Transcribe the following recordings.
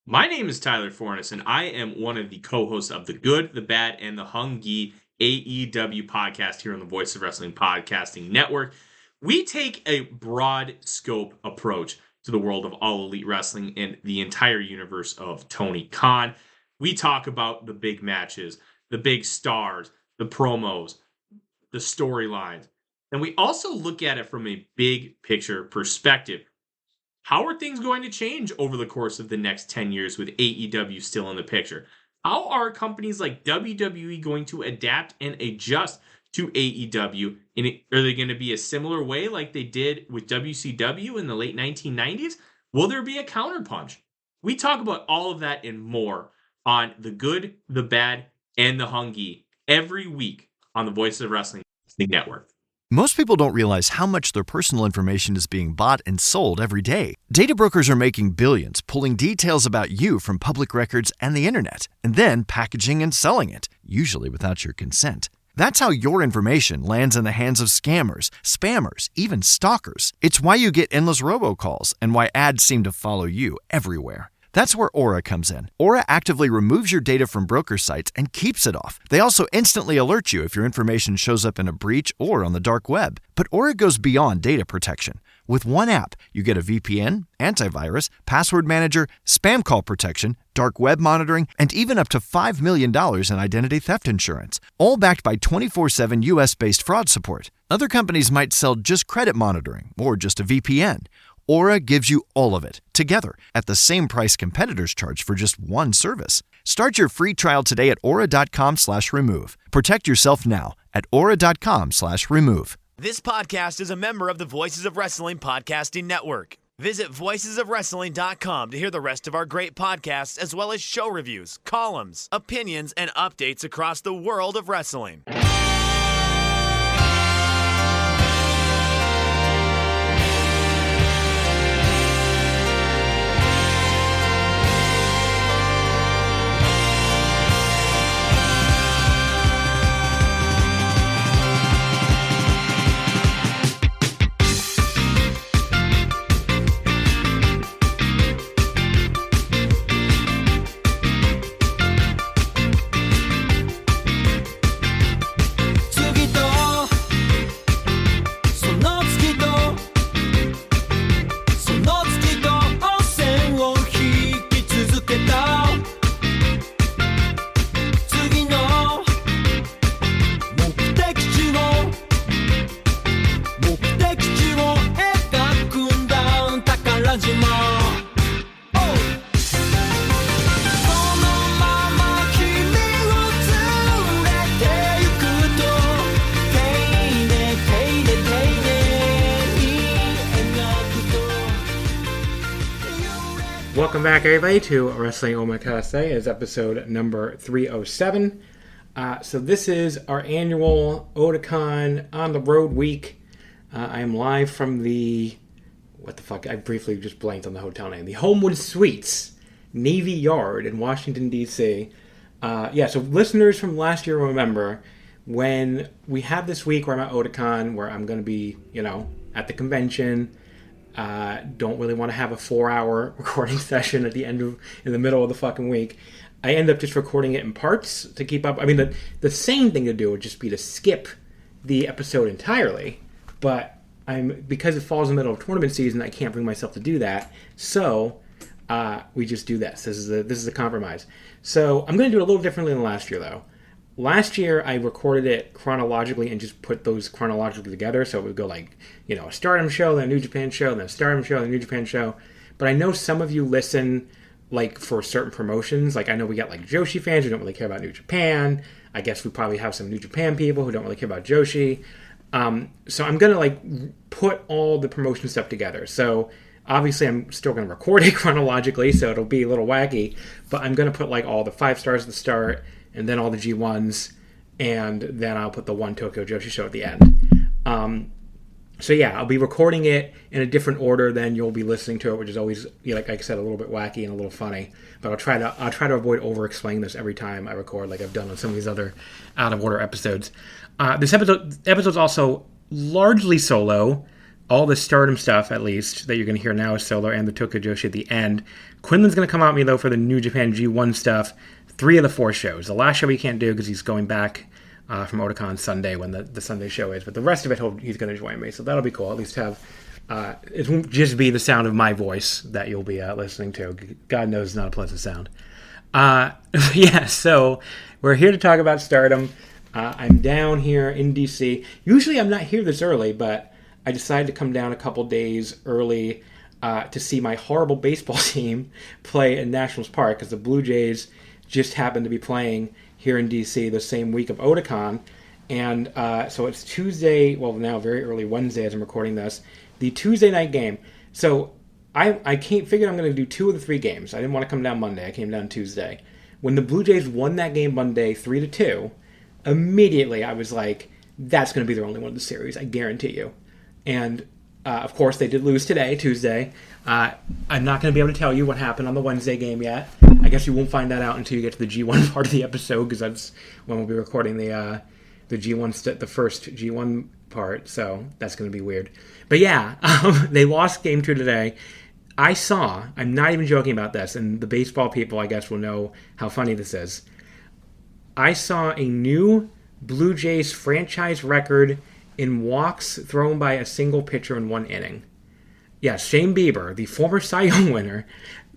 My name is Tyler Fornes, and I am one of the co-hosts of the Good, the Bad, and the Hungy AEW podcast here on the Voice of Wrestling Podcasting Network. We take a broad scope approach to the world of All Elite Wrestling and the entire universe of Tony Khan. We talk about the big matches, the big stars, the promos, the storylines, and we also look at it from a big picture perspective. How are things going to change over the course of the next 10 years with AEW still in the picture? How are companies like WWE going to adapt and adjust to AEW? Are they going to be a similar way like they did with WCW in the late 1990s? Will there be a counterpunch? We talk about all of that and more on The Good, the Bad, and the Hungy every week on the Voice of Wrestling Network. Most people don't realize how much their personal information is being bought and sold every day. Data brokers are making billions, pulling details about you from public records and the internet, and then packaging and selling it, usually without your consent. That's how your information lands in the hands of scammers, spammers, even stalkers. It's why you get endless robocalls and why ads seem to follow you everywhere. That's where Aura comes in. Aura actively removes your data from broker sites and keeps it off. They also instantly alert you if your information shows up in a breach or on the dark web. But Aura goes beyond data protection. With one app, you get a VPN, antivirus, password manager, spam call protection, dark web monitoring, and even up to $5 million in identity theft insurance. All backed by 24/7 US-based fraud support. Other companies might sell just credit monitoring or just a VPN. Aura gives you all of it, together, at the same price competitors charge for just one service. Start your free trial today at aura.com/remove. Protect yourself now at aura.com/remove. This podcast is a member of the Voices of Wrestling Podcasting Network. Visit voicesofwrestling.com to hear the rest of our great podcasts, as well as show reviews, columns, opinions, and updates across the world of wrestling. Welcome back, everybody, to Wrestling Omakase. It's episode number 307. So this is our annual Otakon on the road week. I am live from the... What the fuck? I briefly just blanked on the hotel name. The Homewood Suites, Navy Yard in Washington, D.C. So listeners from last year remember when we have this week where I'm at Otakon, where I'm going to be, at the convention. Don't really want to have a 4-hour recording session at the end of, in the middle of the fucking week. I end up just recording it in parts to keep up. I mean, the sane thing to do would just be to skip the episode entirely, but because it falls in the middle of tournament season, I can't bring myself to do that. So we just do this. This is a compromise. So I'm going to do it a little differently than last year, though. Last year, I recorded it chronologically and just put those chronologically together. So it would go like, a Stardom show, then a New Japan show, then a Stardom show, then a New Japan show. But I know some of you listen, like, for certain promotions. Like, I know we got, like, Joshi fans who don't really care about New Japan. I guess we probably have some New Japan people who don't really care about Joshi. So I'm going to, like, put all the promotion stuff together. So obviously I'm still going to record it chronologically, so it'll be a little wacky. But I'm going to put, like, all the 5 stars at the start, and then all the G1s, and then I'll put the one Tokyo Joshi show at the end. So yeah, I'll be recording it in a different order than you'll be listening to it, which is always, like I said, a little bit wacky and a little funny. But I'll try to avoid over-explaining this every time I record, like I've done on some of these other out-of-order episodes. This episode's also largely solo. all the Stardom stuff, at least, that you're going to hear now is solo, and the Tokyo Joshi at the end. Quinlan's going to come out me, though, for the New Japan G1 stuff. 3 of the 4 shows. The last show he can't do because he's going back from Otakon Sunday when the Sunday show is. But the rest of it, he's going to join me. So that'll be cool. At least have... it won't just be the sound of my voice that you'll be listening to. God knows it's not a pleasant sound. Yeah, so we're here to talk about Stardom. I'm down here in DC. Usually I'm not here this early, but I decided to come down a couple days early to see my horrible baseball team play in Nationals Park because the Blue Jays just happened to be playing here in DC the same week of Otakon. And so it's Tuesday, well, now very early Wednesday as I'm recording this, the Tuesday night game. So I figured I'm going to do 2 of the 3 games. I didn't want to come down Monday. I came down Tuesday. When the Blue Jays won that game Monday 3-2, immediately I was like, that's going to be their only one of the series, I guarantee you. And, of course, they did lose today, Tuesday. I'm not going to be able to tell you what happened on the Wednesday game yet. I guess you won't find that out until you get to the G1 part of the episode, because that's when we'll be recording the G1, the first G1 part, so that's going to be weird. But yeah, they lost game 2 today. I'm not even joking about this, and the baseball people, I guess, will know how funny this is. I saw a new Blue Jays franchise record in walks thrown by a single pitcher in 1 inning. Yeah, Shane Bieber, the former Cy Young winner,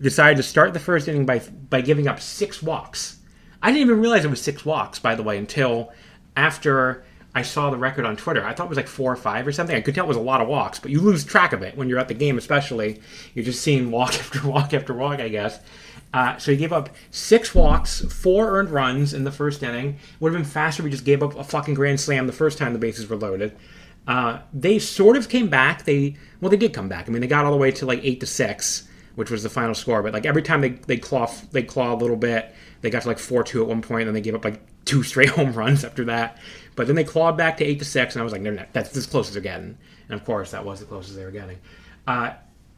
decided to start the first inning by giving up 6 walks. I didn't even realize it was 6 walks, by the way, until after I saw the record on Twitter. I thought it was like 4 or 5 or something. I could tell it was a lot of walks, but you lose track of it when you're at the game, especially. You're just seeing walk after walk after walk, I guess. So he gave up 6 walks, 4 earned runs in the first inning. Would have been faster if he just gave up a fucking grand slam the first time the bases were loaded. They sort of came back. They did come back. I mean, they got all the way to like 8-6, which was the final score. But like every time they claw a little bit, they got to like 4-2 at one point, and they gave up like 2 straight home runs after that. But then they clawed back to 8-6, and I was like, no, that's as close as they're getting. And of course, that was the closest they were getting.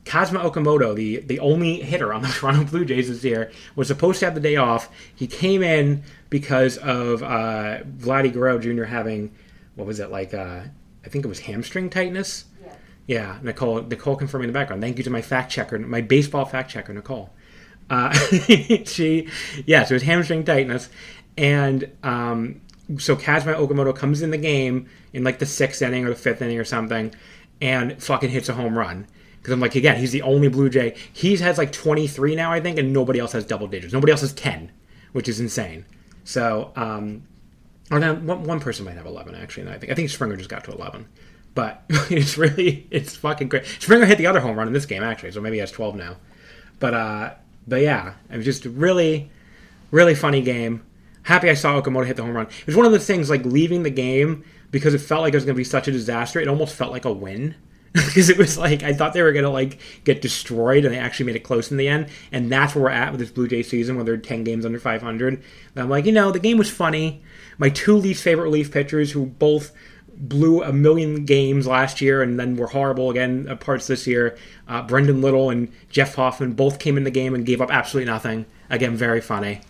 Kazuma Okamoto, the only hitter on the Toronto Blue Jays this year, was supposed to have the day off. He came in because of Vladdy Guerrero Jr. having, what was it, like, I think it was hamstring tightness? Yeah, Nicole confirming in the background. Thank you to my fact checker, my baseball fact checker, Nicole. So it was hamstring tightness. And so Kazuma Okamoto comes in the game in like the 6th inning or the 5th inning or something and fucking hits a home run. Because I'm like, again, he's the only Blue Jay. He has like 23 now, I think, and nobody else has double digits. Nobody else has 10, which is insane. So, or now one person might have 11, actually. And I think Springer just got to 11. But it's fucking great. Springer hit the other home run in this game, actually, so maybe he has 12 now. But yeah, it was just a really, really funny game. Happy I saw Okamoto hit the home run. It was one of those things, like, leaving the game, because it felt like it was going to be such a disaster, it almost felt like a win. Because it was like, I thought they were going to, like, get destroyed, and they actually made it close in the end. And that's where we're at with this Blue Jay season, where they're 10 games under 500. And I'm like, the game was funny. My 2 least favorite relief pitchers, who both blew a million games last year and then were horrible again parts this year, Brendan Little and Jeff Hoffman, both came in the game and gave up absolutely nothing. Again, very funny.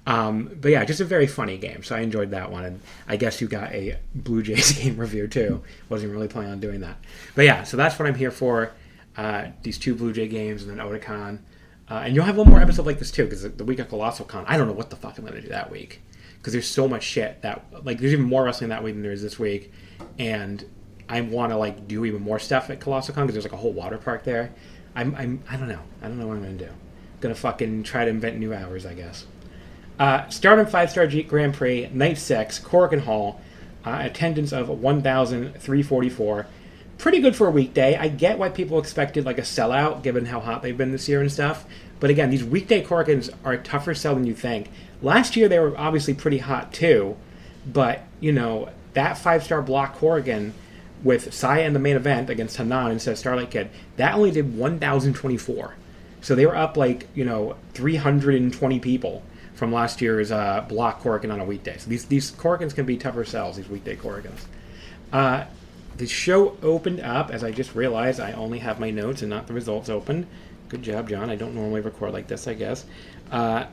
But yeah, just a very funny game. So I enjoyed that one. And I guess you got a Blue Jays game review too. Wasn't really planning on doing that. But yeah, so that's what I'm here for. These 2 Blue Jay games and then Otakon. And you'll have one more episode like this too, because the week of Colossal Con, I don't know what the fuck I'm going to do that week. Because there's so much shit that, like, there's even more wrestling that week than there is this week. And I want to, like, do even more stuff at Colossal Con because there's, like, a whole water park there. I don't know. I don't know what I'm going to do. Going to fucking try to invent new hours, I guess. Stardom 5-Star Grand Prix, Night 6, Corrigan Hall. Attendance of 1,344. Pretty good for a weekday. I get why people expected, like, a sellout, given how hot they've been this year and stuff. But again, these weekday Corrigans are a tougher sell than you think. Last year, they were obviously pretty hot, too. But, that 5-star block Corrigan with Saya in the main event against Hanan instead of Starlight Kid, that only did 1,024. So they were up, 320 people from last year's block Corrigan on a weekday. So these Corrigans can be tougher sells, these weekday Corrigans. The show opened up, as I just realized I only have my notes and not the results open. Good job, John. I don't normally record like this, I guess. The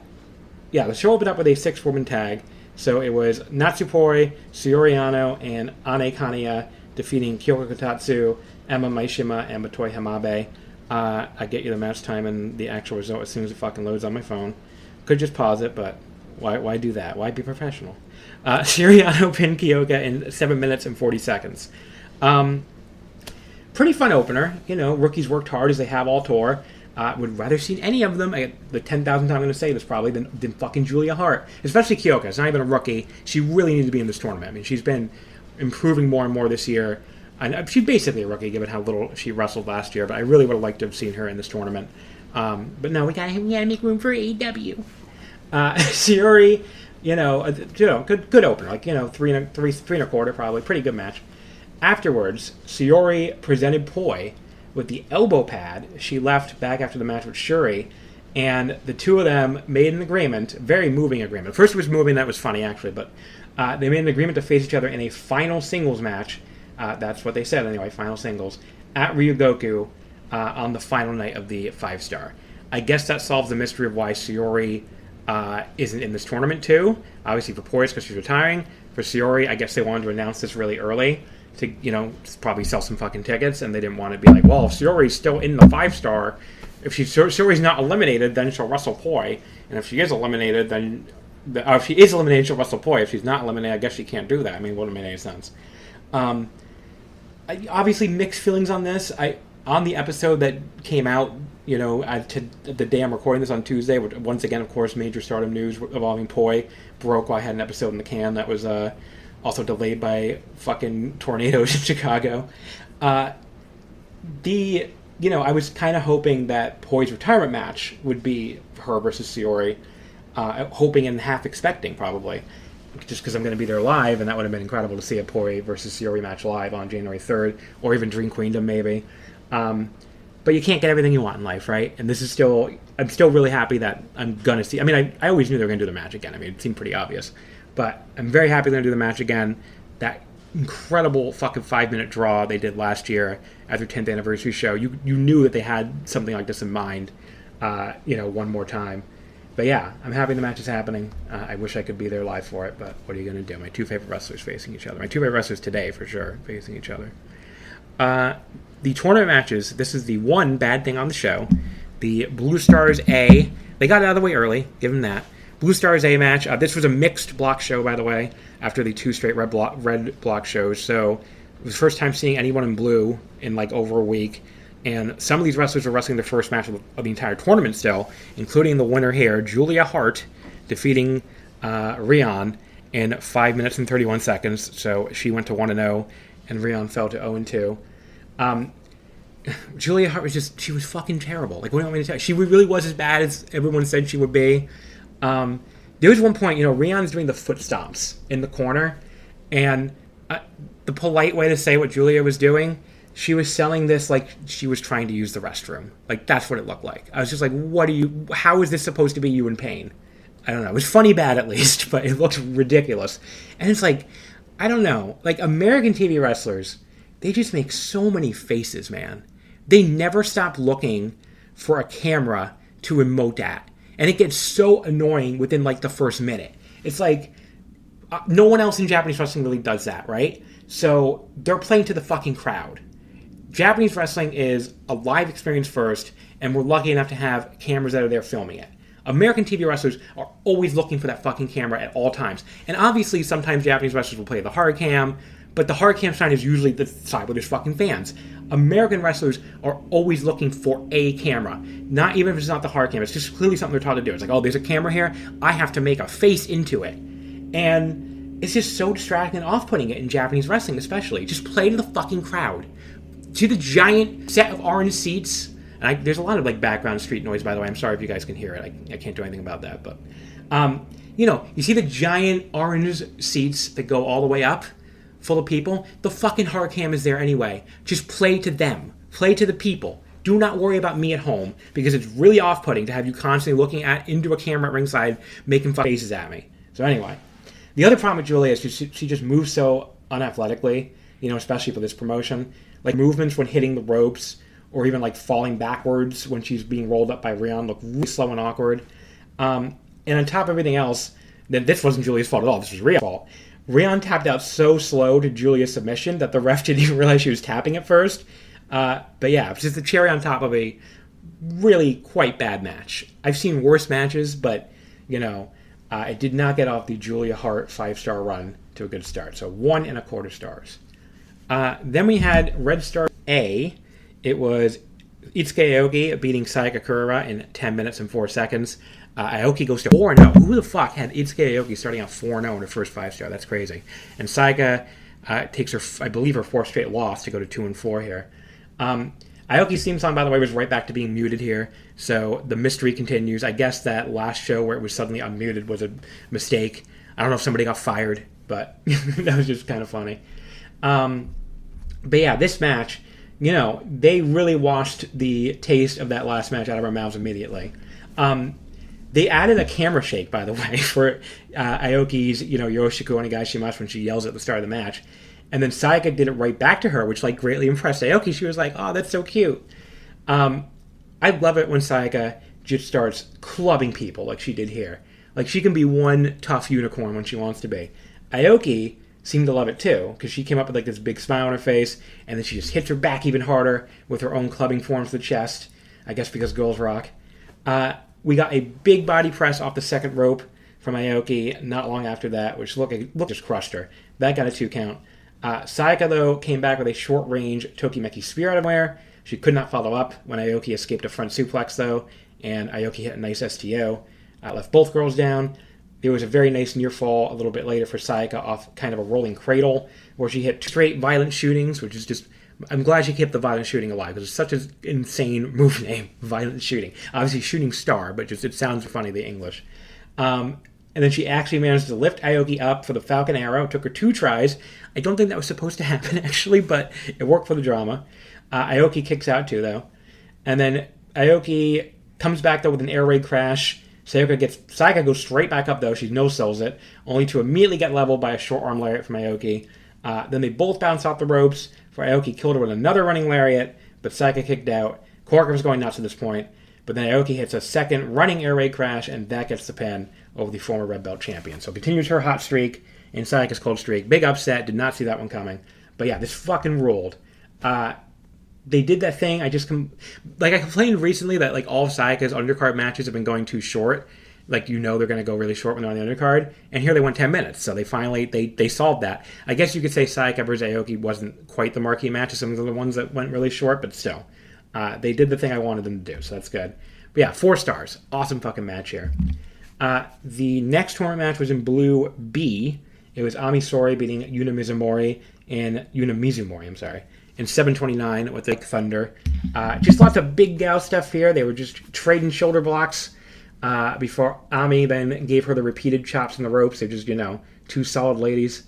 show opened up with a 6-woman tag. So it was Natsupoi, Suriano, and Ane Kaniya defeating Kyoko Kotatsu, Emma Maishima and Matoy Hamabe. I get you the match time and the actual result as soon as it fucking loads on my phone. Could just pause it, but why do that? Why be professional? Siriano pinned Kyoka in 7 minutes and 40 seconds. Pretty fun opener. Rookies worked hard as they have all tour. Would rather seen any of them, the 10,000th time I'm going to say this probably, than fucking Julia Hart. Especially Kyoka. It's not even a rookie. She really needed to be in this tournament. I mean, she's been improving more and more this year. And she's basically a rookie, given how little she wrestled last year. But I really would have liked to have seen her in this tournament. But no, we gotta make room for AEW. Sayuri, good opener. Three and a quarter probably. Pretty good match. Afterwards, Sayuri presented Poi with the elbow pad. She left back after the match with Shuri. And the two of them made an agreement, very moving agreement. First it was moving, that was funny actually. But they made an agreement to face each other in a final singles match. That's what they said anyway, final singles, at Ryugoku on the final night of the 5-star. I guess that solves the mystery of why Sayuri isn't in this tournament too. Obviously for Poi, because she's retiring. For Sayuri, I guess they wanted to announce this really early to, probably sell some fucking tickets, and they didn't want to be like, well, if Sayuri's still in the 5-star, if Sayuri's not eliminated, then she'll wrestle Poi, and if she is eliminated, then... if she is eliminated, she'll wrestle Poi. If she's not eliminated, I guess she can't do that. I mean, it wouldn't make any sense. Obviously mixed feelings on this. On the episode that came out, the day I'm recording this on Tuesday, which once again, of course, major Stardom news involving Poi broke while I had an episode in the can that was also delayed by fucking tornadoes in Chicago. I was kind of hoping that Poi's retirement match would be her versus Sayuri, hoping and half expecting probably. Just because I'm going to be there live, and that would have been incredible to see a Poi versus Sayuri match live on January 3rd, or even Dream Queendom, maybe. But you can't get everything you want in life, right? And I'm still really happy that I'm going to see... I mean, I always knew they were going to do the match again. I mean, it seemed pretty obvious. But I'm very happy they're going to do the match again. That incredible fucking 5-minute draw they did last year at their 10th anniversary show, you knew that they had something like this in mind, one more time. But yeah, I'm happy the match is happening. I wish I could be there live for it, but what are you going to do? My two favorite wrestlers facing each other. My two favorite wrestlers today, for sure, facing each other. The tournament matches, this is the one bad thing on the show. The Blue Stars A, they got it out of the way early, give them that. Blue Stars A match, this was a mixed block show, by the way, after the 2 straight red block shows. So it was the first time seeing anyone in blue in over a week. And some of these wrestlers are wrestling their first match of the entire tournament still, including the winner here, Julia Hart, defeating Rion in 5 minutes and 31 seconds. So she went to 1-0, and Rion fell to 0-2. Julia Hart she was fucking terrible. What do you want me to tell you? She really was as bad as everyone said she would be. There was one point, Rion's doing the foot stomps in the corner, and the polite way to say what Julia was doing, she was selling this like she was trying to use the restroom. That's what it looked like. I was just like, how is this supposed to be you in pain? I don't know. It was funny bad at least, but it looked ridiculous. And it's I don't know. American TV wrestlers, they just make so many faces, man. They never stop looking for a camera to emote at. And it gets so annoying within the first minute. It's no one else in Japanese wrestling really does that, right? So they're playing to the fucking crowd. Japanese wrestling is a live experience first, and we're lucky enough to have cameras that are there filming it. American TV wrestlers are always looking for that fucking camera at all times. And obviously, sometimes Japanese wrestlers will play the hard cam, but the hard cam side is usually the side where there's fucking fans. American wrestlers are always looking for a camera. Not even if it's not the hard cam. It's just clearly something they're taught to do. It's there's a camera here. I have to make a face into it. And it's just so distracting and off-putting it in Japanese wrestling especially. Just play to the fucking crowd. To the giant set of orange seats. And there's a lot of background street noise, by the way. I'm sorry if you guys can hear it. I can't do anything about that. But, you see the giant orange seats that go all the way up, full of people? The fucking hard cam is there anyway. Just play to them. Play to the people. Do not worry about me at home, because it's really off-putting to have you constantly looking into a camera at ringside, making faces at me. So anyway, the other problem with Julia is she just moves so unathletically, especially for this promotion. Movements when hitting the ropes, or even falling backwards when she's being rolled up by Rion, look really slow and awkward. And on top of everything else, this wasn't Julia's fault at all. This was Rion's fault. Rion tapped out so slow to Julia's submission that the ref didn't even realize she was tapping at first. But yeah, it was just the cherry on top of a really quite bad match. I've seen worse matches, but, it did not get off the Julia Hart 5-star run to a good start. So 1.25 stars. Then we had Red Star A. It was Itsuki Aoki beating Saya Kamitani in 10 minutes and 4 seconds. Aoki goes to 4-0. Who the fuck had Itsuki Aoki starting out 4-0 in her first 5-star? That's crazy. And Saya takes her, I believe, her 4th straight loss to go to 2-4 here. Aoki's theme song, by the way, was right back to being muted here, so the mystery continues. I guess that last show where it was suddenly unmuted was a mistake. I don't know if somebody got fired, but that was just kind of funny. But yeah, this match, they really washed the taste of that last match out of our mouths immediately. They added a camera shake, by the way, for Aoki's, Yoroshiku Onegaishimasu when she yells at the start of the match. And then Sayaka did it right back to her, which greatly impressed Aoki. She was like, "Oh, that's so cute." I love it when Sayaka just starts clubbing people like she did here. Like, she can be one tough unicorn when she wants to be. Aoki seemed to love it too, because she came up with this big smile on her face, and then she just hits her back even harder with her own clubbing form to the chest. I guess because girls rock. We got a big body press off the second rope from Aoki not long after that, which looked just crushed her. That got a 2 count. Sayaka, though, came back with a short-range Tokimeki Spear out of nowhere. She could not follow up when Aoki escaped a front suplex, though, and Aoki hit a nice STO. Left both girls down. There was a very nice near fall a little bit later for Sayaka off kind of a rolling cradle, where she hit straight violent shootings, which is just... I'm glad she kept the violent shooting alive, because it's such an insane move name, violent shooting. Obviously, shooting star, but just it sounds funny, the English. And then she actually managed to lift Aoki up for the Falcon Arrow. It took her 2 tries. I don't think that was supposed to happen, actually, but it worked for the drama. Aoki kicks out, too, though. And then Aoki comes back, though, with an air raid crash. Sayaka goes straight back up, though. She no-sells it, only to immediately get leveled by a short arm lariat from Aoki. Then they both bounce off the ropes, for Aoki killed her with another running lariat, but Sayaka kicked out. Corker was going nuts at this point. But then Aoki hits a second running air raid crash, and that gets the pin over the former red belt champion. So continues her hot streak in Sayaka's cold streak. Big upset. Did not see that one coming. But yeah, this fucking ruled. They did that thing. I complained recently that all of Sayaka's undercard matches have been going too short. They're going to go really short when they're on the undercard. And here they went 10 minutes. So they finally, they solved that. I guess you could say Sayaka versus Aoki wasn't quite the marquee match as some of the ones that went really short, but still. They did the thing I wanted them to do, so that's good. But yeah, 4 stars. Awesome fucking match here. The next tournament match was in Blue B. It was Ami Sourei beating Yuna Mizumori in 7:29 with the Thunder. Just lots of big gal stuff here. They were just trading shoulder blocks before Ami then gave her the repeated chops in the ropes. They're just, 2 solid ladies.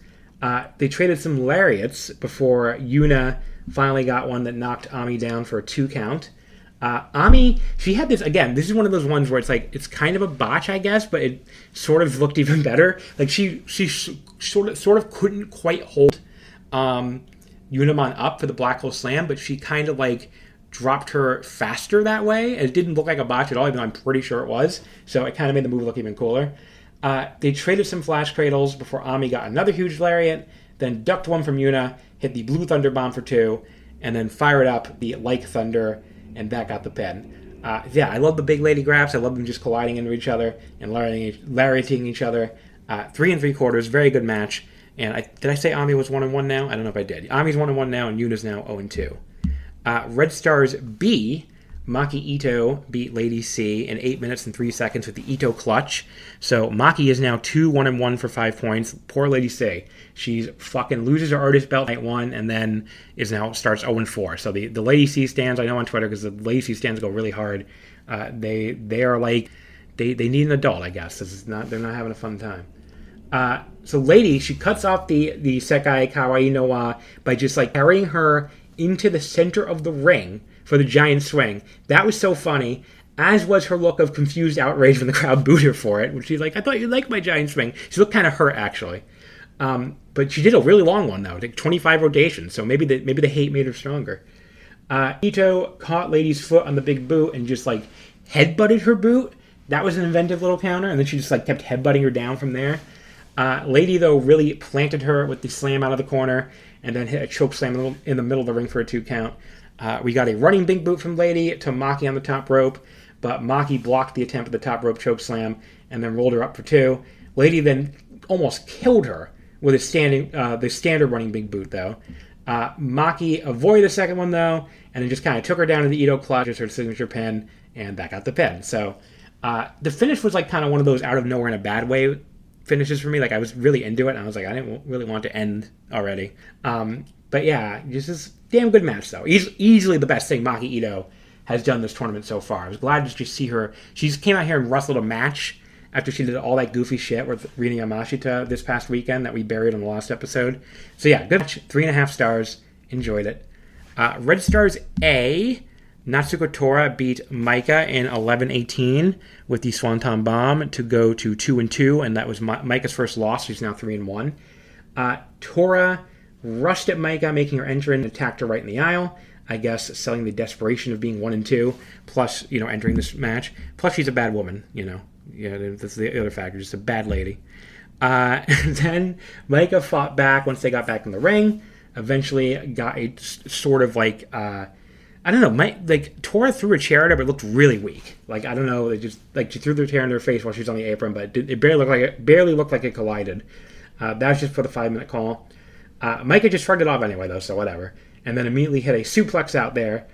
They traded some lariats before Yuna finally got one that knocked Ami down for a 2 count. Ami, she had this, again, this is one of those ones where it's kind of a botch, I guess, but it sort of looked even better. She sort of couldn't quite hold Unimon up for the Black Hole Slam, but she kind of dropped her faster that way. It didn't look like a botch at all, even though I'm pretty sure it was. So it kind of made the move look even cooler. They traded some flash cradles before Ami got another huge lariat, then ducked one from Yuna, hit the Blue Thunder Bomb for 2, and then fired up the Like Thunder, and that got the pin. I love the big lady grabs. I love them just colliding into each other and lariating each other. 3 3/4, very good match. And did I say Ami was 1-1 now? I don't know if I did. Ami's 1-1 now, and Yuna's now 0-2. Red Stars B, Maki Ito beat Lady C in 8 minutes and 3 seconds with the Ito clutch. So Maki is now 2-1-1 for 5 points. Poor Lady C. She's fucking loses her artist belt night 1 and then starts 0-4. So the Lady C stands, I know on Twitter, because the Lady C stands go really hard. They are they need an adult, I guess. They're not having a fun time. So Lady, she cuts off the Sekai Kawaii no wa by just carrying her into the center of the ring for the giant swing. That was so funny, as was her look of confused outrage when the crowd booed her for it. When she's like, "I thought you liked my giant swing." She looked kind of hurt, actually. But she did a really long one, though, 25 rotations, so maybe the hate made her stronger. Ito caught Lady's foot on the big boot and just headbutted her boot. That was an inventive little counter, and then she just kept headbutting her down from there. Lady, though, really planted her with the slam out of the corner and then hit a choke slam in the middle of the ring for a 2 count. We got a running big boot from Lady to Maki on the top rope, but Maki blocked the attempt at the top rope choke slam and then rolled her up for 2. Lady then almost killed her with a the standard running big boot, though. Maki avoided the second one, though, and then just kind of took her down to the Ito clutch as her signature pin, and that got the pin. So the finish was like kind of one of those out of nowhere in a bad way finishes for me. Like, I was really into it, and I was like, I didn't really want to end already. But yeah, just this damn good match, though. Easily the best thing Maki Ito has done this tournament so far. I was glad to just see her. She came out here and wrestled a match after she did all that goofy shit with Rina Yamashita this past weekend that we buried on the last episode. So yeah, good match. 3.5 stars. Enjoyed it. Red Stars A, Natsuko Tora beat Maika in 11-18 with the Swanton Bomb to go to 2-2, and that was Maika's first loss. She's now 3-1. Tora rushed at Maika, making her enter and attacked her right in the aisle. I guess selling the desperation of being 1-2, plus, entering this match. Plus, she's a bad woman, Yeah, that's the other factor, just a bad lady. Then Maika fought back once they got back in the ring. Eventually got a sort of like, I don't know, Tora threw a chair at her, but it looked really weak. Like, I don't know, they just, she threw the chair in her face while she was on the apron, but it barely looked like it collided. That was just for the 5-minute call. Maika just shrugged it off anyway, though, so whatever. And then immediately hit a suplex out there.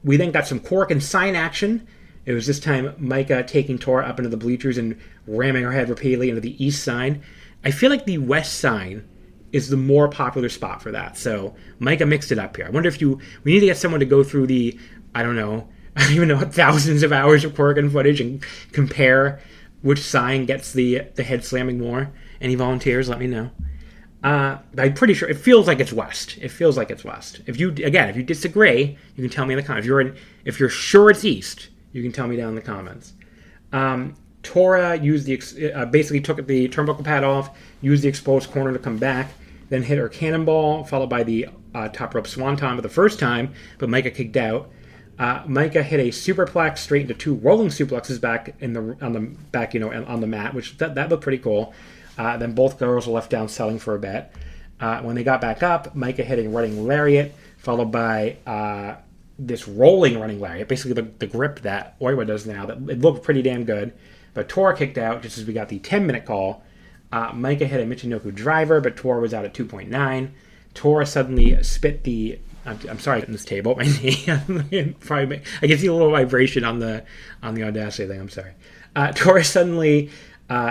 We then got some cork and sign action. It was this time Maika taking Tora up into the bleachers and ramming her head repeatedly into the east sign. I feel like the west sign is the more popular spot for that. So Maika mixed it up here. I wonder if we need to get someone to go through I don't even know, thousands of hours of cork and footage and compare which sign gets the head slamming more. Any volunteers, let me know. I'm pretty sure it feels like it's west. If you disagree, you can tell me in the comments. If you're sure it's east, you can tell me down in the comments. Tora used basically took the turnbuckle pad off, used the exposed corner to come back, then hit her cannonball, followed by the top rope swanton for the first time, but Maika kicked out. Maika hit a superplex straight into 2 rolling suplexes back on the mat, which that looked pretty cool. Then both girls were left down selling for a bit. When they got back up, Maika hit a running lariat, followed by this rolling running lariat, basically the grip that Oiwa does now. It looked pretty damn good. But Tora kicked out just as we got the 10-minute call. Maika hit a Michinoku driver, but Tora was out at 2.9. Tora suddenly spit the... I'm sorry, on this table, my knee. I can see a little vibration on the Audacity thing. I'm sorry. Tora suddenly...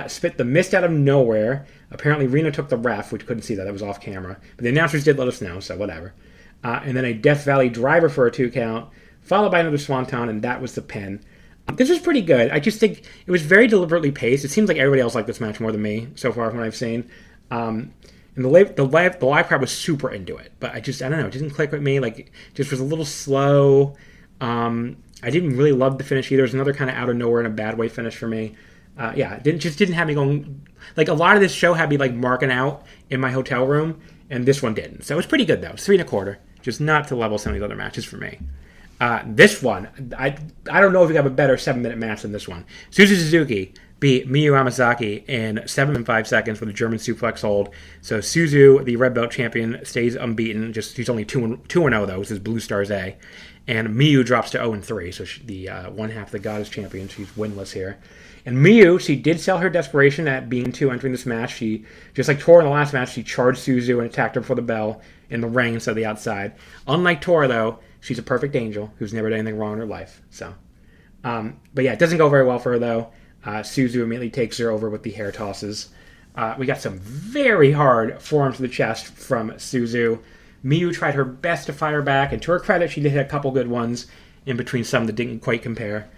spit the mist out of nowhere. Apparently, Reno took the ref, which couldn't see that. That was off camera. But the announcers did let us know, so whatever. And then a Death Valley driver for a 2 count, followed by another swanton, and that was the pin. This was pretty good. I just think it was very deliberately paced. It seems like everybody else liked this match more than me so far from what I've seen. And the live crowd was super into it. But I don't know. It didn't click with me. Like, it just was a little slow. I didn't really love the finish either. It was another kind of out of nowhere in a bad way finish for me. It didn't have me going... Like, a lot of this show had me, marking out in my hotel room, and this one didn't. So it was pretty good, though. It's 3.25. Just not to level some of these other matches for me. This one, I don't know if you have a better 7-minute match than this one. Suzu Suzuki beat Miyu Amasaki in 7 and 5 seconds with a German suplex hold. So Suzu, the red belt champion, stays unbeaten. She's only 2-0, though. This is Blue Stars A. And Miyu drops to 0-3. So the one half of the Goddess champion, she's winless here. And Miyu, she did sell her desperation at being 2 entering this match. She, just like Tora in the last match, she charged Suzu and attacked her for the bell in the ring instead of the outside. Unlike Tora, though, she's a perfect angel who's never done anything wrong in her life. So, but yeah, it doesn't go very well for her, though. Suzu immediately takes her over with the hair tosses. We got some very hard forearms to the chest from Suzu. Miyu tried her best to fire back, and to her credit, she did hit a couple good ones in between some that didn't quite compare.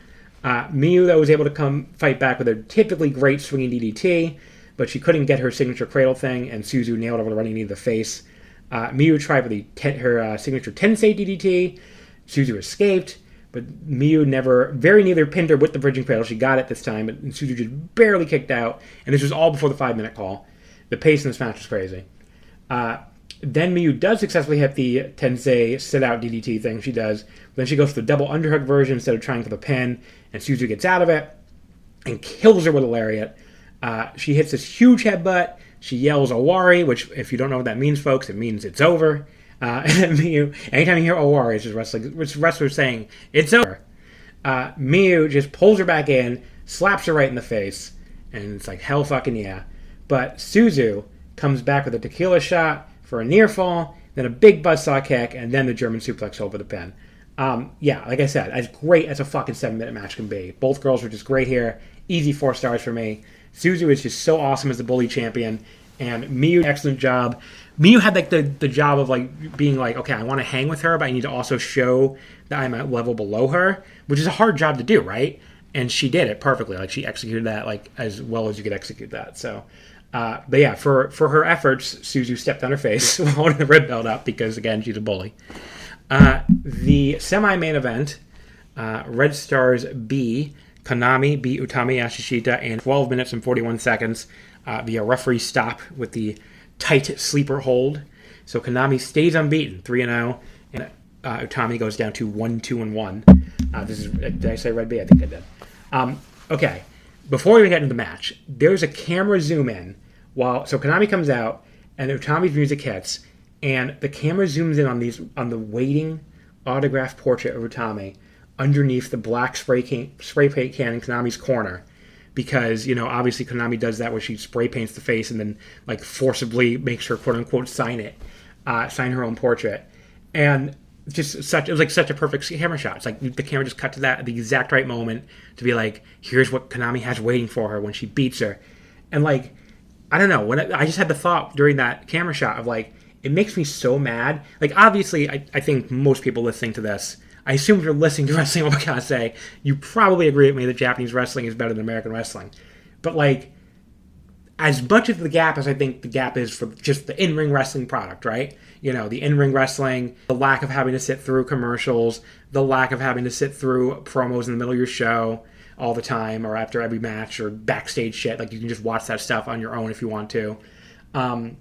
Miyu, though, was able to come fight back with a typically great swinging DDT, but she couldn't get her signature cradle thing, and Suzu nailed her with a running knee to the face. Miyu tried with her signature Tensei DDT. Suzu escaped, but Miyu very neither pinned her with the bridging cradle. She got it this time, but Suzu just barely kicked out, and this was all before the 5-minute call. The pace in this match was crazy. Then Miyu does successfully hit the Tensei sit-out DDT thing she does. Then she goes for the double underhook version instead of trying for the pin, and Suzu gets out of it and kills her with a lariat. She hits this huge headbutt. She yells Owari, which, if you don't know what that means, folks, it means it's over. Miyu, anytime you hear OR, it's just wrestlers saying, it's over. Miyu just pulls her back in, slaps her right in the face, and it's like, hell fucking yeah. But Suzu comes back with a tequila shot for a near fall, then a big buzzsaw kick, and then the German suplex over the pin. Yeah, like I said, as great as a fucking 7-minute match can be. Both girls were just great here. Easy 4 stars for me. Suzu is just so awesome as the bully champion, and Miyu, excellent job. Miyu had like the job of like being like, okay, I want to hang with her, but I need to also show that I'm at level below her, which is a hard job to do, right? And she did it perfectly. Like she executed that like as well as you could execute that. So, but yeah, for her efforts, Suzu stepped on her face holding the red belt up because again she's a bully. The semi-main event, Red Stars B, Konami beat Utami Yashishita in 12 minutes and 41 seconds via referee stop with the tight sleeper hold. So Konami stays unbeaten, 3-0, and Utami goes down to 1-2-1. Did I say Red B? I think I did. Okay, before we even get into the match, there's a camera zoom in so Konami comes out and Utami's music hits, and the camera zooms in on the waiting autographed portrait of Utami underneath the black spray paint can in Konami's corner. Because, obviously Konami does that where she spray paints the face and then, like, forcibly makes her, quote-unquote, sign her own portrait. And it was like such a perfect camera shot. It's like the camera just cut to that at the exact right moment to be like, here's what Konami has waiting for her when she beats her. And, like, I don't know. I just had the thought during that camera shot of, like, it makes me so mad. Like, obviously, I think most people listening to this, I assume if you're listening to Wrestling Omakase, you probably agree with me that Japanese wrestling is better than American wrestling. But, like, as much of the gap as I think the gap is for just the in-ring wrestling product, right? The in-ring wrestling, the lack of having to sit through commercials, the lack of having to sit through promos in the middle of your show all the time or after every match or backstage shit. Like, you can just watch that stuff on your own if you want to. The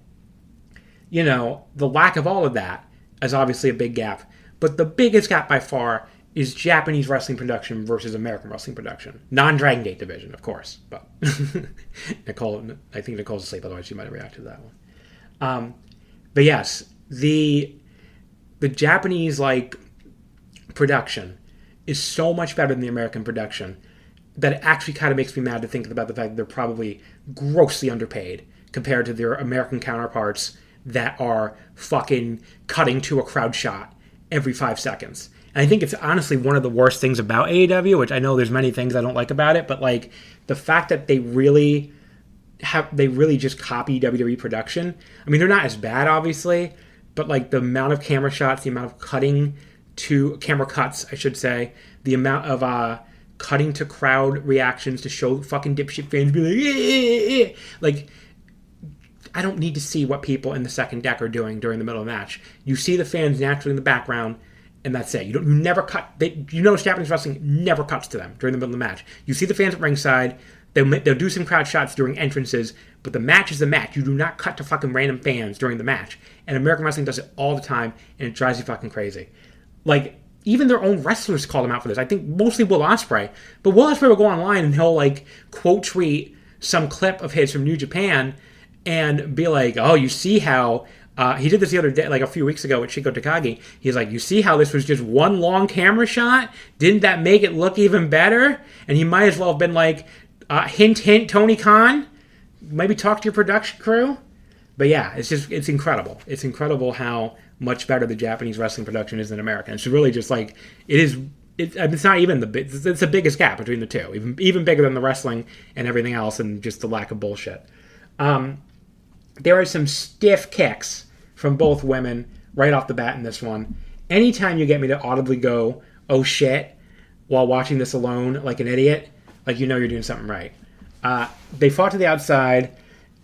lack of all of that is obviously a big gap. But the biggest gap by far is Japanese wrestling production versus American wrestling production. Non-Dragon Gate division, of course. But I think Nicole's asleep, otherwise she might have reacted to that one. But yes, the Japanese, like, production is so much better than the American production that it actually kind of makes me mad to think about the fact that they're probably grossly underpaid compared to their American counterparts that are fucking cutting to a crowd shot every 5 seconds. And I think it's honestly one of the worst things about AEW, which I know there's many things I don't like about it, but like the fact that they really just copy WWE production. I mean, they're not as bad, obviously, but like the amount of camera shots, the amount of camera cuts, I should say, the amount of cutting to crowd reactions to show fucking dipshit fans be like, like, I don't need to see what people in the second deck are doing during the middle of the match. You see the fans naturally in the background, and that's it. You never cut. Japanese wrestling never cuts to them during the middle of the match. You see the fans at ringside. They'll do some crowd shots during entrances, but the match is the match. You do not cut to fucking random fans during the match. And American wrestling does it all the time, and it drives you fucking crazy. Like, even their own wrestlers call them out for this. I think mostly Will Ospreay. But Will Ospreay will go online and he'll, like, quote tweet some clip of his from New Japan and be like, oh, you see how... he did this the other day, like a few weeks ago with Shingo Takagi. He's like, you see how this was just one long camera shot? Didn't that make it look even better? And he might as well have been like, hint, hint, Tony Khan. Maybe talk to your production crew. But yeah, it's incredible. It's incredible how much better the Japanese wrestling production is than American. It's really just like, it's not even it's the biggest gap between the two. Even bigger than the wrestling and everything else and just the lack of bullshit. There are some stiff kicks from both women right off the bat in this one. Anytime you get me to audibly go, oh shit, while watching this alone like an idiot, like you know you're doing something right. They fought to the outside,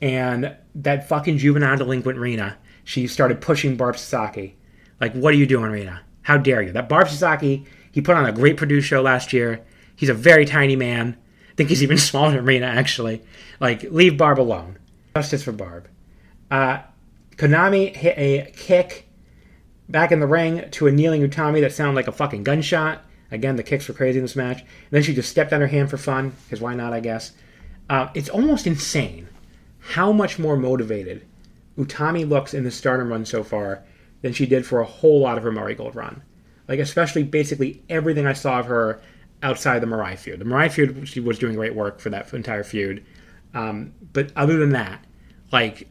and that fucking juvenile delinquent Rina, she started pushing Barb Sasaki. Like, what are you doing, Rina? How dare you? That Barb Sasaki, he put on a great produced show last year. He's a very tiny man. I think he's even smaller than Rina, actually. Like, leave Barb alone. Justice for Barb. Konami hit a kick back in the ring to a kneeling Utami that sounded like a fucking gunshot. Again, the kicks were crazy in this match. And then she just stepped on her hand for fun, because why not, I guess. It's almost insane how much more motivated Utami looks in the Stardom run so far than she did for a whole lot of her Marigold run. Like, especially basically everything I saw of her outside the Mirai feud. The Mirai feud, she was doing great work for that entire feud. But other than that, like,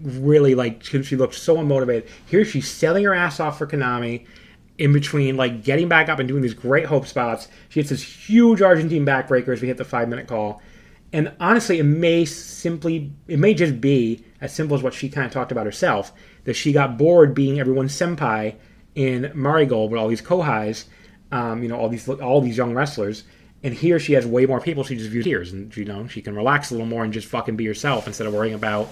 really, like, she looked so unmotivated. Here she's selling her ass off for Konami in between, like, getting back up and doing these great hope spots. She hits this huge Argentine backbreaker as we hit the 5-minute call. And honestly, it may just be as simple as what she kind of talked about herself, that she got bored being everyone's senpai in Marigold with all these kohais, all these young wrestlers. And here she has way more people. She just views tears, and she can relax a little more and just fucking be herself instead of worrying about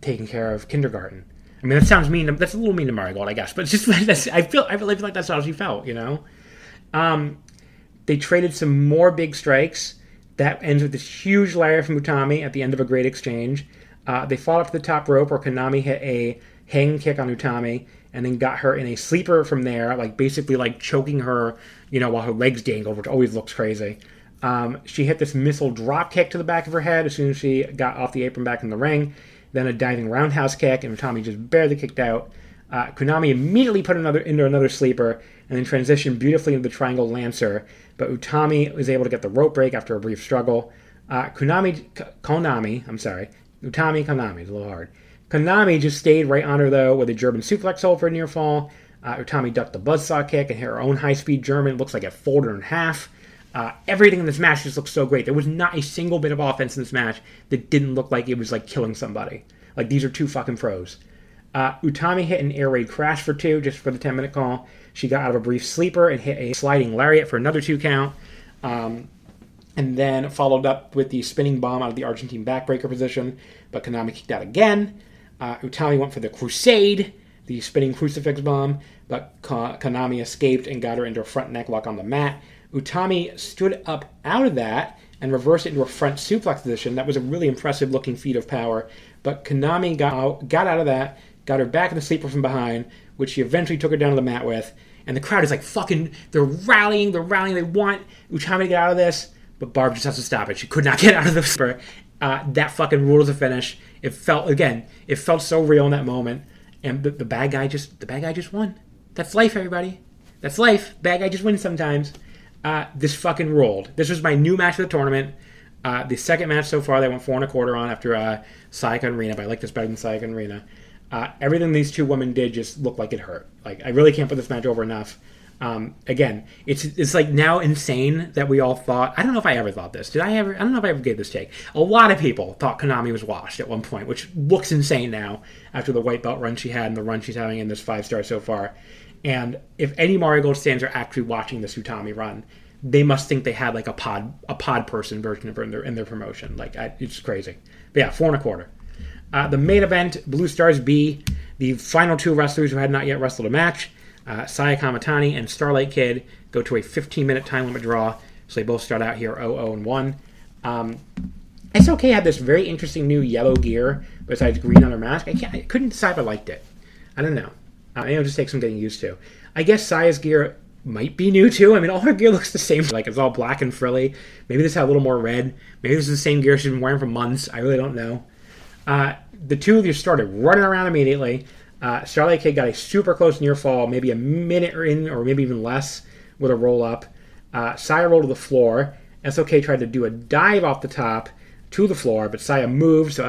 taking care of kindergarten. I mean, that sounds mean. That's a little mean to Marigold, I guess. But it's just I feel like that's how she felt. They traded some more big strikes. That ends with this huge layer from Utami at the end of a great exchange. They fought up to the top rope where Konami hit a hanging kick on Utami and then got her in a sleeper from there, like basically like choking her, while her legs dangled, which always looks crazy. She hit this missile drop kick to the back of her head as soon as she got off the apron back in the ring. Then a diving roundhouse kick, and Utami just barely kicked out. Konami immediately put into another sleeper and then transitioned beautifully into the triangle lancer, but Utami was able to get the rope break after a brief struggle. Konami, it's a little hard. Konami just stayed right on her, though, with a German suplex hold for a near fall. Utami ducked the buzzsaw kick and hit her own high-speed German. Looks like it folded her in half. Everything in this match just looked so great. There was not a single bit of offense in this match that didn't look like it was like killing somebody. Like, these are two fucking pros. Utami hit an air raid crash for 2 just for the 10-minute call. She got out of a brief sleeper and hit a sliding lariat for another 2 count. And then followed up with the spinning bomb out of the Argentine backbreaker position, but Konami kicked out again. Utami went for the Crusade, the spinning crucifix bomb, but Konami escaped and got her into a front necklock on the mat. Utami stood up out of that and reversed it into a front suplex position. That was a really impressive looking feat of power, but Konami got out of that, got her back in the sleeper from behind, which she eventually took her down to the mat with. And the crowd is like fucking, they're rallying, they want Utami to get out of this, but Barb just has to stop it. She could not get out of the sleeper. That fucking ruled as a finish. It felt so real in that moment. And the bad guy just won. That's life, everybody. That's life. Bad guy just wins sometimes. This fucking ruled. This was my new match of the tournament. The second match so far, they went 4 1/4 on after Saya Kamitani, but I like this better than Saya Kamitani. Everything these two women did just looked like it hurt. Like, I really can't put this match over enough. Again, it's like now insane that we all thought, I don't know if I ever thought this. I don't know if I ever gave this take. A lot of people thought Konami was washed at one point, which looks insane now after the white belt run she had and the run she's having in this 5-star so far. And if any Marigold stands are actually watching this Utami run, they must think they had like a pod person version of her in their promotion. Like, it's crazy. But yeah, 4 1/4. The main event, Blue Stars B, the final 2 wrestlers who had not yet wrestled a match, Saya Kamitani and Starlight Kid, go to a 15-minute time limit draw, so they both start out here 0-1. SOK had this very interesting new yellow gear besides green on their mask. I couldn't decide if I liked it. I don't know. It'll just take some getting used to. I guess Saya's gear might be new too. I mean, all her gear looks the same. Like, it's all black and frilly. Maybe this had a little more red. Maybe this is the same gear she's been wearing for months. I really don't know. The two of you started running around immediately. Starlight Kid got a super close near fall, maybe a minute in, or maybe even less, with a roll up. Saya rolled to the floor. SOK tried to do a dive off the top to the floor, but Saya moved, so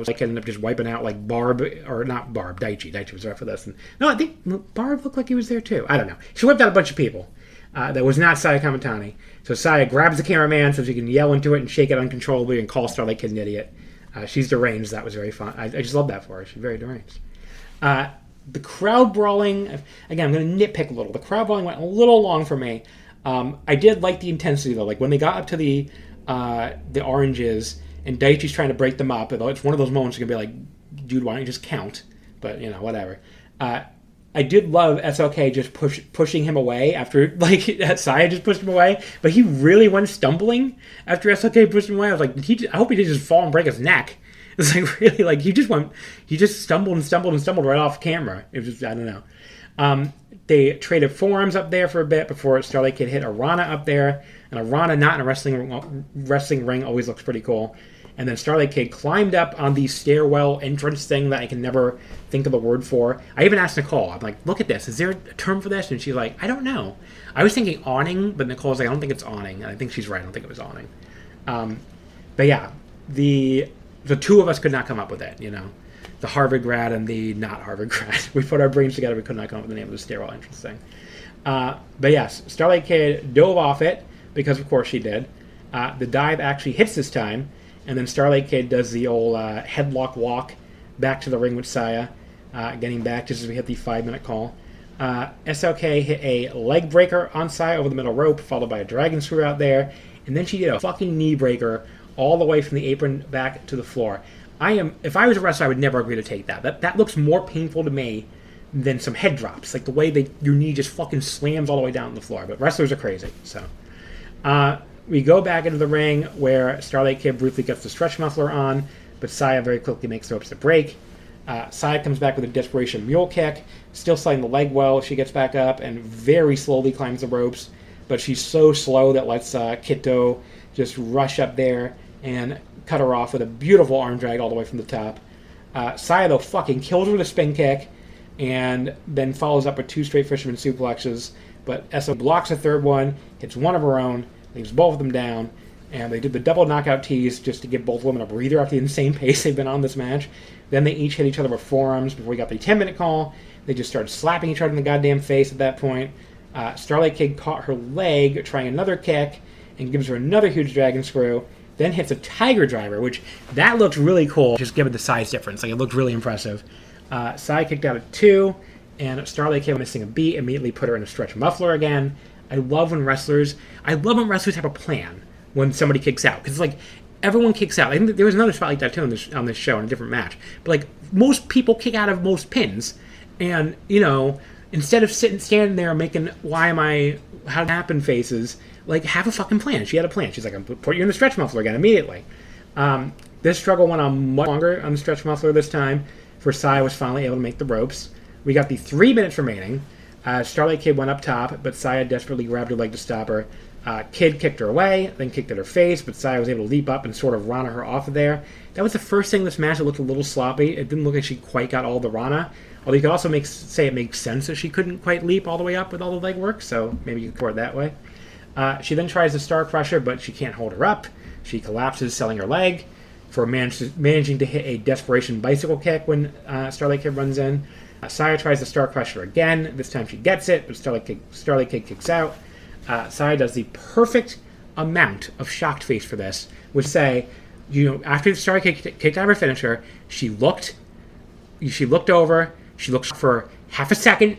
I ended up just wiping out like Barb, or not Barb, Daichi. Daichi was right for this. And, no, I think Barb looked like he was there too. I don't know. She wiped out a bunch of people. That was not Saya Kamitani. So Saya grabs the cameraman so she can yell into it and shake it uncontrollably and call Starlight Kid an idiot. She's deranged. That was very fun. I just love that for her. She's very deranged. The crowd brawling, again, I'm going to nitpick a little. The crowd brawling went a little long for me. I did like the intensity, though. Like, when they got up to the oranges and Daichi's trying to break them up, it's one of those moments you're going to be like, dude, why don't you just count? But, whatever. I did love SLK just pushing him away after, like, Saya just pushed him away. But he really went stumbling after SLK pushed him away. I was like, I hope he didn't just fall and break his neck. It's like, really, like, he just stumbled right off camera. It was just, I don't know. They traded forearms up there for a bit before Starlight Kid hit Arana up there. And Arana not in a wrestling ring always looks pretty cool. And then Starlight Kid climbed up on the stairwell entrance thing that I can never think of the word for. I even asked Nicole, I'm like, look at this. Is there a term for this? And she's like, I don't know. I was thinking awning, but Nicole's like, I don't think it's awning. And I think she's right. I don't think it was awning. But yeah, the two of us could not come up with it, The Harvard grad and the not Harvard grad. We put our brains together. We could not come up with the name of the stairwell entrance thing. But yes, Starlight Kid dove off it, because of course she did. The dive actually hits this time, and then Starlight Kid does the old headlock walk back to the ring with Saya, getting back just as we hit the 5-minute call. SLK hit a leg breaker on Saya over the middle rope, followed by a dragon screw out there, and then she did a fucking knee breaker all the way from the apron back to the floor. If I was a wrestler, I would never agree to take that. That looks more painful to me than some head drops, like the way your knee just fucking slams all the way down on the floor. But wrestlers are crazy, so. We go back into the ring where Starlight Kid briefly gets the stretch muffler on, but Saya very quickly makes the ropes a break. Saya comes back with a desperation mule kick, still sliding the leg well. She gets back up and very slowly climbs the ropes, but she's so slow that lets Kito just rush up there and cut her off with a beautiful arm drag all the way from the top. Saya, though, fucking kills her with a spin kick and then follows up with 2 straight fisherman suplexes, but SO blocks a third one, hits one of her own, leaves both of them down, and they did the double knockout tease just to give both women a breather after the insane pace they've been on this match. Then they each hit each other with forearms before we got the 10-minute call. They just started slapping each other in the goddamn face at that point. Starlight Kid caught her leg trying another kick and gives her another huge dragon screw, then hits a tiger driver, which that looked really cool, just given the size difference. Like, it looked really impressive. Saya kicked out at 2, and Starlight Kid, missing a beat, immediately put her in a stretch muffler again. I love when wrestlers have a plan when somebody kicks out, because like everyone kicks out. I think there was another spot like that too on this show in a different match. But like most people kick out of most pins, and instead of standing there making how it happen faces, like have a fucking plan. She had a plan. She's like, I'm gonna put you in the stretch muffler again immediately. This struggle went on much longer on the stretch muffler this time. For Saya was finally able to make the ropes. We got the 3 minutes remaining. Starlight Kid went up top, but Saya desperately grabbed her leg to stop her. Kid kicked her away, then kicked at her face, but Saya was able to leap up and sort of Rana her off of there. That was the first thing in this match that looked a little sloppy. It didn't look like she quite got all the Rana. Although you could also say it makes sense that she couldn't quite leap all the way up with all the leg work, so maybe you could pour it that way. She then tries the Star Crusher, but she can't hold her up. She collapses, selling her leg for managing to hit a desperation bicycle kick when Starlight Kid runs in. Saya tries the Star Crusher again. This time she gets it, but Starlight Kid kicks out. Saya does the perfect amount of shocked face for this, which say, after the Starlight Kid kicked out of her finisher, she looked over, she looked for half a second,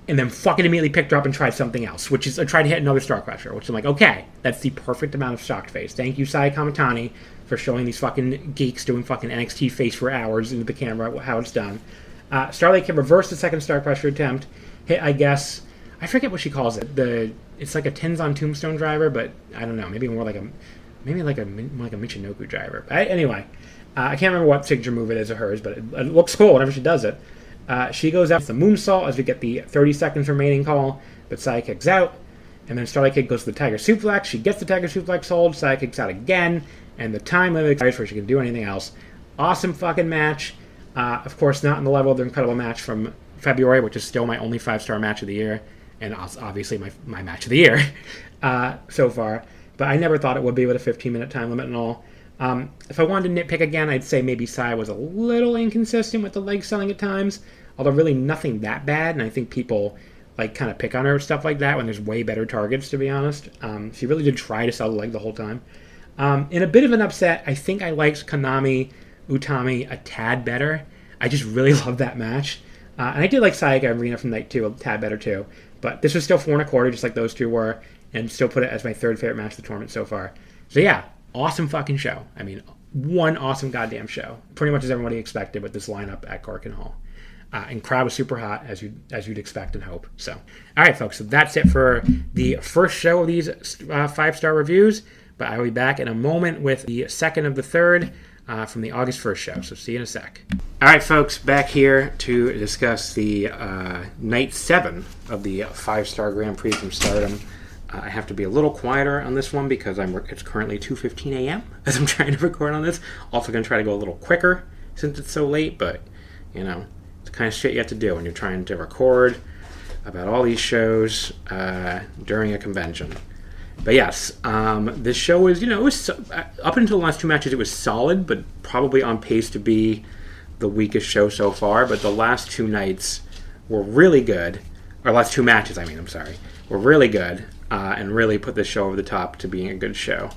and then fucking immediately picked her up and tried something else, which is tried to hit another Star Crusher, which I'm like, okay, that's the perfect amount of shocked face. Thank you, Saya Kamitani, for showing these fucking geeks doing fucking NXT face for hours into the camera how it's done. Starlight Kid reversed the second Star Crusher attempt, hit, I guess, I forget what she calls it. It's like a Tenzan Tombstone driver, but I don't know, maybe more like a Michinoku driver. Anyway, I can't remember what signature move it is of hers, but it looks cool whenever she does it. She goes out with the moonsault as we get the 30 seconds remaining call, but Saya kicks out, and then Starlight Kid goes to the Tiger Suplex. She gets the Tiger Suplex hold, Saya kicks out again, and the time limit expires before she can do anything else. Awesome fucking match. Of course, not in the level of the incredible match from February, which is still my only 5-star match of the year, and obviously my match of the year so far. But I never thought it would be with a 15-minute time limit and all. If I wanted to nitpick again, I'd say maybe Saya was a little inconsistent with the leg selling at times, although really nothing that bad, and I think people kind of pick on her stuff like that when there's way better targets, to be honest. She really did try to sell the leg the whole time. In a bit of an upset, I think I liked Konami Utami a tad better. I just really love that match. And I did like Saya Arena from night 2 a tad better too. But this was still 4 1/4, just like those two were, and still put it as my 3rd favorite match of the tournament so far. So yeah, awesome fucking show. I mean, one awesome goddamn show. Pretty much as everybody expected with this lineup at Corkin Hall. And crowd was super hot, as you'd expect and hope. So, all right, folks. So that's it for the first show of these 5-star reviews. But I will be back in a moment with the second of the third from the August 1st show. So see you in a sec. All right, folks. Back here to discuss the night 7 of the 5-star Grand Prix from Stardom. I have to be a little quieter on this one because it's currently 2:15 a.m. as I'm trying to record on this. Also going to try to go a little quicker since it's so late, but, it's the kind of shit you have to do when you're trying to record about all these shows during a convention. But yes, this show was, it was up until the last two matches, it was solid, but probably on pace to be the weakest show so far. But the last two nights were really good, or last two matches, were really good. And really put this show over the top to being a good show.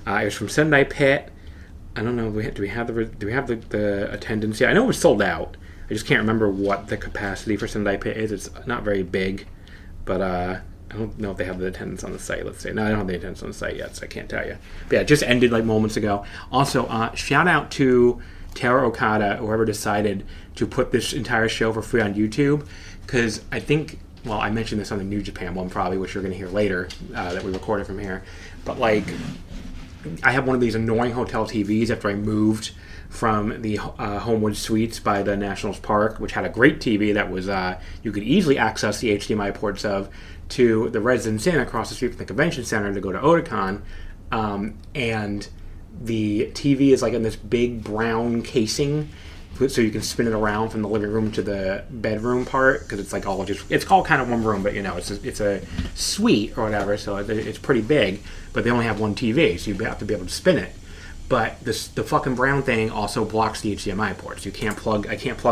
It was from Sendai Pit. I don't know. Do we have the attendance? Yeah, I know it was sold out. I just can't remember what the capacity for Sendai Pit is. It's not very big, but I don't know if they have the attendance on the site. Let's say no, I don't have the attendance on the site yet, so I can't tell you. But yeah, it just ended like moments ago. Also, shout out to Taylor Okada, whoever decided to put this entire show for free on YouTube, because I think. Well, I mentioned this on the New Japan one probably, which you're going to hear later, that we recorded from here. But, I have one of these annoying hotel TVs after I moved from the Homewood Suites by the Nationals Park, which had a great TV that was, you could easily access the HDMI ports of, to the Residence Inn across the street from the Convention Center to go to Otakon. And the TV is, in this big brown casing, so you can spin it around from the living room to the bedroom part, because it's it's all kind of one room, but it's a suite or whatever, so it's pretty big, but they only have one TV, so you have to be able to spin it. But the fucking brown thing also blocks the HDMI ports. I can't plug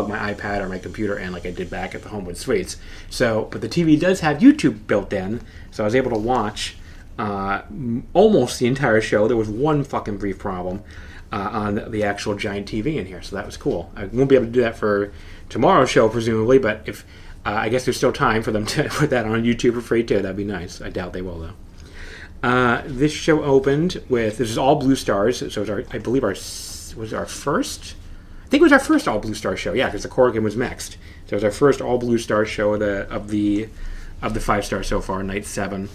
my iPad or my computer in like I did back at the Homewood Suites. So, but the TV does have YouTube built in, so I was able to watch almost the entire show. There was one fucking brief problem on the actual giant TV in here, so that was cool. I won't be able to do that for tomorrow's show, presumably, but if I guess there's still time for them to put that on YouTube for free too. That'd be nice. I doubt they will though. This show opened with, this is all Blue Stars, so it was I think it was our first all Blue Star show, yeah, because the Corrigan was mixed. So it was our first all Blue Star show of the 5-star so far, night 7,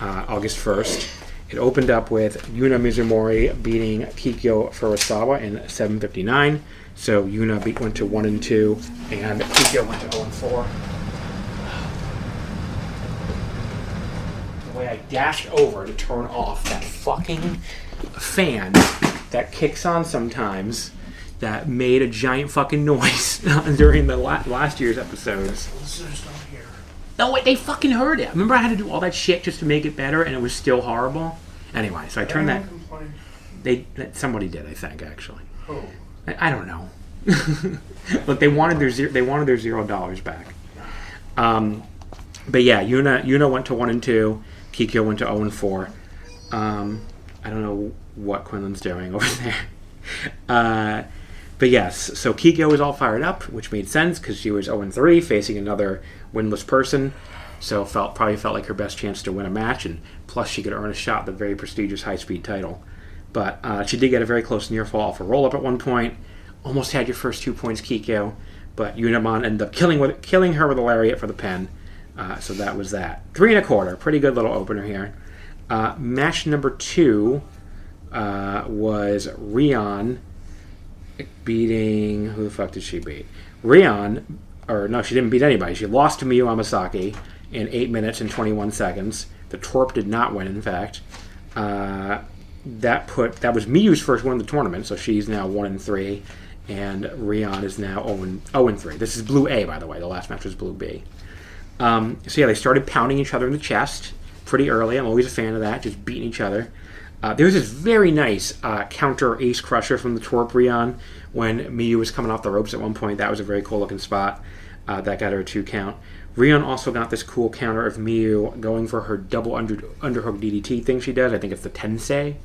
August 1st. It opened up with Yuna Mizumori beating Kikyo Furusawa in 7:59. So Yuna went to 1-2, and Kikyo went to 0-4. The way I dashed over to turn off that fucking fan that kicks on sometimes that made a giant fucking noise during the last year's episodes. Listeners don't hear. No, wait, they fucking heard it. Remember I had to do all that shit just to make it better, and it was still horrible? Anyway, so I turned that... Somebody did, I think, actually. Oh. I don't know. Look, they wanted their $0 back. But yeah, Yuna went to 1-2. Kikyo went to 0-4. I don't know what Quinlan's doing over there. But yes, so Kikyo was all fired up, which made sense because she was 0-3, facing another winless person. So probably felt like her best chance to win a match, and plus she could earn a shot at the very prestigious high-speed title. But she did get a very close near fall off a roll-up at one point. Almost had your first 2 points, Kikyo, but Unamon ended up killing her with a lariat for the pin. So that was that. 3 1/4, pretty good little opener here. Match number 2 was Rion beating... Who the fuck did she beat? Rion, or no, she didn't beat anybody. She lost to Miyu Amasaki in 8 minutes and 21 seconds. The Torp did not win, in fact. That was Miyu's first win of the tournament, so she's now 1-3, and Rion is now 0-3. This is Blue A, by the way. The last match was Blue B. So yeah, they started pounding each other in the chest pretty early. I'm always a fan of that, just beating each other. There was this very nice counter ace crusher from the Torp Rion when Miyu was coming off the ropes at one point. That was a very cool looking spot. That got her a 2 count. Rion also got this cool counter of Miyu going for her double underhook DDT thing she does. I think it's the Tensei.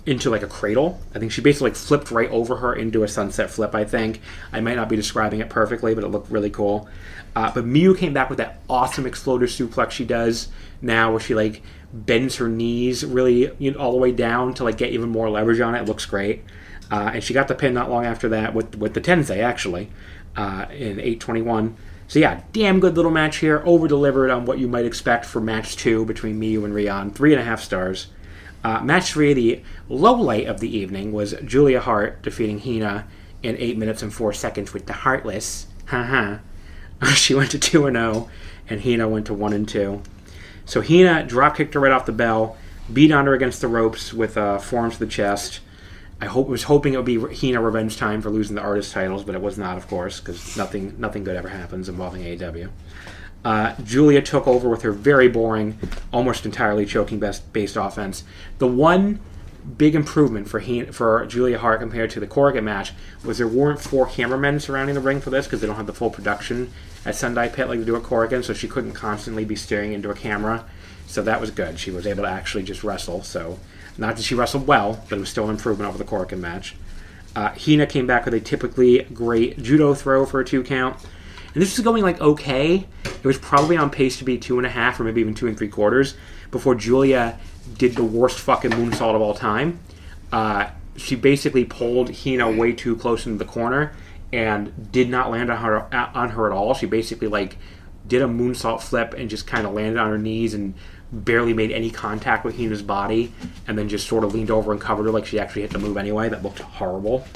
Into like a cradle. I think she basically flipped right over her into a sunset flip, I think. I might not be describing it perfectly, but it looked really cool. But Miyu came back with that awesome exploder suplex she does now, where she bends her knees really all the way down to get even more leverage on it. It looks great. And she got the pin not long after that with the Tensei, actually, in 8:21. So yeah, damn good little match here. Over-delivered on what you might expect for match 2 between Miyu and Rion. 3.5 stars. Match 3, the low light of the evening, was Julia Hart defeating Hina in 8 minutes and 4 seconds with the Heartless. Haha. She went to 2-0, and Hina went to 1-2. So Hina drop-kicked her right off the bell, beat on her against the ropes with forearms to the chest. Was hoping it would be Hina revenge time for losing the artist titles, but it was not, of course, because nothing good ever happens involving AEW. Julia took over with her very boring, almost entirely choking-based offense. The one big improvement for Julia Hart compared to the Corrigan match was there weren't 4 cameramen surrounding the ring for this because they don't have the full production at Sendai Pit like they do at Corrigan, so she couldn't constantly be staring into a camera. So that was good. She was able to actually just wrestle. So not that she wrestled well, but it was still an improvement over the Corrigan match. Hina came back with a typically great judo throw for a 2 count. And this was going okay. It was probably on pace to be 2.5 or maybe even 2 3/4 before Julia did the worst fucking moonsault of all time. She basically pulled Hina way too close into the corner and did not land on her at all. She basically did a moonsault flip and just kind of landed on her knees and barely made any contact with Hina's body, and then just sort of leaned over and covered her like she actually hit the move anyway. That looked horrible.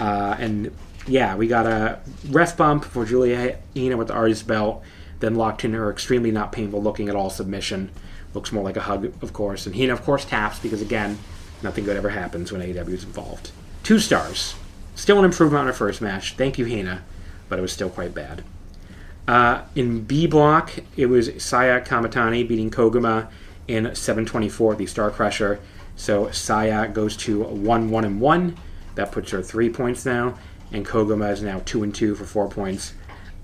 And yeah, we got a ref bump for Julia Hina with the artist belt, then locked in her extremely not painful looking at all submission. Looks more like a hug, of course. And Hina, of course, taps because, again, nothing good ever happens when AEW is involved. 2 stars. Still an improvement on her first match. Thank you, Hina. But it was still quite bad. In B block, it was Saya Kamitani beating Koguma in 7:24, the Star Crusher. So Saya goes to 1-1-1. That puts her 3 points now. And Koguma is now 2-2 for 4 points.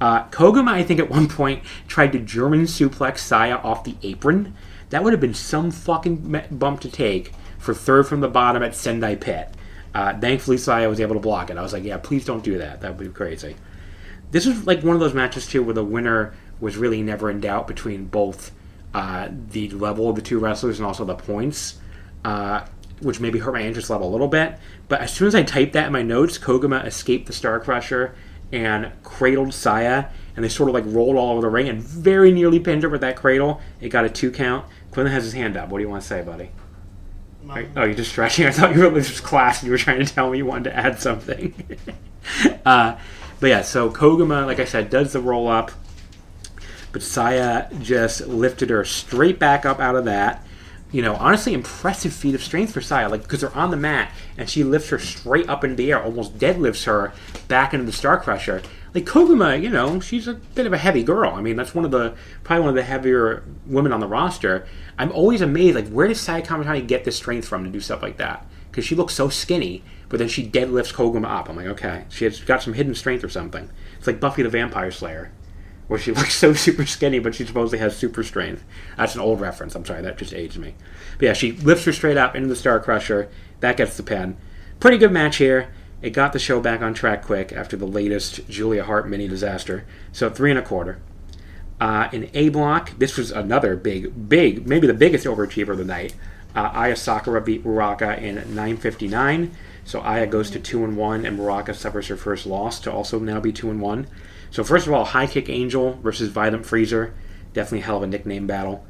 Koguma, I think, at one point tried to German suplex Saya off the apron. That would have been some fucking bump to take for third from the bottom at Sendai Pit. Thankfully, Saya was able to block it. I was like, yeah, please don't do that. That would be crazy. This was one of those matches, too, where the winner was really never in doubt between both the level of the 2 wrestlers and also the points, which maybe hurt my interest level a little bit. But as soon as I typed that in my notes, Koguma escaped the Star Crusher and cradled Saya, and they sort of rolled all over the ring and very nearly pinned her with that cradle. It got a 2 count. Quinlan has his hand up. What do you want to say, buddy? Oh, you're just stretching? I thought you were this was class and you were trying to tell me you wanted to add something. But yeah, so Koguma, like I said, does the roll up, but Saya just lifted her straight back up out of that. Honestly, impressive feat of strength for Saya, because they're on the mat, and she lifts her straight up into the air, almost deadlifts her back into the Star Crusher. Koguma, she's a bit of a heavy girl. I mean, that's probably one of the heavier women on the roster. I'm always amazed, where does Saya Kamitani get this strength from to do stuff like that? Because she looks so skinny, but then she deadlifts Koguma up. I'm like, okay, she has got some hidden strength or something. It's like Buffy the Vampire Slayer, where she looks so super skinny, but she supposedly has super strength. That's an old reference. I'm sorry, that just aged me. But yeah, she lifts her straight up into the Star Crusher. That gets the pin. Pretty good match here. It got the show back on track quick after the latest Julia Hart mini disaster. So 3 1/4. In A block, this was another big, maybe the biggest overachiever of the night. Aya Sakura beat Ruaka in 9:59. So Aya goes to 2-1, and Ruaka suffers her first loss to also now be 2-1. So first of all, High Kick Angel versus Violent Freezer. Definitely a hell of a nickname battle.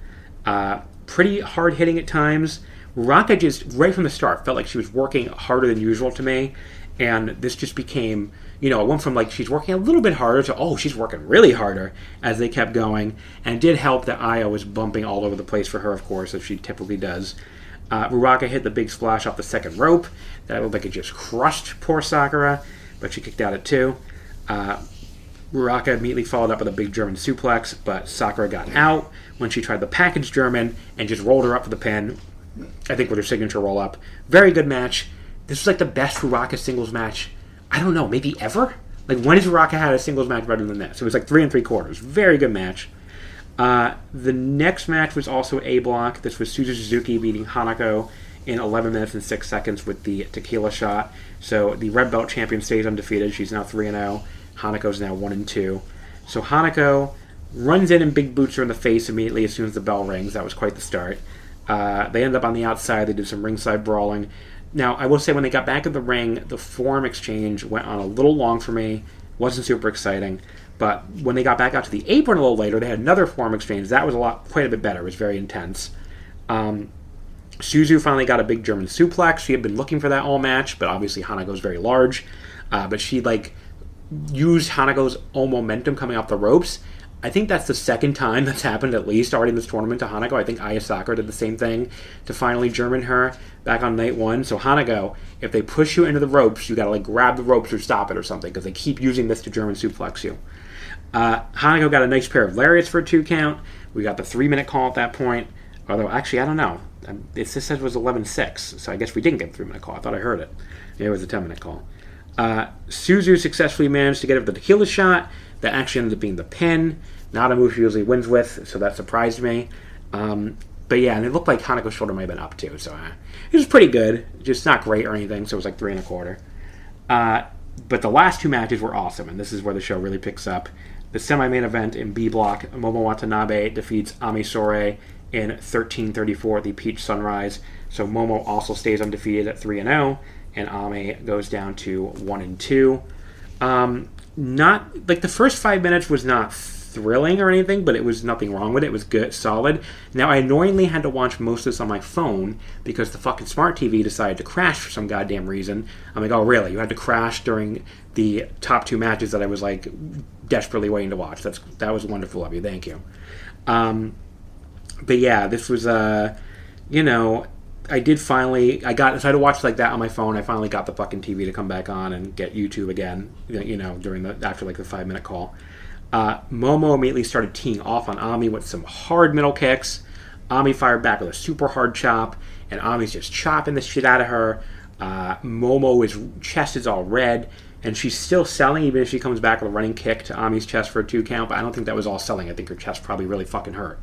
Pretty hard hitting at times. Ruaka just, right from the start, felt like she was working harder than usual to me. And this just became, it went from she's working a little bit harder to, she's working really harder as they kept going. And it did help that Aya was bumping all over the place for her, of course, as she typically does. Ruaka hit the big splash off the second rope. That looked like it just crushed poor Sakura, but she kicked out at 2. Ruaka immediately followed up with a big German suplex, but Sakura got out when she tried the package German and just rolled her up for the pin, I think with her signature roll-up. Very good match. This was the best Ruaka singles match, I don't know, maybe ever? When has Ruaka had a singles match better than this? It was 3 3/4. Very good match. The next match was also A block. This was Suzu Suzuki beating Hanako in 11 minutes and 6 seconds with the tequila shot. So the red belt champion stays undefeated. She's now 3-0. Hanako's now 1-2. So Hanako runs in and big boots her in the face immediately as soon as the bell rings. That was quite the start. They end up on the outside. They did some ringside brawling. Now, I will say when they got back in the ring, the forearm exchange went on a little long for me. Wasn't super exciting. But when they got back out to the apron a little later, they had another forearm exchange. That was quite a bit better. It was very intense. Suzu finally got a big German suplex. She had been looking for that all match, but obviously Hanako's very large. But she used Hanako's own momentum coming off the ropes I think that's the second time that's happened at least already in this tournament to Hanako. I think Aya Sakura did the same thing to finally German her back on night 1. So Hanako, if they push you into the ropes, you gotta like grab the ropes or stop it or something, because they keep using this to German suplex you. Hanako got a nice pair of lariats for a 2 count. We got the 3-minute call at that point. Although, actually, I don't know. This says it was 11-6, so I guess we didn't get a 3-minute call. I thought I heard it. Maybe it was a 10-minute call. Suzu successfully managed to get up the tequila shot. That actually ended up being the pin. Not a move she usually wins with, so that surprised me. But yeah, and it looked like Hanako's shoulder might have been up too, so it was pretty good. Just not great or anything, so it was like 3 1/4. But the last 2 matches were awesome, and this is where the show really picks up. The semi-main event in B block, Momo Watanabe defeats Ami Sourei in 13-34 the Peach Sunrise. So Momo also stays undefeated at 3-0, and Ami goes down to 1-2. Not like the first 5 minutes was not thrilling or anything, but it was nothing wrong with it. It was good, solid. Now I annoyingly had to watch most of this on my phone because the fucking smart TV decided to crash for some goddamn reason. I'm like, oh really? You had to crash during the top 2 matches that I was like desperately waiting to watch. That was wonderful of you. Thank you. But yeah, this was I decided to watch like that on my phone. I finally got the fucking TV to come back on and get YouTube again, after like the 5-minute call. Momo immediately started teeing off on Ami with some hard middle kicks. Ami fired back with a super hard chop, and Ami's just chopping the shit out of her. Momo's chest is all red, and she's still selling even if she comes back with a running kick to Ami's chest for a 2 count, but I don't think that was all selling. I think her chest probably really fucking hurt.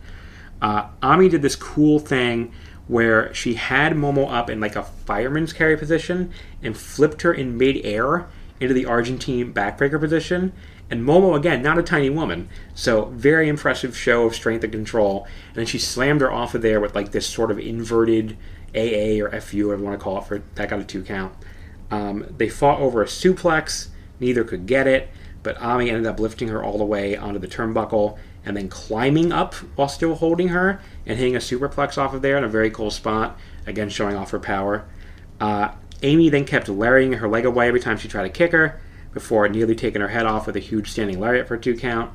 Ami did this cool thing where she had Momo up in like a fireman's carry position and flipped her in mid-air into the Argentine backbreaker position. And Momo, again, not a tiny woman, so very impressive show of strength and control. And then she slammed her off of there with like this sort of inverted AA or FU, whatever you want to call it, for that got a 2 count. They fought over a suplex. Neither could get it, but Ami ended up lifting her all the way onto the turnbuckle and then climbing up while still holding her and hitting a superplex off of there in a very cool spot, again showing off her power. Amy then kept lariating her leg away every time she tried to kick her, before nearly taking her head off with a huge standing lariat for a 2 count.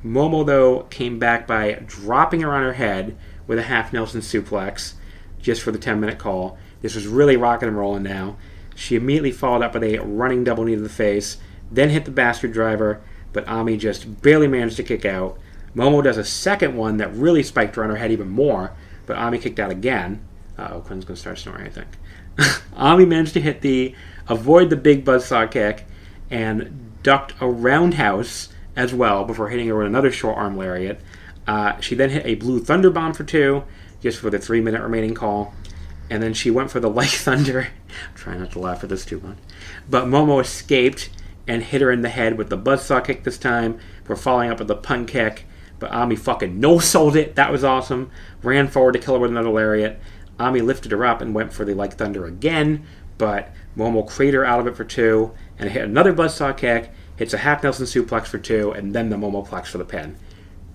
Momo, though, came back by dropping her on her head with a half Nelson suplex just for the 10-minute call. This was really rocking and rolling now. She immediately followed up with a running double knee to the face, then hit the bastard driver, but Ami just barely managed to kick out. Momo does a second one that really spiked her on her head even more, but Ami kicked out again. Quinn's going to start snoring, I think. Ami managed to avoid the big buzzsaw kick, and ducked a roundhouse as well before hitting her with another short arm lariat. She then hit a blue thunder bomb for 2, just for the 3-minute remaining call. And then she went for the light thunder. I'm trying not to laugh at this too much. But Momo escaped and hit her in the head with the buzzsaw kick this time before following up with the pun kick. But Ami fucking no-sold it. That was awesome. Ran forward to kill her with another lariat. Ami lifted her up and went for the light thunder again, but Momo cratered her out of it for 2 and hit another buzzsaw kick, hits a half Nelson suplex for 2, and then the Momoplex for the pin.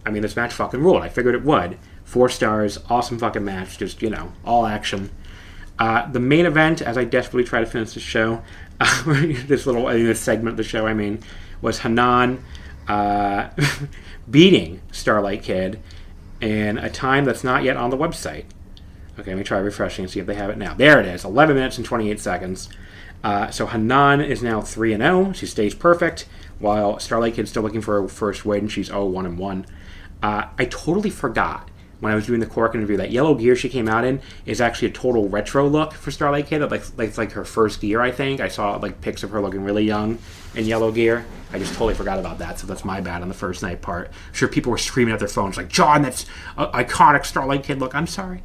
I mean, this match fucking ruled. I figured it would. 4 stars, awesome fucking match, just, all action. The main event, as I desperately try to finish the show, this segment of the show, was Hanan beating Starlight Kid in a time that's not yet on the website. Okay, let me try refreshing and see if they have it now. There it is, 11 minutes and 28 seconds. So Hanan is now 3-0. She stays perfect, while Starlight Kid's still looking for her first win. She's 0-1-1. I totally forgot when I was doing the Cork interview that yellow gear she came out in is actually a total retro look for Starlight Kid. It's like her first gear, I think. I saw like pics of her looking really young in yellow gear. I just totally forgot about that, so that's my bad on the first night part. I'm sure people were screaming at their phones like, John, that's an iconic Starlight Kid look. I'm sorry.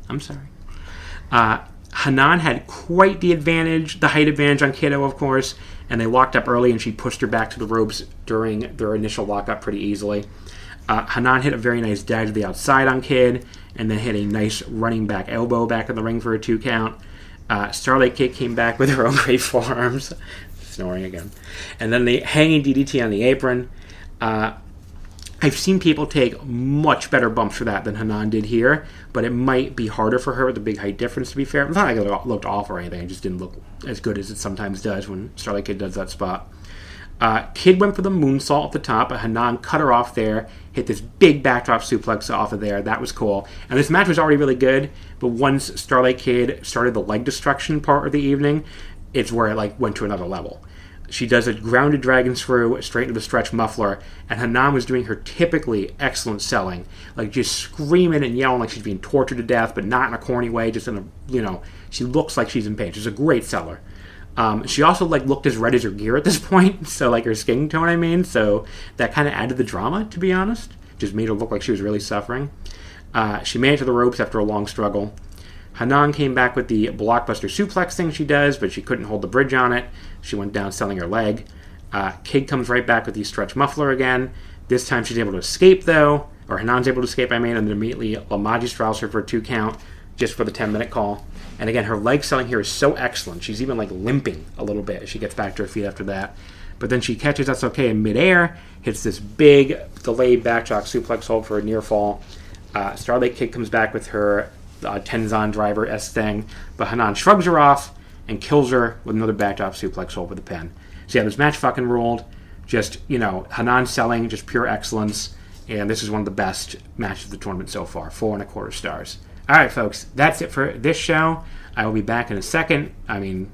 Hanan had quite the height advantage on Kiddo, of course, and they locked up early, and she pushed her back to the ropes during their initial lockup pretty easily. Hanan hit a very nice dive to the outside on Kid, and then hit a nice running back elbow back in the ring for a 2 count. Starlight Kid came back with her own great forearms. Snoring again. And then the hanging DDT on the apron. I've seen people take much better bumps for that than Hanan did here, but it might be harder for her with the big height difference, to be fair. It's not like it looked off or anything. It just didn't look as good as it sometimes does when Starlight Kid does that spot. Kid went for the moonsault at the top, but Hanan cut her off there, hit this big backdrop suplex off of there. That was cool. And this match was already really good, but once Starlight Kid started the leg destruction part of the evening, it's where it went to another level. She does a grounded dragon screw straight into the stretch muffler, and Hanan was doing her typically excellent selling, just screaming and yelling like she's being tortured to death, but not in a corny way, just in a, she looks like she's in pain. She's a great seller. She also looked as red as her gear at this point, so her skin tone, so that kind of added the drama, to be honest. Just made her look like she was really suffering. She made it to the ropes after a long struggle. Hanan came back with the blockbuster suplex thing she does, but she couldn't hold the bridge on it. She went down selling her leg. Kid comes right back with the stretch muffler again. This time she's able to escape, though, or Hanan's able to escape, and then immediately La Magistrals her for a 2 count, just for the 10-minute call. And again, her leg selling here is so excellent. She's even limping a little bit as she gets back to her feet after that. But then she catches That's Okay in midair, hits this big delayed backdrop suplex hold for a near fall. Starlight Kid comes back with her Tenzan driver-esque thing, but Hanan shrugs her off and kills her with another backdrop suplex hold with a pin. So yeah, this match fucking ruled. Just, Hanan selling, just pure excellence, and this is one of the best matches of the tournament so far. 4.25 stars. Alright, folks, that's it for this show. I will be back in a second.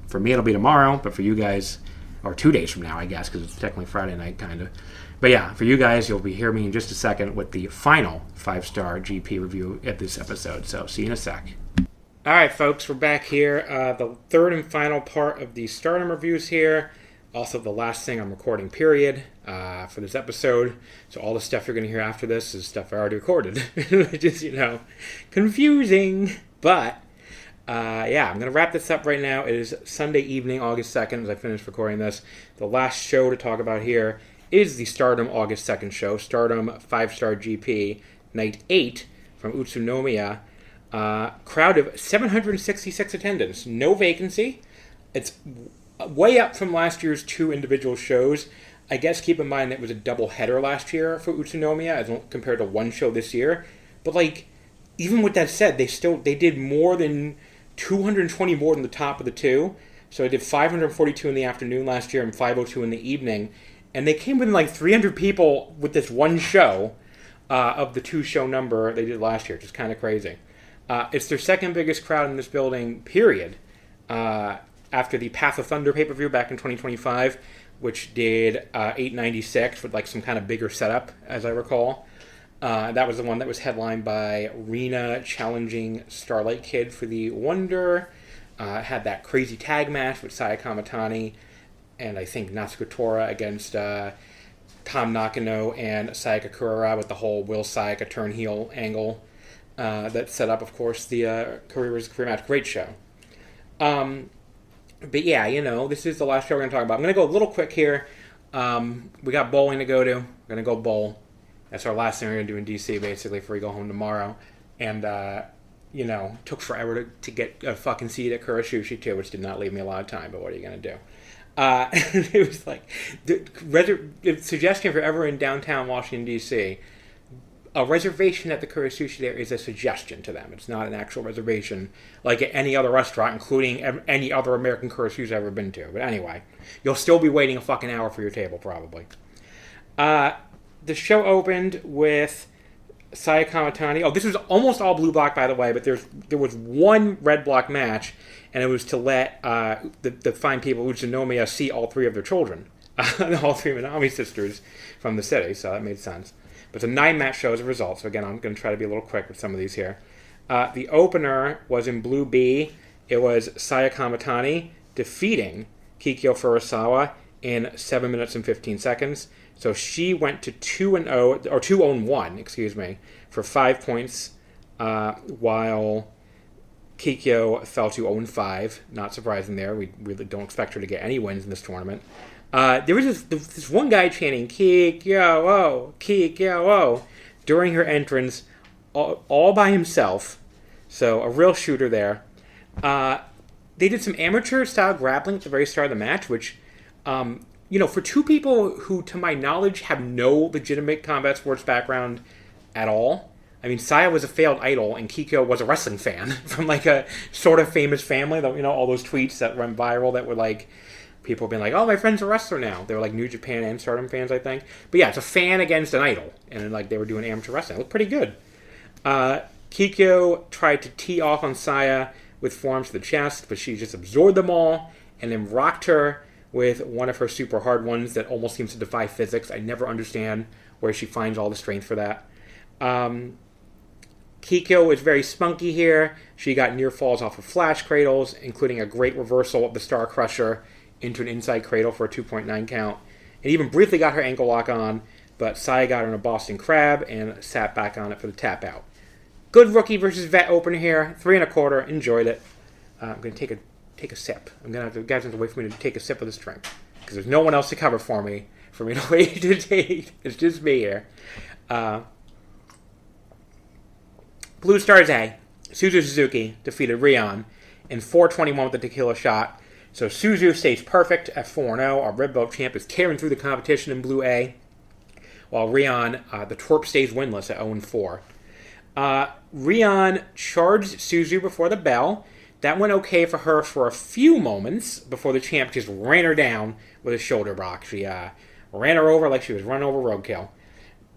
For me, it'll be tomorrow, but for you guys, or 2 days from now, I guess, because it's technically Friday night, kind of. But yeah, for you guys, you'll be hearing me in just a second with the final 5-star GP review of this episode. So, see you in a sec. Alright, folks, we're back here. The third and final part of the Stardom reviews here. Also, the last thing I'm recording, period, for this episode. So all the stuff you're going to hear after this is stuff I already recorded. Which is, confusing. But, I'm going to wrap this up right now. It is Sunday evening, August 2nd, as I finish recording this. The last show to talk about here is the Stardom August 2nd show. Stardom 5-star GP, Night 8 from Utsunomiya. Crowd of 766 attendants. No vacancy. It's way up from last year's 2 individual shows. I guess keep in mind that it was a double header last year for Utsunomiya as compared to 1 show this year. But even with that said, they did more than 220 more than the top of the 2. So they did 542 in the afternoon last year and 502 in the evening. And they came within 300 people with this 1 show of the 2-show number they did last year, which is kind of crazy. It's their second biggest crowd in this building, period, after the Path of Thunder pay-per-view back in 2025, which did 896 with some kind of bigger setup, as I recall. That was the one that was headlined by Rina challenging Starlight Kid for the Wonder. Had that crazy tag match with Saya Kamitani and I think Natsuko Tora against Tam Nakano and Sayaka Kurara with the whole Will Sayaka turn heel angle that set up, of course, the career versus career match. Great show. But yeah, this is the last show we're going to talk about. I'm going to go a little quick here. We got bowling to go to. We're going to go bowl. That's our last thing we're going to do in DC, basically, before we go home tomorrow. And, took forever to get a fucking seat at Kurasushi, too, which did not leave me a lot of time, but what are you going to do? It was the suggestion for ever in downtown Washington, D.C., a reservation at the Kurasushi there is a suggestion to them. It's not an actual reservation like at any other restaurant, including any other American Kurasushi I've ever been to. But anyway, you'll still be waiting a fucking hour for your table, probably. The show opened with Saya Kamitani. Oh, this was almost all blue block, by the way, but there was one red block match, and it was to let the fine people of Utsunomiya see all 3 of their children, all 3 Minami sisters from the city, so that made sense. But it's a 9-match show as a result, so again, I'm going to try to be a little quick with some of these here. The opener was in Blue B. It was Saya Kamitani defeating Kikyo Furusawa in 7 minutes and 15 seconds. So she went to 2-0, or 2-1, excuse me, for 5 points, while Kikyo fell to 0-5. Not surprising there. We really don't expect her to get any wins in this tournament. There was this one guy chanting, Kikyo, Kikyo, during her entrance, all by himself. So a real shooter there. They did some amateur-style grappling at the very start of the match, which... for 2 people who, to my knowledge, have no legitimate combat sports background at all. I mean, Saya was a failed idol, and Kiko was a wrestling fan from, a sort of famous family. All those tweets that went viral that were, people have been like, oh, my friend's a wrestler now. They were like New Japan and Stardom fans, I think. But yeah, it's a fan against an idol. And like they were doing amateur wrestling. It looked pretty good. Kikyo tried to tee off on Saya with forearms to the chest, but she just absorbed them all and then rocked her with one of her super hard ones that almost seems to defy physics. I never understand where she finds all the strength for that. Kikyo was very spunky here. She got near falls off of flash cradles, including a great reversal of the Star Crusher into an inside cradle for a 2.9 count. And even briefly got her ankle lock on, but Saya got her in a Boston Crab and sat back on it for the tap out. Good rookie versus vet opener here. 3 1/4. Enjoyed it. I'm going to take a sip. I'm going to have to, guys have to wait for me to take a sip of this drink. Because there's no one else to cover for me to wait to take. It's just me here. Blue Stars A. Suzu Suzuki defeated Rion in 4:21 with the tequila shot. So Suzu stays perfect at 4-0. Our red belt champ is tearing through the competition in Blue A. While Rion, the twerp, stays winless at 0-4. Rion charged Suzu before the bell. That went okay for her for a few moments before the champ just ran her down with a shoulder block. She ran her over like she was running over roadkill.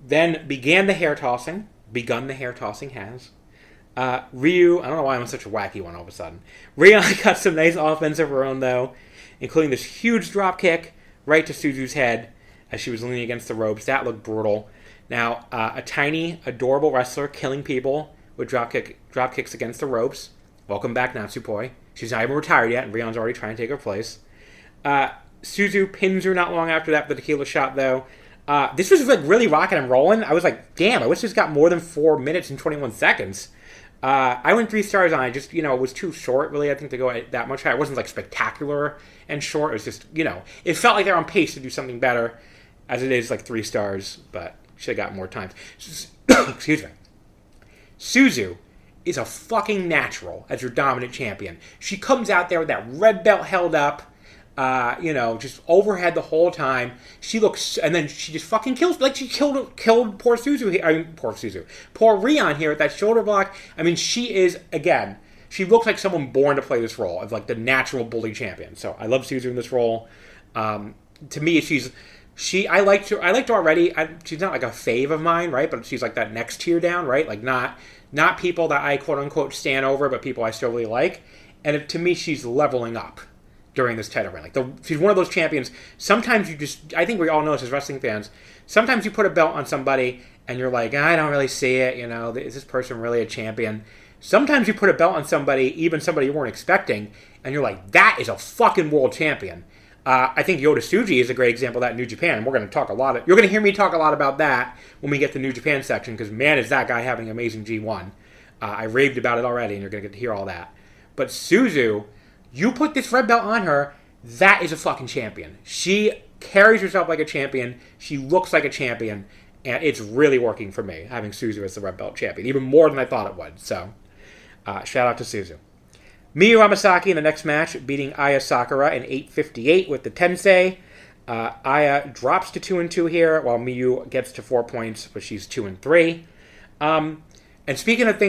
Then begun the hair tossing has. Ryu, I don't know why I'm on such a wacky one all of a sudden. Rion got some nice offense of her own though, including this huge drop kick right to Suzu's head as she was leaning against the ropes. That looked brutal. Now, a tiny, adorable wrestler killing people with drop kicks against the ropes. Welcome back, Natsupoi. She's not even retired yet, and Rion's already trying to take her place. Suzu pins her not long after that with the tequila shot, though. This was like really rocking and rolling. I was like, damn, I wish this got more than 4 minutes and 21 seconds. I went 3 stars on it. Just, it was too short, really, I think, to go that much higher. It wasn't like spectacular and short. It was just, it felt like they're on pace to do something better, as it is like 3 stars, but should have got more time. Excuse me. Suzu is a fucking natural as your dominant champion. She comes out there with that red belt held up, just overhead the whole time. She looks, and then she just fucking kills, like she killed poor Suzu here. Poor Rion here with that shoulder block. I mean, she is, again, she looks like someone born to play this role of like the natural bully champion. So I love Suzu in this role. To me, I liked her already. She's not like a fave of mine, right? But she's like that next tier down, right? Like not people that I quote unquote stand over, but people I still really like. And to me, she's leveling up during this title reign. She's one of those champions. Sometimes I think we all know this as wrestling fans. Sometimes you put a belt on somebody and you're like, I don't really see it. Is this person really a champion? Sometimes you put a belt on somebody, even somebody you weren't expecting, and you're like, that is a fucking world champion. I think Yota Tsuji is a great example of that in New Japan, and we're going to talk you're going to hear me talk a lot about that when we get to the New Japan section, because man, is that guy having an amazing G1. I raved about it already, and you're going to get to hear all that. But Suzu, you put this red belt on her, that is a fucking champion. She carries herself like a champion, she looks like a champion, and it's really working for me, having Suzu as the red belt champion, even more than I thought it would. So, shout out to Suzu. Miyu Amasaki in the next match, beating Aya Sakura in 8:58 with the Tensei. Aya drops to 2-2 here, while Miyu gets to 4 points, but she's 2-3. And speaking of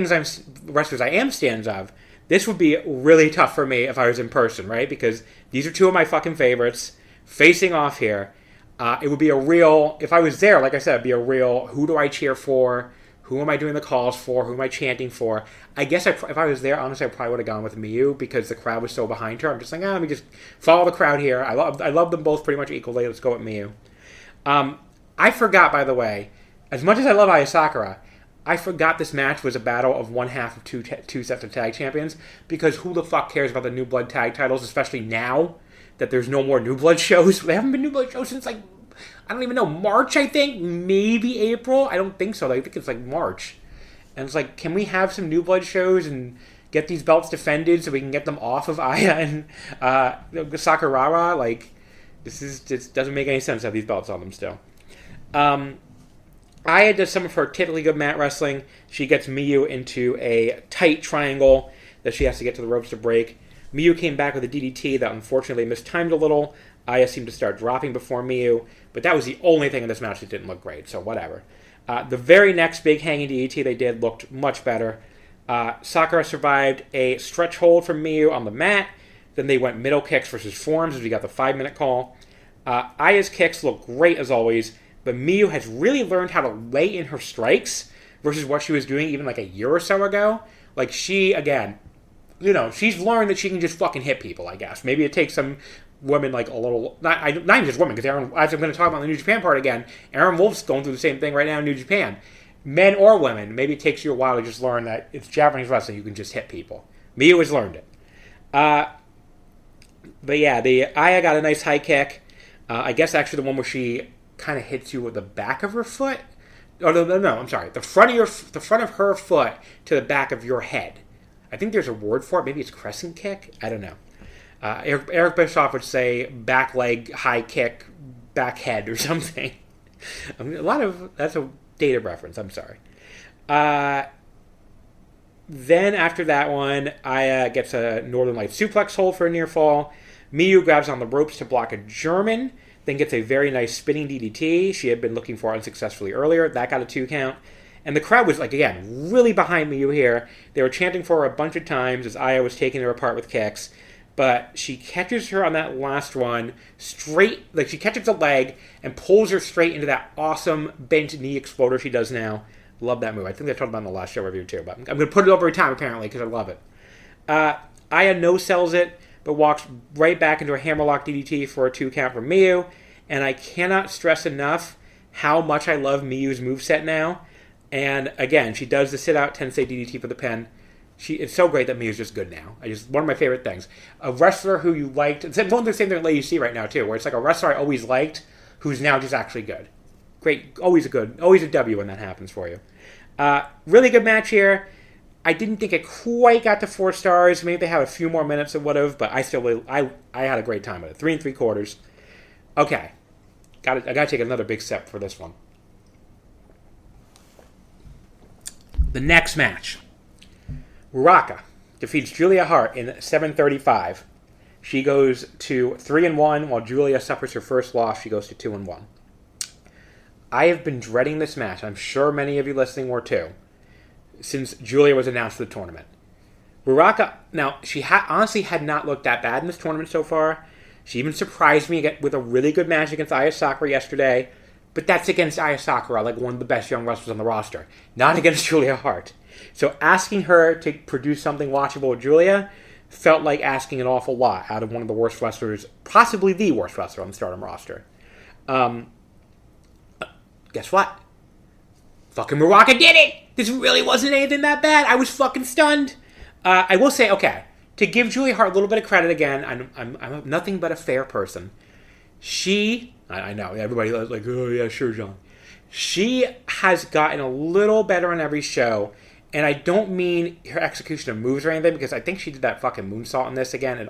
wrestlers I am stands of, this would be really tough for me if I was in person, right? Because these are 2 of my fucking favorites facing off here. It would be if I was there, like I said, it'd be a real, who do I cheer for? Who am I doing the calls for? Who am I chanting for? I guess if I was there, honestly, I probably would have gone with Miyu because the crowd was so behind her. I'm just like, let me just follow the crowd here. I love them both pretty much equally. Let's go with Miyu. I forgot, by the way, as much as I love Aya Sakura, I forgot this match was a battle of one half of two sets of tag champions, because who the fuck cares about the New Blood tag titles, especially now that there's no more New Blood shows? They haven't been New Blood shows since I don't even know, March, I think? Maybe April? I don't think so. I think it's March. And it's like, can we have some New Blood shows and get these belts defended so we can get them off of Aya and Sakurawa? This doesn't make any sense to have these belts on them still. Aya does some of her typically good mat wrestling. She gets Miyu into a tight triangle that she has to get to the ropes to break. Miyu came back with a DDT that unfortunately mistimed a little. Aya seemed to start dropping before Miyu, but that was the only thing in this match that didn't look great, so whatever. The very next big hanging DDT they did looked much better. Sakura survived a stretch hold from Miyu on the mat. Then they went middle kicks versus forearms as we got the 5-minute call. Aya's kicks look great as always, but Miyu has really learned how to lay in her strikes versus what she was doing even like a year or so ago. Like she, again, she's learned that she can just fucking hit people, I guess. Maybe it takes some women like a little, not even just women, because as I'm going to talk about the New Japan part again, Aaron Wolf's going through the same thing right now in New Japan. Men or women, maybe it takes you a while to just learn that it's Japanese wrestling, you can just hit people. Miyu has learned it. But yeah, the Aya got a nice high kick. I guess actually the one where she kind of hits you with the back of her foot. Oh no! I'm sorry. The front of her foot to the back of your head. I think there's a word for it. Maybe it's crescent kick. I don't know. Eric Bischoff would say back leg high kick, back head or something. I mean, that's a dated reference. I'm sorry. Then after that one, Aya gets a Northern Light suplex hold for a near fall. Miyu grabs on the ropes to block a German, then gets a very nice spinning DDT she had been looking for unsuccessfully earlier. That got a 2 count. And the crowd was, like, again, really behind Miyu here. They were chanting for her a bunch of times as Aya was taking her apart with kicks. But she catches her on that last one straight, like she catches the leg and pulls her straight into that awesome bent knee exploder she does now. Love that move. I think I talked about it in the last show review too, but I'm going to put it over every time apparently because I love it. Aya no-sells it, but walks right back into a hammerlock DDT for a 2 count from Miyu. And I cannot stress enough how much I love Miyu's moveset now. And again, she does the sit-out Tensei DDT for the pin. It's so great that Miyu's just good now. One of my favorite things. A wrestler who you liked, it's one of the same thing that you see right now too, where it's like a wrestler I always liked who's now just actually good. Great, always a W when that happens for you. Really good match here. I didn't think it quite got to 4 stars. Maybe they have a few more minutes or whatever, but I had a great time with it. 3 3/4. Okay, I gotta take another big step for this one. The next match. Ruaka defeats Julia Hart in 7:35. She goes to 3-1, while Julia suffers her first loss. She goes to 2-1. I have been dreading this match. I'm sure many of you listening were too, since Julia was announced for the tournament. Ruaka, now, she honestly had not looked that bad in this tournament so far. She even surprised me with a really good match against Aya Sakura yesterday, but that's against Aya Sakura, like one of the best young wrestlers on the roster, not against Julia Hart. So asking her to produce something watchable with Julia felt like asking an awful lot out of one of the worst wrestlers, possibly the worst wrestler on the Stardom roster. Guess what? Fucking Ruaka did it! This really wasn't anything that bad. I was fucking stunned. I will say, okay, to give Julia Hart a little bit of credit again, I'm nothing but a fair person. I know, everybody was like, oh yeah, sure, John. She has gotten a little better on every show, and I don't mean her execution of moves or anything, because I think she did that fucking moonsault in this again, and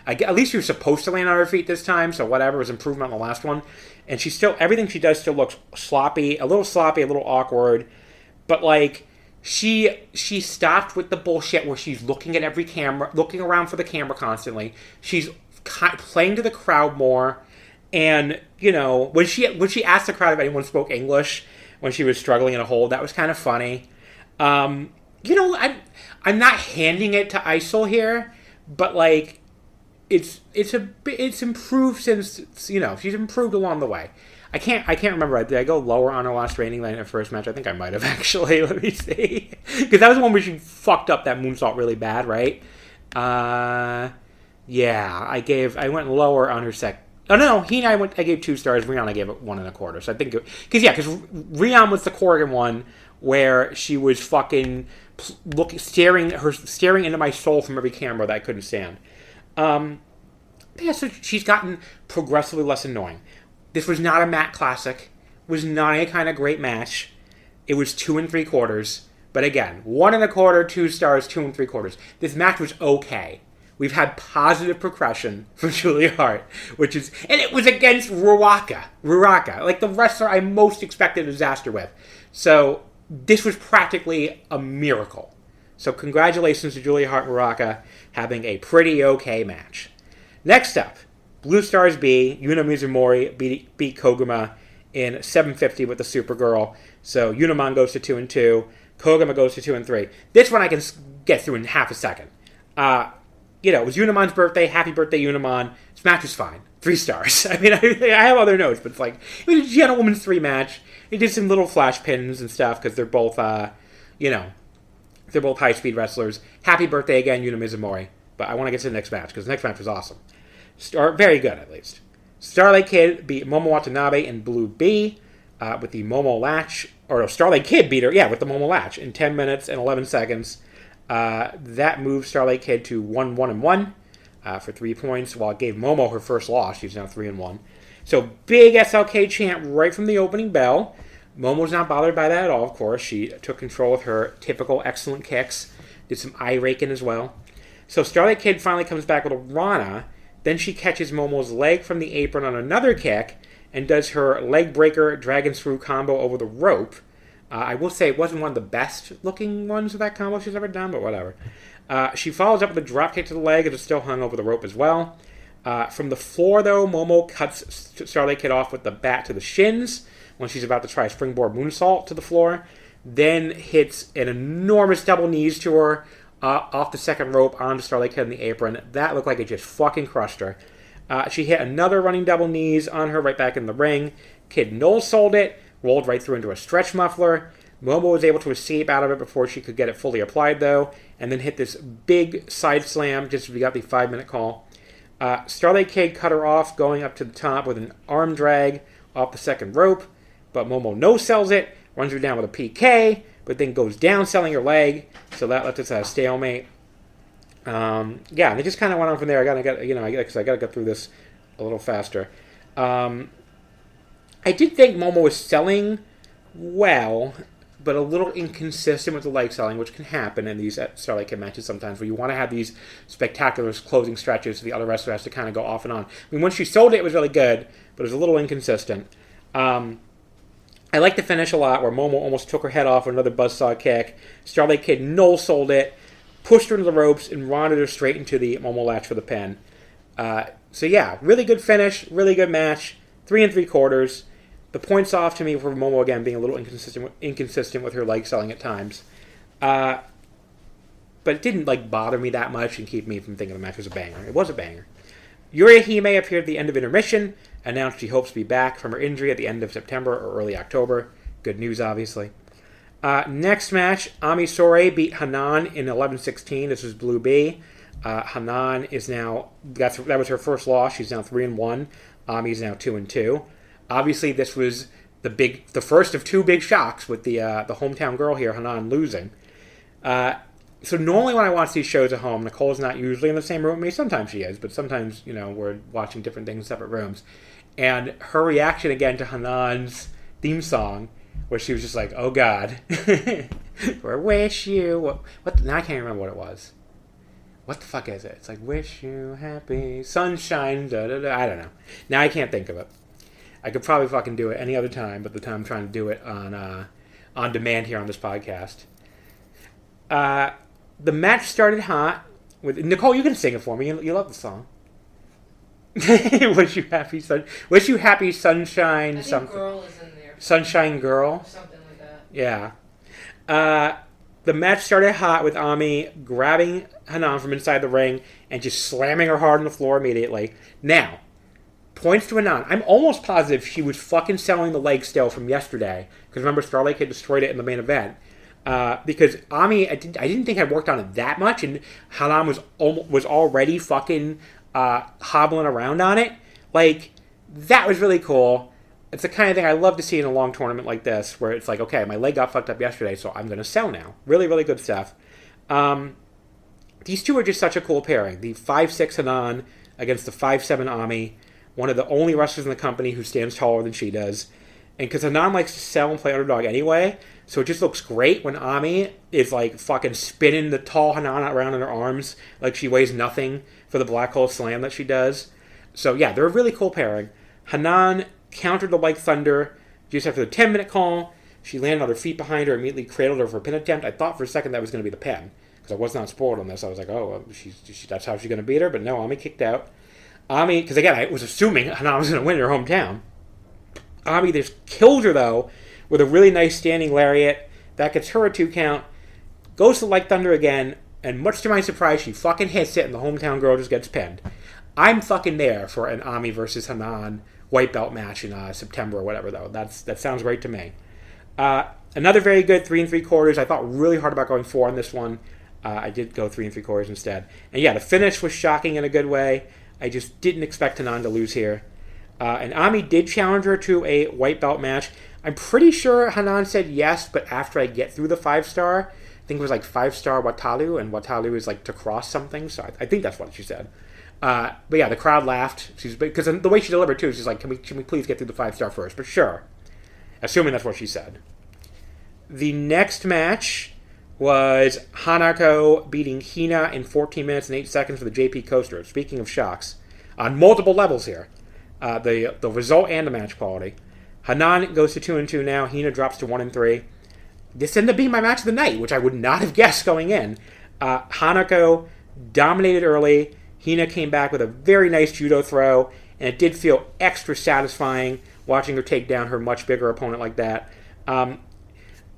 at least she was supposed to land on her feet this time, so whatever, was improvement on the last one. And everything she does still looks sloppy, a little awkward, but like, she stopped with the bullshit where she's looking at every camera, looking around for the camera constantly. She's playing to the crowd more. And, when she asked the crowd if anyone spoke English when she was struggling in a hold, that was kind of funny. I'm not handing it to Isol here, but like, it's improved since, she's improved along the way. I can't remember. Did I go lower on her last rating than her first match? I think I might have actually. Let me see, because that was the one where she fucked up that moonsault really bad, right? Yeah, I went lower on her second. Oh no, I gave 2 stars. Rion I gave it 1 1/4. So I think because Rion was the Corrigan one where she was fucking staring into my soul from every camera that I couldn't stand. Yeah, so she's gotten progressively less annoying. This was not a Matt Classic. It was not a kind of great match. It was 2 3/4. But again, 1 1/4, 2 stars, 2 3/4. This match was okay. We've had positive progression from Julia Hart, and it was against Ruaka, like the wrestler I most expected a disaster with. So this was practically a miracle. So congratulations to Julia Hart and Ruaka having a pretty okay match. Next up, Blue Stars B, Yuna Mizumori beat Koguma in 7:50 with the Supergirl. So Unamon goes to 2-2, Koguma goes to 2-3. This one I can get through in half a second. it was Unimon's birthday. Happy birthday, Unimon. This match was fine. 3 stars. I mean, I have other notes, but it's like, it was a gentleman's 3 match. It did some little flash pins and stuff because they're both, they're both high-speed wrestlers. Happy birthday again, Yuna Mizumori. But I want to get to the next match because the next match was awesome. Very good, at least. Starlight Kid beat Momo Watanabe in Blue B with the Momo Latch. Or no, Starlight Kid beat her, with the Momo Latch in 10 minutes and 11 seconds. That moved Starlight Kid to 1-1-1 for 3 points, while it gave Momo her first loss. She's now 3-1. So big SLK chant right from the opening bell. Momo's not bothered by that at all, of course. She took control with her typical excellent kicks. Did some eye raking as well. So Starlight Kid finally comes back with a Rana. Then she catches Momo's leg from the apron on another kick and does her leg breaker dragon screw combo over the rope. I will say it wasn't one of the best looking ones of that combo she's ever done, but whatever. She follows up with a drop kick to the leg and is still hung over the rope as well. From the floor, though, Momo cuts Starlight Kid off with the bat to the shins when she's about to try a springboard moonsault to the floor. Then hits an enormous double knees to her off the second rope onto Starlight Kid in the apron. That looked like it just fucking crushed her. She hit another running double knees on her right back in the ring. Kid no-sold it, rolled right through into a stretch muffler. Momo was able to escape out of it before she could get it fully applied, though, and then hit this big side slam just as we got the 5-minute call. Starlight Kid cut her off going up to the top with an arm drag off the second rope, but Momo no-sells it, runs her down with a PK, but then goes down selling her leg, so that left us at a stalemate. And it just kind of went on from there. I got to go through this a little faster. I did think Momo was selling well, but a little inconsistent with the leg selling, which can happen in these Starlight Kid matches sometimes, where you want to have these spectacular closing stretches, so the other wrestler has to kind of go off and on. I mean, when she sold it, it was really good, but it was a little inconsistent. I like the finish a lot, where Momo almost took her head off with another buzzsaw kick. Starlight Kid no-sold it, pushed her into the ropes, and rounded her straight into the Momo Latch for the pin. Really good finish, really good match, 3 3/4. The points off to me for Momo, again, being a little inconsistent with her leg selling at times. But it didn't bother me that much and keep me from thinking the match was a banger. It was a banger. Yuri Hime appeared at the end of intermission, announced she hopes to be back from her injury at the end of September or early October. Good news, obviously. Next match, Ami Sourei beat Hanan in 11-16. This was Blue B. Hanan is now, that was her first loss. She's now 3-1. Ami's now 2-2. Obviously, this was the first of 2 big shocks with the hometown girl here, Hanan, losing. So normally when I watch these shows at home, Nicole's not usually in the same room with me. Sometimes she is, but sometimes, we're watching different things in separate rooms. And her reaction again to Hanan's theme song, where she was just like, oh God, or wish you, what now I can't remember what it was. What the fuck is it? It's like, wish you happy sunshine, da da da, I don't know. Now I can't think of it. I could probably fucking do it any other time, but the time I'm trying to do it on demand here on this podcast. The match started hot with Nicole. You can sing it for me. You love the song. Wish you happy sunshine. I think something. Girl is in there. Sunshine Girl. Or something like that. Yeah. The match started hot with Ami grabbing Hanan from inside the ring and just slamming her hard on the floor immediately. Now, points to Hanan. I'm almost positive she was fucking selling the leg still from yesterday. Because remember, Starlight Kid destroyed it in the main event. Because Ami, I didn't think I'd worked on it that much, and Hanan was already fucking hobbling around on it. That was really cool. It's the kind of thing I love to see in a long tournament like this, where it's like, okay, my leg got fucked up yesterday, so I'm going to sell now. Really, really good stuff. These two are just such a cool pairing. The 5'6" Hanan against the 5'7" Ami, one of the only wrestlers in the company who stands taller than she does. And because Hanan likes to sell and play underdog anyway, so it just looks great when Ami is fucking spinning the tall Hanan around in her arms like she weighs nothing for the black hole slam that she does. So yeah, they're a really cool pairing. Hanan countered the like thunder just after the 10-minute call. She landed on her feet behind her, immediately cradled her for a pin attempt. I thought for a second that was going to be the pin, because I was not spoiled on this. I was like, oh, that's how she's going to beat her, but no, Ami kicked out. Ami, because again, I was assuming Hanan was going to win in her hometown. Ami just killed her, though, with a really nice standing lariat. That gets her a 2 count. Goes to like thunder again. And much to my surprise, she fucking hits it and the hometown girl just gets pinned. I'm fucking there for an Ami versus Hanan white belt match in September or whatever, though. That sounds great to me. Another very good 3 3/4. I thought really hard about going 4 on this one. I did go 3 3/4 instead. And yeah, the finish was shocking in a good way. I just didn't expect Hanan to lose here. And Ami did challenge her to a white belt match. I'm pretty sure Hanan said yes, but after I get through the 5-star, I think it was like 5-star Wataru, and Wataru is like to cross something, so I think that's what she said. But yeah, the crowd laughed. Because the way she delivered too, she's like, can we please get through the 5-star first? But sure. Assuming that's what she said. The next match was Hanako beating Hina in 14 minutes and 8 seconds for the JP Coaster. Speaking of shocks, on multiple levels here. The result and the match quality. Hanan goes to 2-2 now. Hina drops to 1-3. This ended up being my match of the night, which I would not have guessed going in. Hanako dominated early. Hina came back with a very nice judo throw, and it did feel extra satisfying watching her take down her much bigger opponent like that.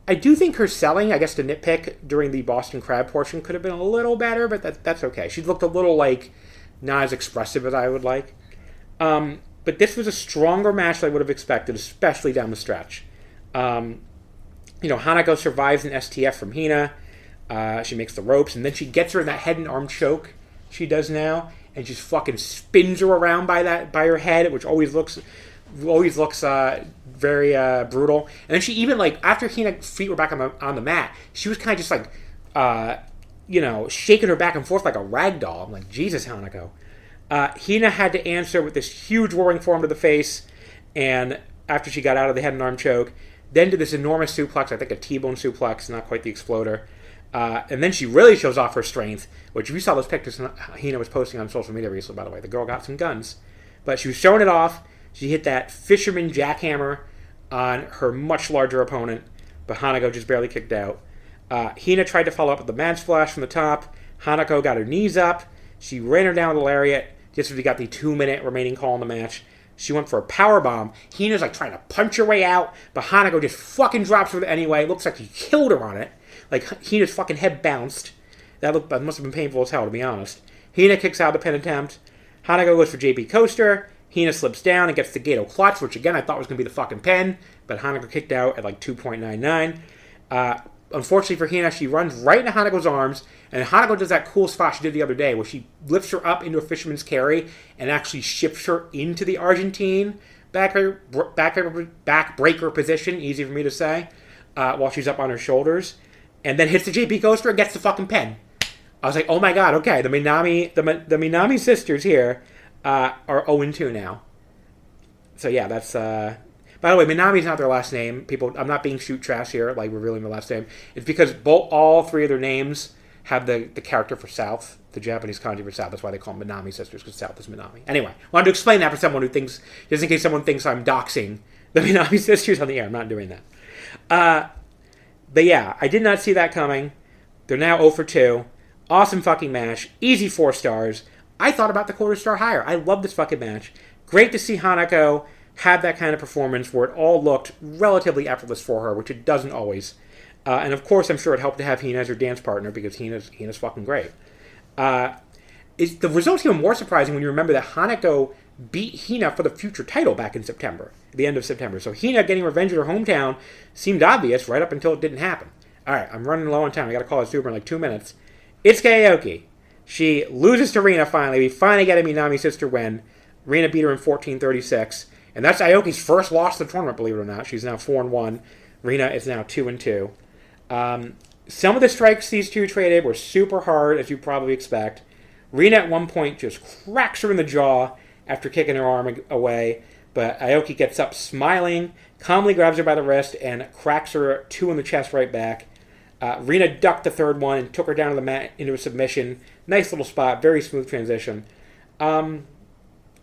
I do think her selling, I guess to nitpick, during the Boston Crab portion could have been a little better, but that's okay. She looked a little, not as expressive as I would like. But this was a stronger match than I would have expected, especially down the stretch. Hanako survives an STF from Hina. She makes the ropes, and then she gets her in that head and arm choke she does now, and just fucking spins her around by her head, which always looks very brutal. And then she even, after Hina's feet were back on the mat, she was kind of just shaking her back and forth like a rag doll. I'm like, Jesus, Hanako. Hina had to answer with this huge roaring forearm to the face, and after she got out of the head and arm choke, then to this enormous suplex, I think a T-bone suplex, not quite the exploder. And then she really shows off her strength, which if you saw those pictures Hina was posting on social media recently, by the way, the girl got some guns. But she was showing it off. She hit that fisherman jackhammer on her much larger opponent, but Hanako just barely kicked out. Hina tried to follow up with the mad splash from the top. Hanako got her knees up. She ran her down with a lariat, just as we got the 2-minute remaining call in the match. She went for a powerbomb. Hina's trying to punch her way out, but Hanako just fucking drops her anyway. It looks like he killed her on it. Hina's fucking head bounced. That must have been painful as hell, to be honest. Hina kicks out the pin attempt. Hanako goes for JP Coaster. Hina slips down and gets the Gato clutch, which again I thought was going to be the fucking pin, but Hanako kicked out at 2.99. Unfortunately for Hina, she runs right into Hanako's arms, and Hanako does that cool spot she did the other day where she lifts her up into a fisherman's carry and actually shifts her into the Argentine backbreaker position, easy for me to say, while she's up on her shoulders, and then hits the JP Coaster and gets the fucking pin. I was like, oh my god, okay, the Minami sisters here are 0-2 now. So yeah, that's... By the way, Minami's not their last name. People, I'm not being shoot trash here, revealing their last name. It's because all three of their names have the character for South, the Japanese kanji for South. That's why they call them Minami sisters, because South is Minami. Anyway, wanted to explain that for someone who thinks, just in case someone thinks I'm doxing the Minami sisters on the air. I'm not doing that. But yeah, I did not see that coming. They're now 0-2. Awesome fucking match. Easy 4 stars. I thought about the quarter star higher. I love this fucking match. Great to see Hanako had that kind of performance where it all looked relatively effortless for her, which it doesn't always. And of course, I'm sure it helped to have Hina as her dance partner because Hina's fucking great. The result's even more surprising when you remember that Hanako beat Hina for the future title back in September, the end of September. So Hina getting revenge at her hometown seemed obvious right up until it didn't happen. All right, I'm running low on time. I got to call it super in 2 minutes. It's Aoki. She loses to Rina finally. We finally get a Minami sister win. Rina beat her in 14:36. And that's Aoki's first loss to the tournament, believe it or not. She's now 4-1. Rina is now 2-2. Some of the strikes these two traded were super hard, as you probably expect. Rina at one point just cracks her in the jaw after kicking her arm away. But Aoki gets up smiling, calmly grabs her by the wrist, and cracks her 2 in the chest right back. Rina ducked the third one and took her down to the mat into a submission. Nice little spot, very smooth transition.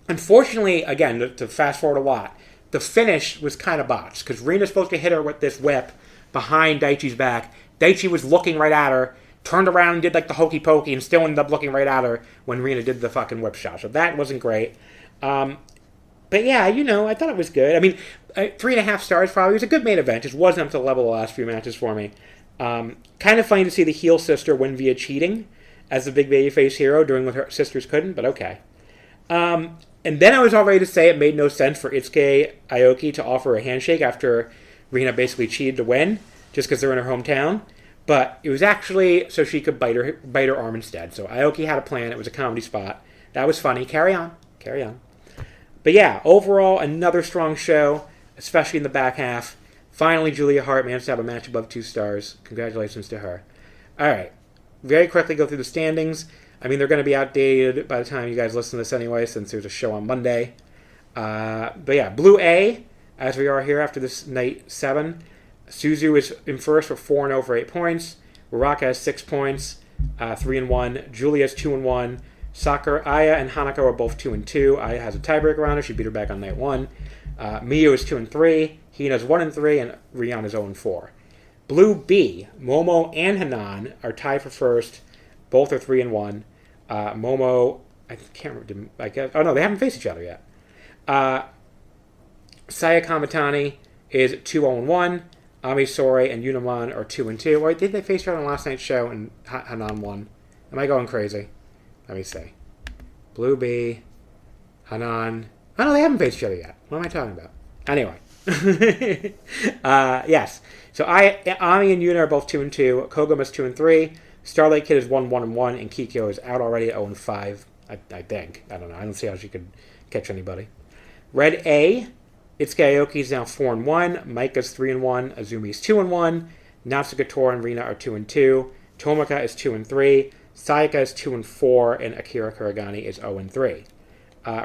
Unfortunately, again, to fast forward a lot, the finish was kind of botched because Rina's supposed to hit her with this whip behind Daichi's back. Daichi was looking right at her, turned around and did the hokey pokey and still ended up looking right at her when Rina did the fucking whip shot. So that wasn't great. But yeah, I thought it was good. I mean, 3.5 stars probably. It was a good main event. Just wasn't up to the level of the last few matches for me. Kind of funny to see the heel sister win via cheating as the big babyface hero, doing what her sisters couldn't, but okay. And then I was all ready to say it made no sense for Itsuki Aoki to offer a handshake after Rina basically cheated to win, just because they're in her hometown. But it was actually so she could bite her arm instead. So Aoki had a plan. It was a comedy spot. That was funny. Carry on. But yeah, overall, another strong show, especially in the back half. Finally, Julia Hart managed to have a match above 2 stars. Congratulations to her. All right. Very quickly go through the standings. I mean, they're going to be outdated by the time you guys listen to this anyway, since there's a show on Monday. But yeah, Blue A, as we are here after this night 7. Suzu is in first with 4-0 for 8 points. Ruaka has 6 points, 3-1. Julia has 2-1. Aya and Hanako are both 2-2. Aya has a tiebreaker on her. She beat her back on night 1. Miyu is 2-3. Hina's 1-3, and Rion is 0-4. Blue B, Momo and Hanan are tied for first. Both are 3-1. Momo, I can't remember. I guess. Oh no, they haven't faced each other yet. Saya Kamitani is 2-1. Ami Sore and Yunaman are 2-2. Wait, did they face each other on last night's show and Hanan won? Am I going crazy? Let me see. Blue B, Hanan. Oh no, they haven't faced each other yet. What am I talking about? Anyway. Yes. So Ami and Yuna are both 2-2. Koguma is 2-3. Starlight Kid is 1-1, and Kikyo is out already at 0-5. I think. I don't know. I don't see how she could catch anybody. Red A, Itsuki Aoki is now 4-1. Maika's 3-1. Azumi's 2-1. Natsuka Tora and Rina are 2-2. Tomika is 2-3. Sayaka is 2-4, and Akira Kuragani is 0-3.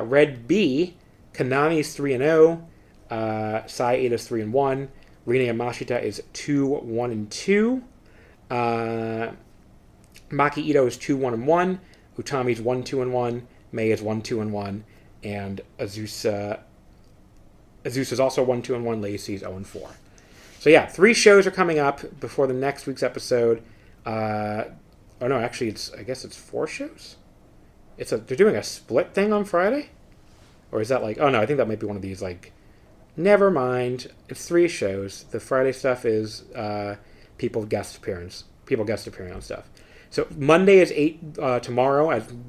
Red B, Kanami is 3-0. Sai Ida is 3-1. Rina Yamashita is 2-1-2. Maki Ito is 2-1-1. Utami's 1-2-1. Mei is 1-2-1. And Azusa is also 1-2-1. Lacey's 0-4. So yeah, 3 shows are coming up before the next week's episode. Oh no, actually, I guess it's 4 shows. They're doing a split thing on Friday, or is that like? Oh no, I think that might be one of these like. Never mind. It's 3 shows. The Friday stuff is people guest appearing on stuff. So Monday is 8 tomorrow.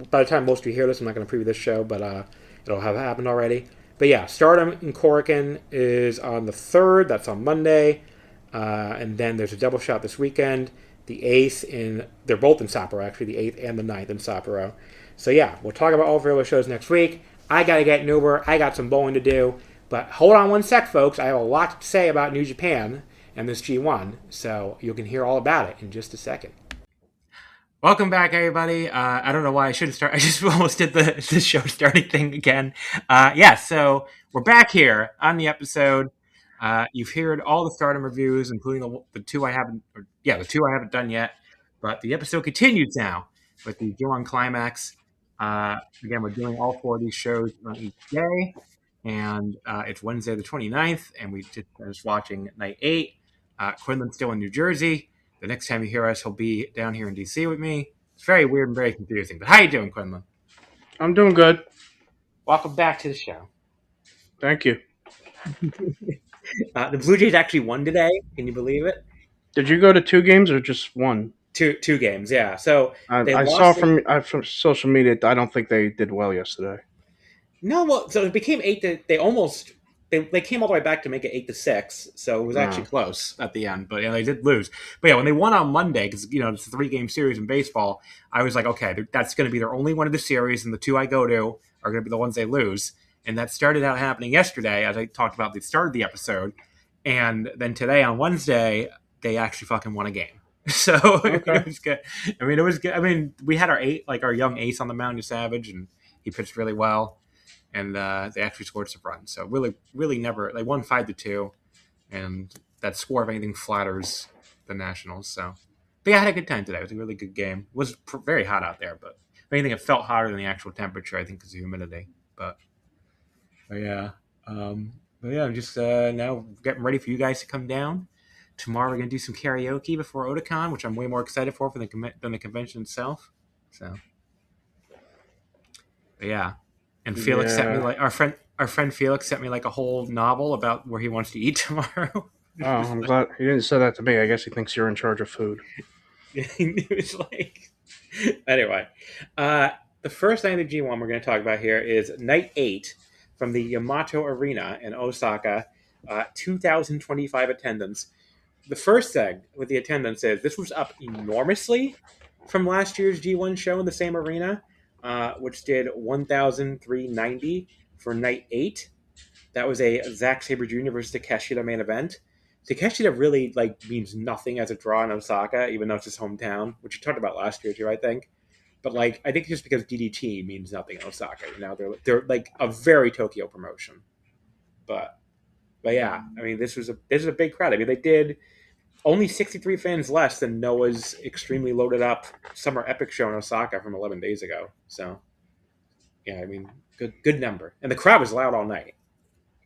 By the time most of you hear this, I'm not going to preview this show, but it'll have happened already. But yeah, Stardom in Korakuen is on the 3rd. That's on Monday. And then there's a double shot this weekend. The 8th they're both in Sapporo, actually, the 8th and the 9th in Sapporo. So yeah, we'll talk about all 3 other shows next week. I got to get an Uber. I got some bowling to do. But hold on one sec, folks. I have a lot to say about New Japan and this G1, so you can hear all about it in just a second. Welcome back, everybody. I don't know why I shouldn't start. I just almost did the show starting thing again. So we're back here on the episode. You've heard all the Stardom reviews, including the 2 I haven't done yet. But the episode continues now with the G1 Climax. Again, we're doing all 4 of these shows on each day. And it's Wednesday the 29th, and we just finished watching Night 8. Quinlan's still in New Jersey. The next time you hear us, he'll be down here in D.C. with me. It's very weird and very confusing. But how you doing, Quinlan? I'm doing good. Welcome back to the show. Thank you. The Blue Jays actually won today. Can you believe it? Did you go to 2 games or just 1? Two games, yeah. So I saw from social media. I don't think they did well yesterday. No, well, so it became 8. They came all the way back to make it 8-6, so it was actually close at the end. But yeah, they did lose. But yeah, when they won on Monday, because it's a 3-game series in baseball, I was like, okay, that's going to be their only one of the series, and the 2 I go to are going to be the ones they lose. And that started out happening yesterday, as I talked about at the start of the episode. And then today on Wednesday, they actually fucking won a game. So it was good. I mean, it was good. I mean, we had our young ace on the mound, Savage, and he pitched really well. And they actually scored some runs. So really never, they won 5-2. And that score, if anything, flatters the Nationals. So, but yeah, I had a good time today. It was a really good game. It was very hot out there, but if anything, it felt hotter than the actual temperature, I think, because of humidity. But yeah. I'm just now getting ready for you guys to come down. Tomorrow we're going to do some karaoke before Otakon, which I'm way more excited for than the convention itself. So, but yeah. And Felix sent me our friend Felix sent me like a whole novel about where he wants to eat tomorrow. Oh, I'm glad he didn't say that to me. I guess he thinks you're in charge of food. It was like, anyway, the first night of G1 we're going to talk about here is night 8 from the Yamato Arena in Osaka, 2,025 attendance. The first thing with the attendance is this was up enormously from last year's G1 show in the same arena, which did 1,390 for night 8. That was a Zack Sabre Jr. versus Takeshita main event. Takeshita really means nothing as a draw in Osaka, even though it's his hometown, which you talked about last year too, I think. But I think just because DDT means nothing in Osaka, they're like a very Tokyo promotion. But yeah, I mean this is a big crowd. I mean they did only 63 fans less than Noah's extremely loaded up summer epic show in Osaka from 11 days ago. So yeah, I mean good number, and the crowd was loud all night.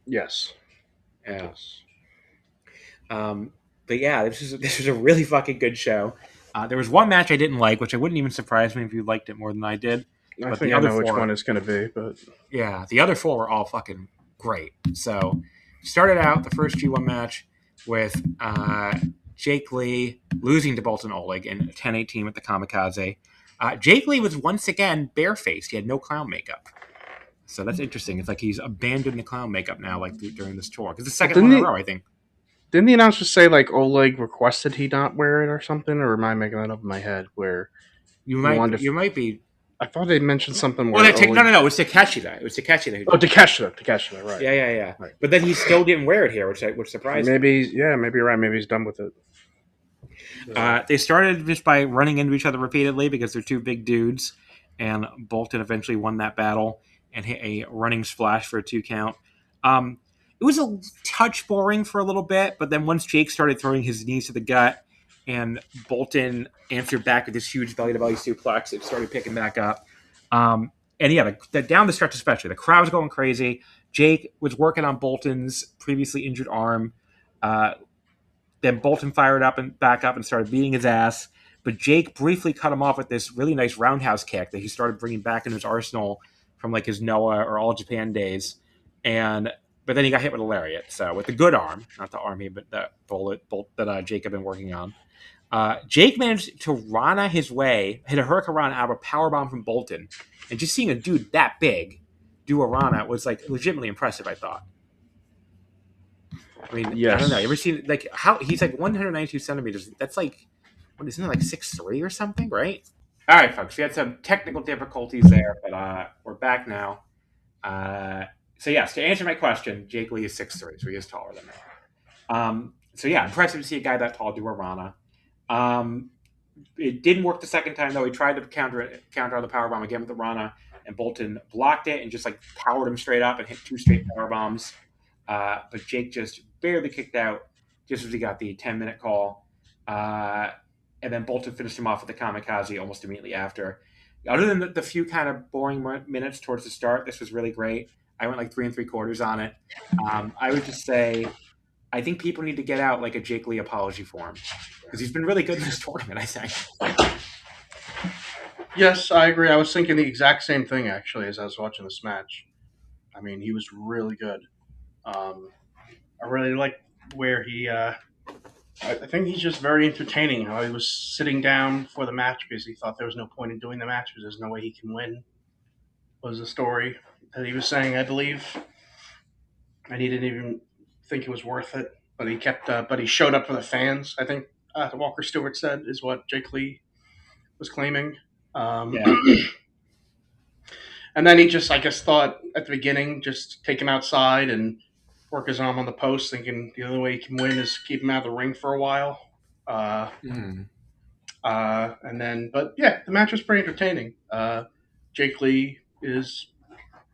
Yes. Yeah. Yes. But yeah, this was a really fucking good show. There was one match I didn't like, which I wouldn't even surprise me if you liked it more than I did. I But think the I other know which four, one it's going to be, but yeah, the other four were all fucking great. So started out the first G1 match with Jake Lee losing to Bolton Oleg in 10-18 with the Kamikaze. Jake Lee was once again barefaced. He had no clown makeup. So that's interesting. It's like he's abandoned the clown makeup now, during this tour. Because the second one in a row, I think. Didn't the announcer say Oleg requested he not wear it or something? Or am I making that up in my head? Where You might be. I thought they mentioned something. Well, no. It was Takeshita. It was Takeshita. Oh, Takeshita, right? Yeah. Right. But then he still didn't wear it here, which surprised me. Maybe you're right. Maybe he's done with it. They started just by running into each other repeatedly because they're two big dudes, and Bolton eventually won that battle and hit a running splash for a 2 count. It was a touch boring for a little bit, but then once Jake started throwing his knees to the gut and Bolton answered back with this huge belly-to-belly suplex, it started picking back up. And yeah, down the stretch especially, the crowd was going crazy. Jake was working on Bolton's previously injured arm. Then Bolton fired up and back up and started beating his ass. But Jake briefly cut him off with this really nice roundhouse kick that he started bringing back in his arsenal from his Noah or All Japan days. But then he got hit with a lariat. So with the good arm, not the army, but the bolt that Jake had been working on. Jake managed to Rana his way, hit a Hurricane Rana out of a powerbomb from Bolton. And just seeing a dude that big do a Rana was legitimately impressive, I thought. I mean, yes. I don't know. You ever seen how he's 192 centimeters? That's what isn't it 6'3" or something, right? All right, folks. We had some technical difficulties there, but we're back now. So yes, to answer my question, Jake Lee is 6'3", so he is taller than me. So yeah, impressive to see a guy that tall do a Rana. It didn't work the second time though. He tried to counter on the powerbomb again with the Rana, and Bolton blocked it and just powered him straight up and hit 2 straight powerbombs. But Jake just barely kicked out just as he got the 10-minute call. And then Bolton finished him off with the Kamikaze almost immediately after. Other than the few kind of boring minutes towards the start, this was really great. I went 3 3/4 on it. I would just say I think people need to get out a Jake Lee apology form because he's been really good in this tournament, I think. Yes, I agree. I was thinking the exact same thing, actually, as I was watching this match. I mean, he was really good. I really like where he... I think he's just very entertaining. How he was sitting down for the match because he thought there was no point in doing the match because there's no way he can win. Was the story that he was saying, I believe. And he didn't even think it was worth it. But he kept. But he showed up for the fans. I think Walker Stewart said is what Jake Lee was claiming. Yeah. And then he just, I guess, thought at the beginning just take him outside and work his arm on the post, thinking the only way he can win is keep him out of the ring for a while. And then, but yeah, the match was pretty entertaining. Jake Lee is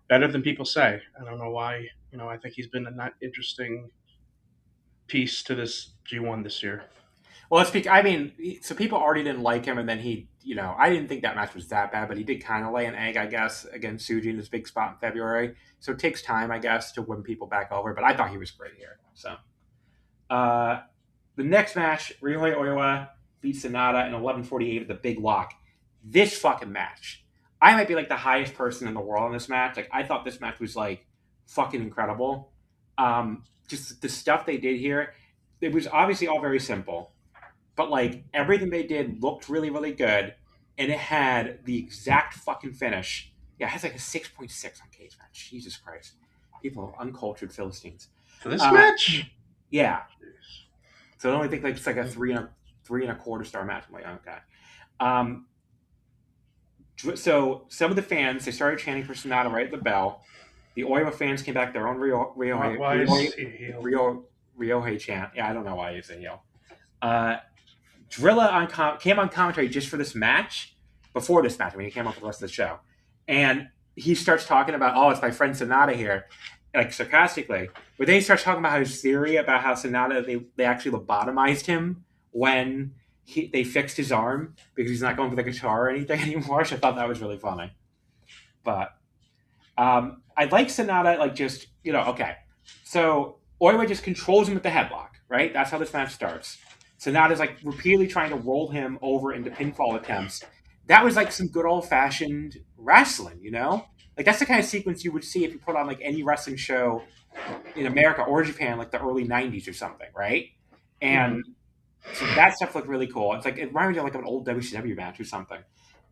better than people say. I don't know why. I think he's been a interesting piece to this G1 this year. Well, so people already didn't like him, and then he, I didn't think that match was that bad, but he did kind of lay an egg, I guess, against Suji in his big spot in February. So it takes time, I guess, to win people back over, but I thought he was great here. So, the next match, Ryuhei Oiwa beat Sonata in 11:48 with the big lock. This fucking match, I might be the highest person in the world in this match. I thought this match was fucking incredible. Just the stuff they did here. it was obviously all very simple, but like everything they did looked really, really good, and it had the exact fucking finish. Yeah, it has like a 6.6 on Cage Match. Jesus Christ, people, uncultured Philistines. For this Uh, match? yeah, so I only think like it's like a 3.25 star match. I'm like, okay. Um, so some of the fans they started chanting for Sonata right at the bell. The Oiwa fans came back their own Why is he heel? Ryohei chant. Yeah, I don't know why he's a heel. Uh, Drilla came on commentary just for this match. Before this match, I mean, he came on for the rest of the show, and he starts talking about, "Oh, it's my friend Sonata here," like sarcastically. But then he starts talking about his theory about how Sonata they actually lobotomized him when they fixed his arm because he's not going for the guitar or anything anymore. So I thought that was really funny. But I like Sonata, like just, okay. So Oiwa just controls him with the headlock, right? That's how this match starts. Sonata's like repeatedly trying to roll him over into pinfall attempts. That was like some good old fashioned wrestling, Like that's the kind of sequence you would see if you put on like any wrestling show in America or Japan, like the early '90s or something, right? And so that stuff looked really cool. It's like it reminded me of like an old WCW match or something.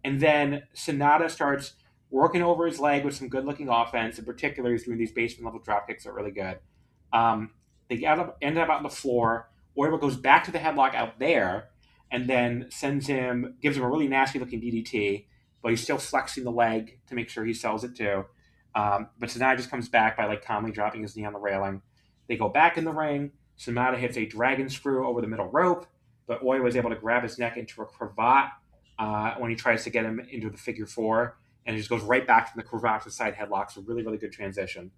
And then Sonata starts working over his leg with some good looking offense. In particular, he's doing these basement level drop kicks that are really good. They end up out on the floor. Oiwa goes back to the headlock out there and then gives him a really nasty looking DDT, but he's still flexing the leg to make sure he sells it too. But Sonata just comes back by like calmly dropping his knee on the railing. They go back in the ring. Sonata hits a dragon screw over the middle rope, but Oiwa was able to grab his neck into a cravat when he tries to get him into the figure four, and it just goes right back from the cravat to the side headlock. So really, really good transition.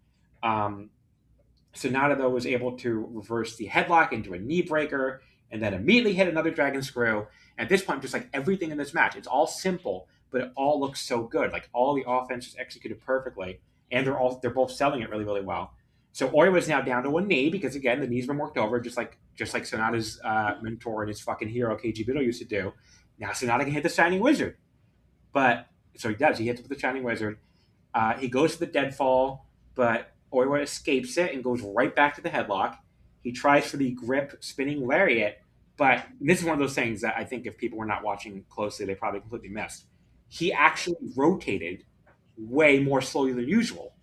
Sonata, though, was able to reverse the headlock into a knee breaker and then immediately hit another dragon screw. At this point, just like everything in this match, it's all simple, but it all looks so good. Like all the offense is executed perfectly, and they're both selling it really, really well. So Oiwa is now down to one knee because again the knee's been worked over, just like Sonata's mentor and his fucking hero KG Bido used to do. Now Sonata can hit the Shining Wizard, but so he does. He hits with the Shining Wizard. He goes to the deadfall, but Oiwa escapes it and goes right back to the headlock. He tries for the grip spinning lariat, but this is one of those things that I think if people were not watching closely, they probably completely missed. He actually rotated way more slowly than usual.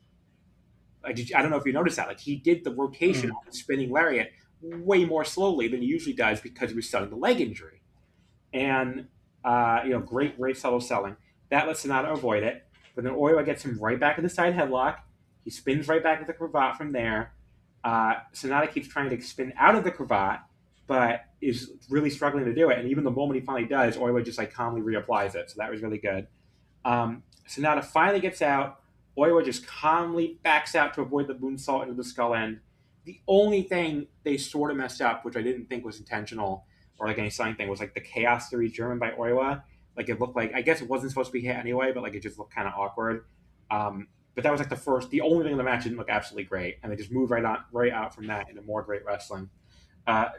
I don't know if you noticed that. Like he did the rotation on the spinning lariat way more slowly than he usually does because he was selling the leg injury. And great subtle selling. That lets Sonata avoid it. But then Oiwa gets him right back in the side headlock. He spins right back into the cravat from there. Sonata keeps trying to spin out of the cravat, but is really struggling to do it. And even the moment he finally does, Oiwa just like calmly reapplies it. So that was really good. Sonata finally gets out. Oiwa just calmly backs out to avoid the moonsault into the skull end. The only thing they sort of messed up, which I didn't think was intentional or like any sign thing, was like the Chaos Theory German by Oiwa. Like it looked like, I guess it wasn't supposed to be hit anyway, but like it just looked kind of awkward. But that was like the only thing in the match didn't look absolutely great, and they just moved right out from that into more great wrestling.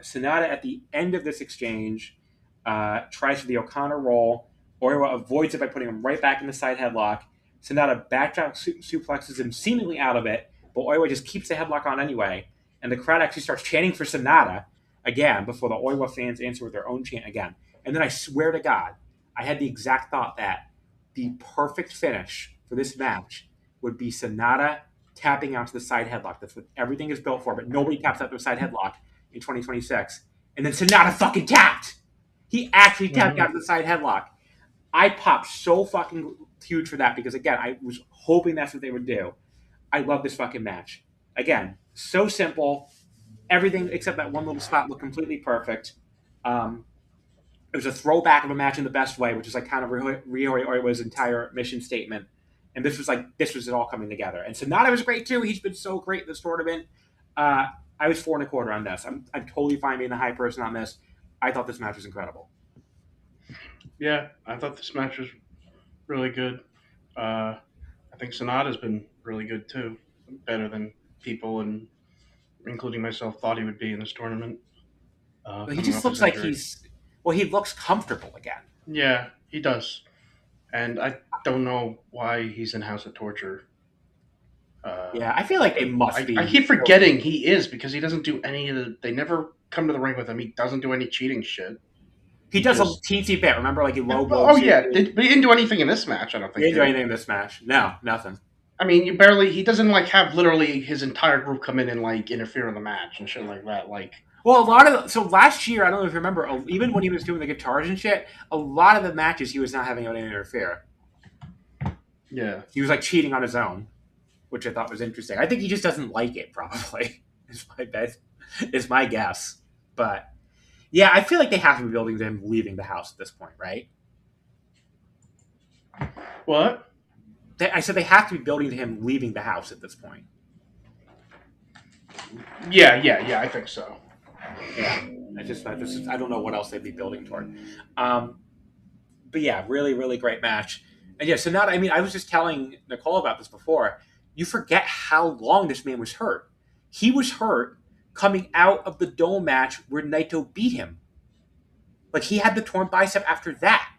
Sonata at the end of this exchange tries for the O'Connor roll. Oiwa avoids it by putting him right back in the side headlock. Sonata backdrop suplexes him seemingly out of it, but Oiwa just keeps the headlock on anyway, and the crowd actually starts chanting for Sonata again before the Oiwa fans answer with their own chant again. And then I swear to God, I had the exact thought that the perfect finish for this match would be Sonata tapping out to the side headlock. That's what everything is built for, but nobody taps out to a side headlock in 2026. And then Sonata fucking tapped! He actually tapped out to the side headlock. I popped so fucking huge for that because, again, I was hoping that's what they would do. I love this fucking match. Again, so simple. Everything except that one little spot looked completely perfect. It was a throwback of a match in the best way, which is like kind of Ryo Oiwa's entire mission statement. And this was it all coming together. And Sonata was great too. He's been so great this tournament. I was 4.25 on this. I'm totally fine being the high person on this. I thought this match was incredible. Yeah, I thought this match was really good. I think Sonata's been really good too. Better than people, and including myself, thought he would be in this tournament. He just looks like he looks comfortable again. Yeah, he does. And I don't know why he's in House of Torture. Yeah, I feel like they must be. I keep forgetting he is because he doesn't do any of the. They never come to the ring with him. He doesn't do any cheating shit. He does a teensy bit. Remember, like he low blows. Oh yeah, but he didn't do anything in this match. I don't think he didn't do anything in this match. No, nothing. I mean, you barely. He doesn't like have literally his entire group come in and like interfere in the match and shit like that. Like, well, a lot of so last year, I don't know if you remember, even when he was doing the guitars and shit, a lot of the matches he was not having anyone interfere. Yeah, he was like cheating on his own, which I thought was interesting. I think he just doesn't like it. Probably is my bet. Is my guess, but yeah, I feel like they have to be building to him leaving the house at this point, right? What? I said they have to be building to him leaving the house at this point. Yeah, I think so. Yeah, I don't know what else they'd be building toward. But yeah, really, really great match. And yeah, so now, I mean, I was just telling Nicole about this before. You forget how long this man was hurt. He was hurt coming out of the Dome match where Naito beat him. Like, he had the torn bicep after that.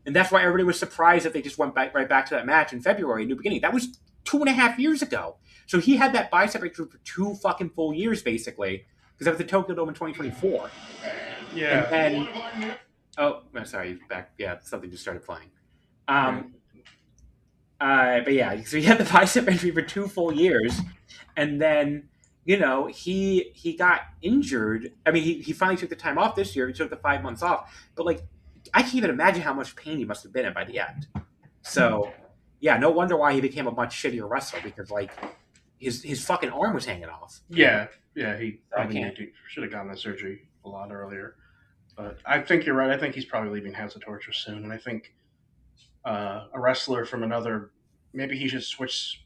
And that's why everybody was surprised that they just went right back to that match in February, New Beginning. That was 2.5 years ago. So he had that bicep injury for 2 fucking full years, basically, because that was the Tokyo Dome in 2024. Yeah. And then, oh, sorry, back. Yeah, something just started playing. But yeah, so he had the bicep injury for 2 full years, and then, you know, he got injured. I mean, he finally took the time off this year. He took the 5 months off, but like, I can't even imagine how much pain he must have been in by the end. So, yeah, no wonder why he became a much shittier wrestler, because like his fucking arm was hanging off. Yeah, he probably should have gotten the surgery a lot earlier. But I think you're right. I think he's probably leaving House of Torture soon, and I think a wrestler from maybe he should switch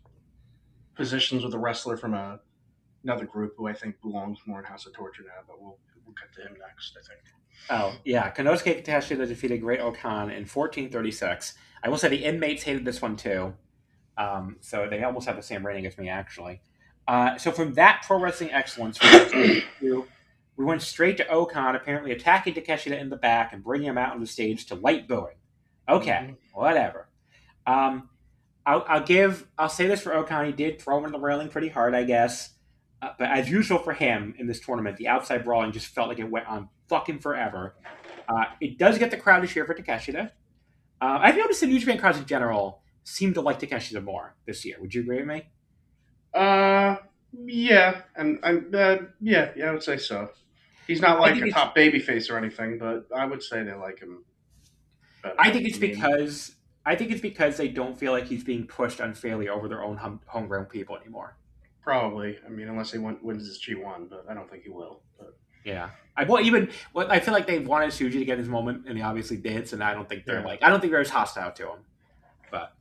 positions with a wrestler from another group who I think belongs more in House of Torture now. But we'll get to him next, I think. Oh, yeah. Konosuke Takeshita defeated Great Okan in 14:36. I will say the inmates hated this one too. So they almost have the same rating as me, actually. So from that Pro Wrestling Excellence, we went straight to Okan, apparently attacking Takeshita in the back and bringing him out on the stage to light booing. Okay, whatever. I'll say this for Okan. He did throw him in the railing pretty hard, I guess. But as usual for him in this tournament, the outside brawling just felt like it went on fucking forever. It does get the crowd to cheer for Takeshita. I've noticed the New Japan crowds in general seem to like Takeshita more this year. Would you agree with me? Yeah, and I would say so. He's not like a top babyface or anything, but I would say they like him better. I think it's because they don't feel like he's being pushed unfairly over their own homegrown people anymore. Probably. I mean, unless he wins his G1, but I don't think he will. But. Yeah. I feel like they wanted Shuji to get his moment, and he obviously did. So now I don't think they're as hostile to him. But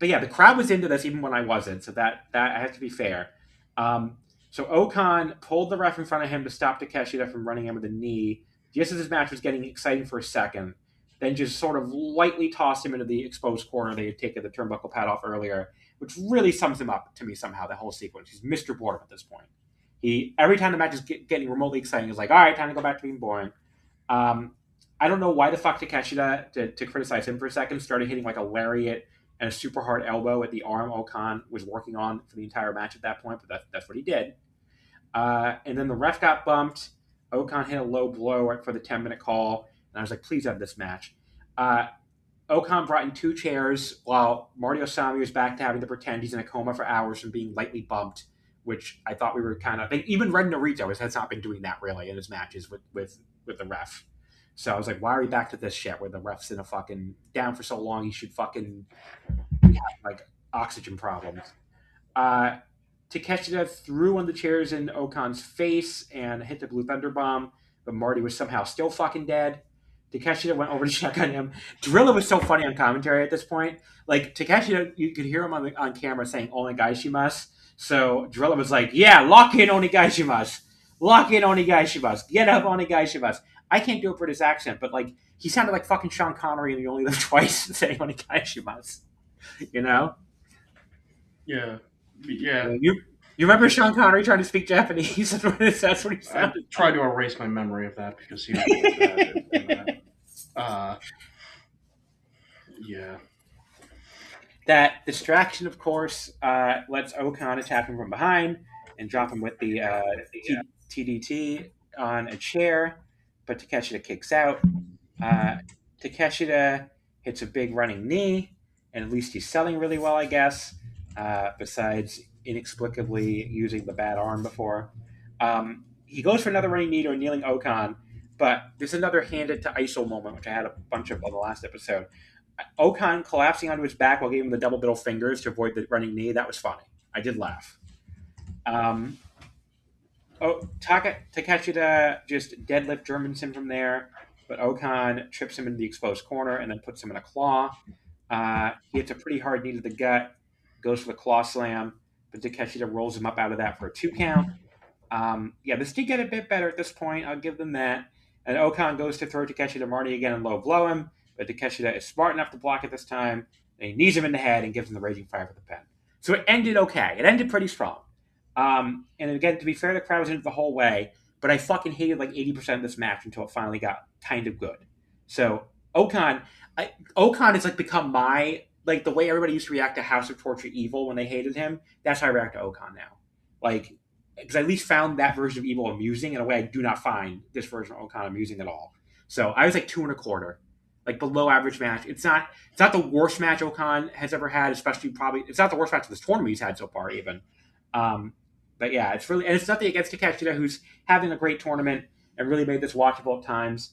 yeah, the crowd was into this even when I wasn't. So that has to be fair. So Okan pulled the ref in front of him to stop Takeshita from running him with a knee, just as his match was getting exciting for a second. Then just sort of lightly tossed him into the exposed corner they had taken the turnbuckle pad off earlier, which really sums him up to me somehow, the whole sequence. He's Mr. Boredom at this point. Every time the match is getting remotely exciting, he's like, all right, time to go back to being boring. I don't know why the fuck Takeshita, to criticize him for a second, started hitting like a lariat and a super hard elbow at the arm Okan was working on for the entire match at that point, but that's what he did. And then the ref got bumped. Okan hit a low blow for the 10-minute call, and I was like, please have this match. Okan brought in 2 chairs while Marty Osami was back to having to pretend he's in a coma for hours from being lightly bumped, which I thought we were kind of... Even Ren Narito has not been doing that really in his matches with the ref. So I was like, why are we back to this shit where the ref's in a fucking... down for so long, he should fucking have like oxygen problems. Takeshita threw one of the chairs in Okan's face and hit the Blue Thunder Bomb, but Marty was somehow still fucking dead. Takeshita went over to check on him. Drilla was so funny on commentary at this point. Like, Takeshita, you could hear him on camera saying "Onegaishimasu." So Drilla was like, yeah, lock in Onegaishimasu. Lock in Onegaishimasu. Get up Onegaishimasu. I can't do it for his accent, but like, he sounded like fucking Sean Connery and You Only Live Twice saying Onegaishimasu. You know? Yeah. You remember Sean Connery trying to speak Japanese? That's what he sounded. I tried to erase my memory of that because he was really bad at that. Yeah. That distraction, of course, lets Okan attack him from behind and drop him with the TDT on a chair, but Takeshita kicks out. Uh, Takeshita hits a big running knee, and at least he's selling really well, I guess, besides inexplicably using the bad arm before. He goes for another running knee to a kneeling Okan, but there's another handed to ISO moment, which I had a bunch of on the last episode. Okan collapsing onto his back while giving him the double middle fingers to avoid the running knee. That was funny. I did laugh. Takeshita just deadlift Germans him from there, but Okan trips him into the exposed corner and then puts him in a claw. He hits a pretty hard knee to the gut, goes for the claw slam, but Takeshita rolls him up out of that for a 2 count. This did get a bit better at this point. I'll give them that. And Okan goes to throw Takeshita Marty again and low blow him, but Takeshita is smart enough to block it this time, and he knees him in the head and gives him the Raging Fire for the pin. So it ended okay. It ended pretty strong. And again, to be fair, the crowd was in it the whole way, but I fucking hated like 80% of this match until it finally got kind of good. So Okan has like become my, like the way everybody used to react to House of Torture Evil when they hated him. That's how I react to Okan now. Like, because I at least found that version of Evil amusing in a way I do not find this version of Okan amusing at all. So I was like 2.25, like below average match. It's not the worst match Okan has ever had, especially probably it's not the worst match of this tournament he's had so far even. But yeah, it's really, and it's nothing against Takeshita, who's having a great tournament and really made this watchable at times.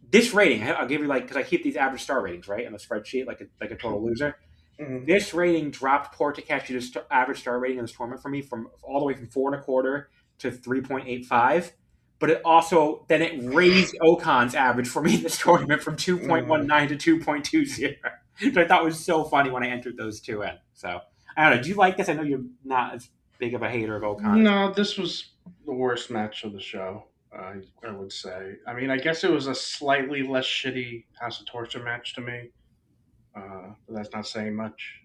This rating, I'll give you like, because I keep these average star ratings, right, in the spreadsheet, like a total loser. Mm-hmm. This rating dropped poor Takeshita's average star rating in this tournament for me from all the way from 4.25 to 3.85. But it also, then it raised Okan's average for me in this tournament from 2.19 to 2.20, which I thought was so funny when I entered those two in. So, I don't know, do you like this? I know you're not as big of a hater of Okan. No, this was the worst match of the show, I would say. I mean, I guess it was a slightly less shitty House of Torture match to me. But that's not saying much.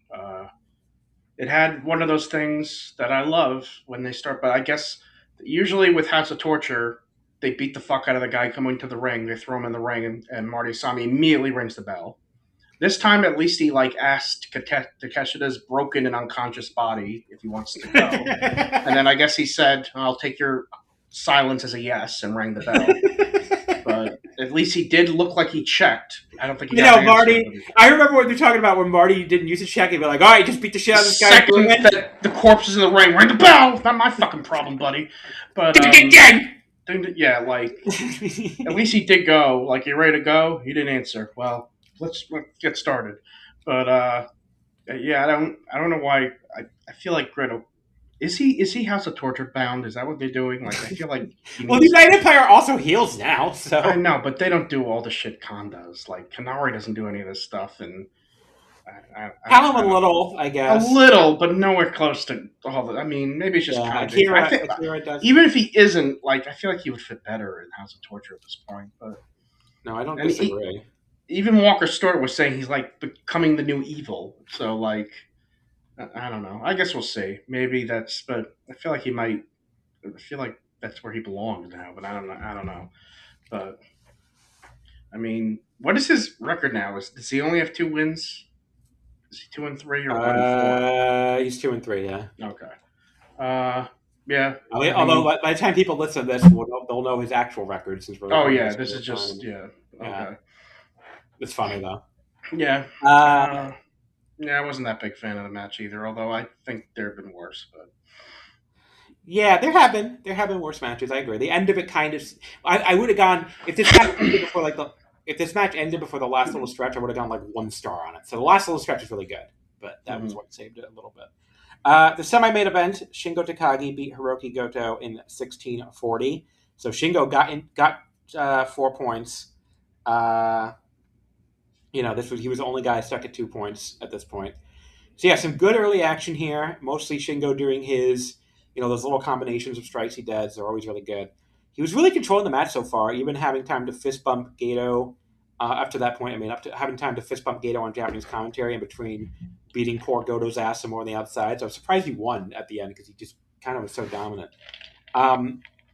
It had one of those things that I love when they start, but I guess usually with House of Torture, they beat the fuck out of the guy coming to the ring. They throw him in the ring, and Marty Asami immediately rings the bell. This time, at least he asked Takeshita's broken and unconscious body if he wants to go, and then I guess he said, "I'll take your silence as a yes," and rang the bell. But at least he did look like he checked. I don't think he got Marty. I remember what you're talking about when Marty didn't use his check. He'd be like, "All right, just beat the shit out of this guy." Second, the corpse is in the ring. Ring the bell. Not my fucking problem, buddy. But yeah, like at least he did go. Like, you ready to go? He didn't answer. Well, let's get started. But yeah, I don't know why. I feel like Greta. Is he House of Torture bound? Is that what they're doing? Like, I feel like well, the United Empire also heals now, so I know, but they don't do all the shit Khan does. Like, Kanari doesn't do any of this stuff, and tell him a little, I guess. A little, but nowhere close to all the. I mean, maybe it's just Akira does. Even if he isn't, like, I feel like he would fit better in House of Torture at this point. But no, I don't disagree. Even Walker Stewart was saying he's like becoming the new evil. So, like, I don't know. I guess we'll see. Maybe that's, but I feel like he might. I feel like that's where he belongs now. But I don't know. But I mean, what is his record now? Does he only have 2 wins? Is he 2-3 or 1-4? He's 2-3. Yeah. Okay. Yeah. Although by the time people listen to this, they'll know his actual record. Since we're this is just Okay. Yeah. It's funny though. Yeah. Yeah, I wasn't that big fan of the match either. Although I think there have been worse. But yeah, there have been worse matches. I agree. The end of it kind of. I would have gone if this match ended before if this match ended before the last little stretch. I would have gone like 1 star on it. So the last little stretch is really good, but that was what saved it a little bit. The semi-main event: Shingo Takagi beat Hiroki Goto in 16:40. So Shingo got 4 points. He was the only guy stuck at 2 points at this point. So yeah, some good early action here. Mostly Shingo doing his, those little combinations of strikes he does. They're always really good. He was really controlling the match so far, even having time to fist bump Gato up to that point. Up to having time to fist bump Gato on Japanese commentary in between beating poor Goto's ass some more on the outside. So I was surprised he won at the end because he just kind of was so dominant.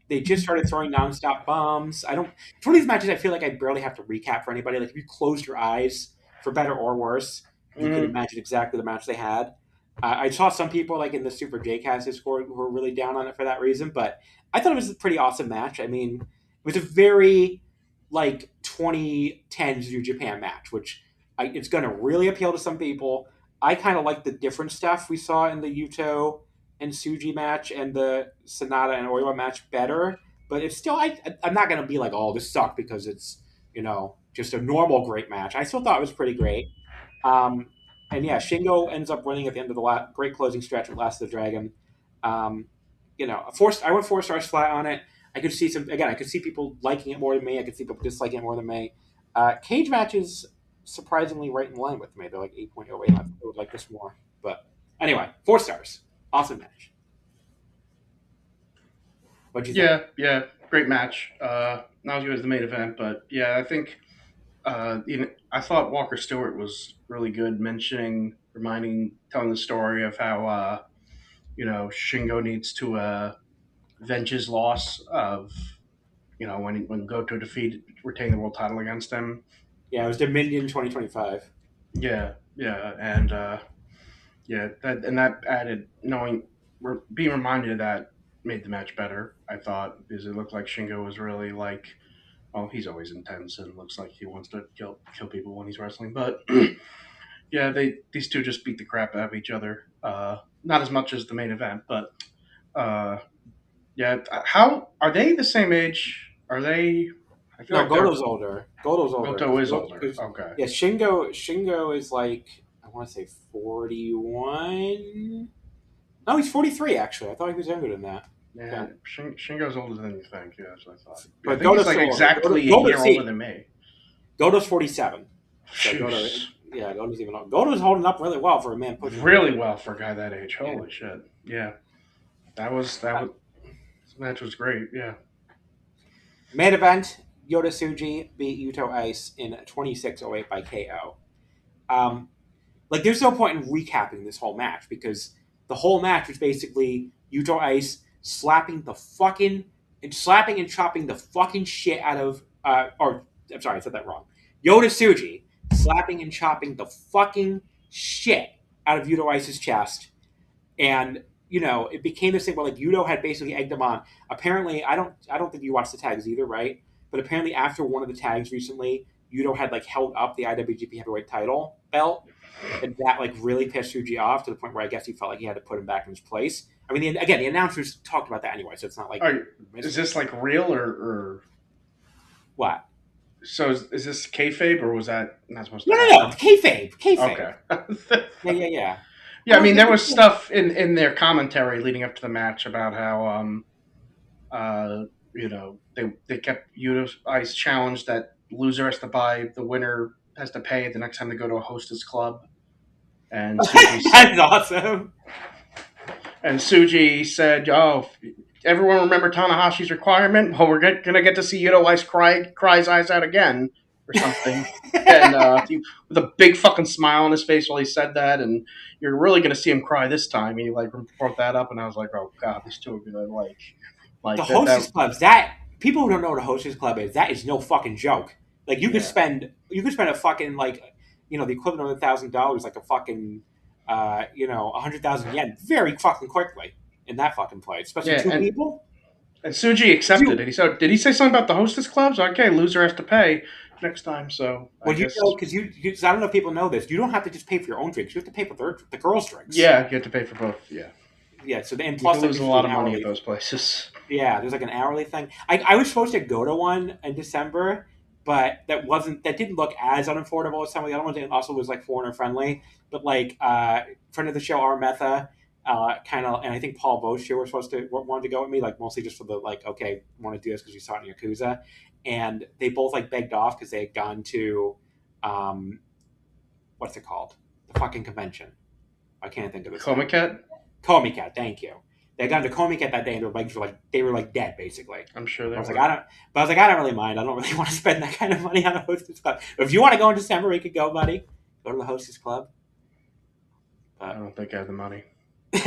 They just started throwing nonstop bombs. It's one of these matches I feel like I barely have to recap for anybody. Like, if you closed your eyes, for better or worse, you could imagine exactly the match they had. I saw some people like in the Super J-Cast Discord who were really down on it for that reason, but I thought it was a pretty awesome match. I mean, it was a very like 2010s New Japan match, which it's going to really appeal to some people. I kind of like the different stuff we saw in the Yuto and Tsuji match and the Sonata and Oiwa match better, but it's still I'm not going to be like, oh, this sucked because it's just a normal great match. I still thought it was pretty great. Um, and yeah, Shingo ends up winning at the end of the great closing stretch with Last of the Dragon. Um, I went 4 stars flat on it. I could see I could see people liking it more than me. I could see people disliking it more than me. Cage matches surprisingly right in line with me. They're like 8.08. I would like this more. But anyway, 4 stars. Awesome match. What'd you think? Yeah, great match. Not as good as the main event, but yeah, I think I thought Walker Stewart was really good, telling the story of how Shingo needs to avenge his loss of when Goto retain the world title against him. Yeah, it was Dominion 2025. Yeah, and that added being reminded of that made the match better. I thought because it looked like Shingo was really like, well, he's always intense and looks like he wants to kill people when he's wrestling. But yeah, these two just beat the crap out of each other. Not as much as the main event, but yeah. How are they the same age? Are they? I feel like Goto's older. Goto is older. Okay. Yeah, Shingo is like, I want to say 41. No, he's 43 actually. I thought he was younger than that. Yeah, Shingo's older than you think. Yeah, that's what I thought. But I think he's like exactly a year older than me. Goto's 47. So Goto's even older. Goto's holding up really well for a man pushing. Really well for a guy that age. Holy shit. Yeah. This match was great. Yeah. Main event, Yota Tsuji beat Yuto Ice in 26:08 by KO. There's no point in recapping this whole match because the whole match was basically Yuto Ice slapping and chopping the fucking shit out of, I'm sorry, I said that wrong. Yota Tsuji slapping and chopping the fucking shit out of Yuto Ice's chest. And, it became this thing where Yuto had basically egged him on. Apparently, I don't think you watched the tags either, right? But apparently after one of the tags recently, Yuto had held up the IWGP Heavyweight title belt. And that really pissed Tsuji off to the point where I guess he felt like he had to put him back in his place. I mean, the announcers talked about that anyway, so it's not like... is this real or... What? So is this kayfabe or was that not supposed to happen? No, kayfabe. Okay. Yeah. Yeah, I mean, there was stuff in their commentary leading up to the match about how, they kept Yuto Ice challenged that loser has to buy, the winner has to pay the next time they go to a hostess club. And Tsuji that's awesome. And Tsuji said, "Oh, everyone remember Tanahashi's requirement? Well, we're gonna get to see Yuto Ice cry his eyes out again." Or something, and with a big fucking smile on his face while he said that, and you're really gonna see him cry this time. And he brought that up, and I was like, "Oh god, these two are gonna the hostess clubs." That people who don't know what a hostess club is, that is no fucking joke. You could spend a fucking the equivalent of $1,000, like a fucking 100,000 yen, very fucking quickly in that fucking place, especially two people. And Tsuji accepted it. Did he say something about the hostess clubs? Okay, loser has to pay next time. So because I don't know if people know this, you don't have to just pay for your own drinks. You have to pay for the girls' drinks. Yeah, you have to pay for both. Yeah. Yeah. So and plus, you lose a lot of money at those places. Yeah, there's an hourly thing. I was supposed to go to one in December, but that didn't look as unaffordable as some of the other ones. It also was foreigner friendly, but friend of the show, Armetha. And I think Paul Bosch here wanted to go with me, mostly just for the okay, want to do this because we saw it in Yakuza, and they both begged off because they had gone to, what's it called, the fucking convention. I can't think of it. Komiket, thank you. They had gone to Komiket that day, and their legs were they were dead basically. I'm sure they were. I don't really mind. I don't really want to spend that kind of money on a hostess club. If you want to go in December, we could go, buddy. Go to the hostess club. I don't think I have the money. You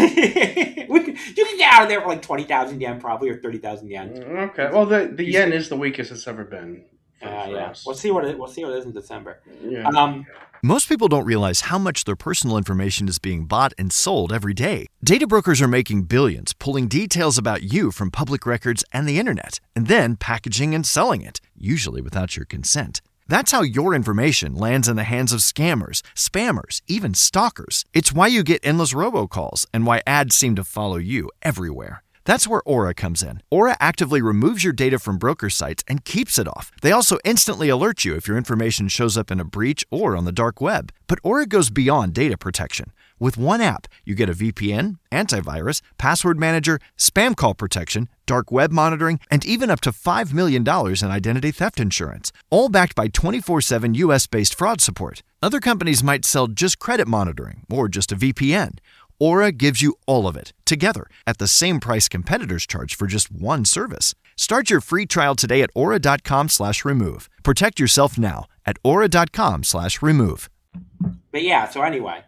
can get out of there for 20,000 yen probably, or 30,000 yen. Okay. Well, the yen is the weakest it's ever been for Yeah. us. We'll see what it is in December. Yeah. Most people don't realize how much their personal information is being bought and sold every day. Data brokers are making billions, pulling details about you from public records and the internet, and then packaging and selling it, usually without your consent. That's how your information lands in the hands of scammers, spammers, even stalkers. It's why you get endless robocalls and why ads seem to follow you everywhere. That's where Aura comes in. Aura actively removes your data from broker sites and keeps it off. They also instantly alert you if your information shows up in a breach or on the dark web. But Aura goes beyond data protection. With one app, you get a VPN, antivirus, password manager, spam call protection, dark web monitoring, and even up to $5 million in identity theft insurance, all backed by 24/7 US-based fraud support. Other companies might sell just credit monitoring or just a VPN. Aura gives you all of it, together, at the same price competitors charge for just one service. Start your free trial today at aura.com/remove. Protect yourself now at aura.com/remove. But yeah, so anyway,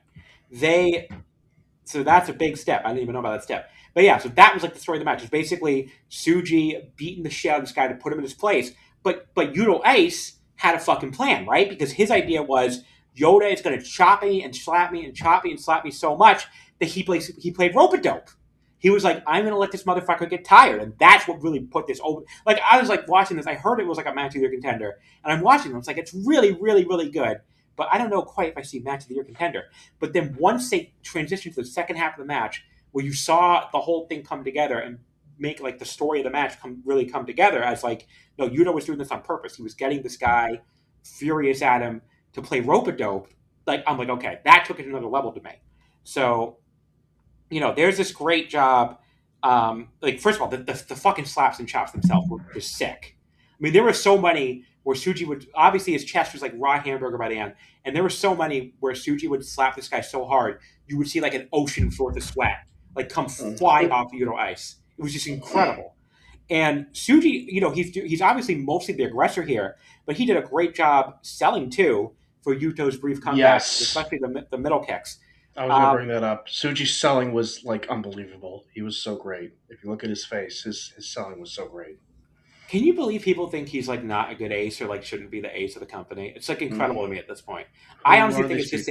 so that's a big step. I didn't even know about that step. But yeah, so that was like the story of the match. It was basically Tsuji beating the shit out of this guy to put him in his place. But Yuto Ace had a fucking plan, right? Because his idea was Yoda is going to chop me and slap me and chop me and slap me so much that he played rope-a-dope. He was like, I'm going to let this motherfucker get tired. And that's what really put this over. Like, I was like watching this. I heard it was like a match of the year contender. And I'm watching it. It's like, it's really, really, really good. But I don't know quite if I see match of the year contender. But then once they transitioned to the second half of the match, where you saw the whole thing come together and make like the story of the match really come together as like, no, Yuta was doing this on purpose. He was getting this guy furious at him to play rope-a-dope. Like, I'm like, okay, that took it to another level to me. So, there's this great job. Like, first of all, the fucking slaps and chops themselves were just sick. I mean, there were so many where Tsuji would, obviously his chest was like raw hamburger by the end, and there were so many where Tsuji would slap this guy so hard, you would see like an ocean worth of sweat, like come flying off Yuto Ice. It was just incredible. And Tsuji, he's obviously mostly the aggressor here, but he did a great job selling too for Yuto's brief comeback, especially the middle kicks. I was going to bring that up. Tsuji's selling was like unbelievable. He was so great. If you look at his face, his selling was so great. Can you believe people think he's like not a good ace or like shouldn't be the ace of the company? It's like incredible to me at this point. I honestly think it's just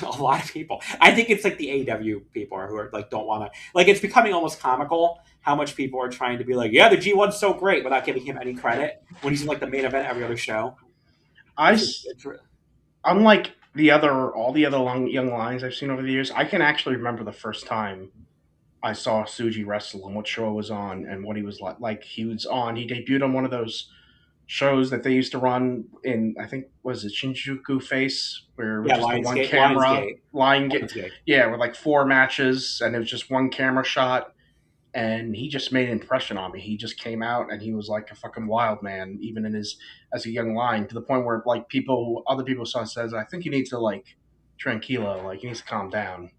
a lot of people. I think it's like the AEW people who are like don't want to, like, it's becoming almost comical how much people are trying to be like, yeah, the G1's so great without giving him any credit when he's in like the main event every other show. Unlike all the other young lions I've seen over the years, I can actually remember the first time I saw Tsuji wrestle and what show it was on and what he was like. Like, he debuted on one of those shows that they used to run in, I think, was it Shinjuku Face, where it was just the one camera, Lionsgate. Yeah, with like 4 matches, and it was just one camera shot, and he just made an impression on me. He just came out, and he was like a fucking wild man, even as a young lion, to the point where like other people says, I think he needs to like tranquilo, like he needs to calm down.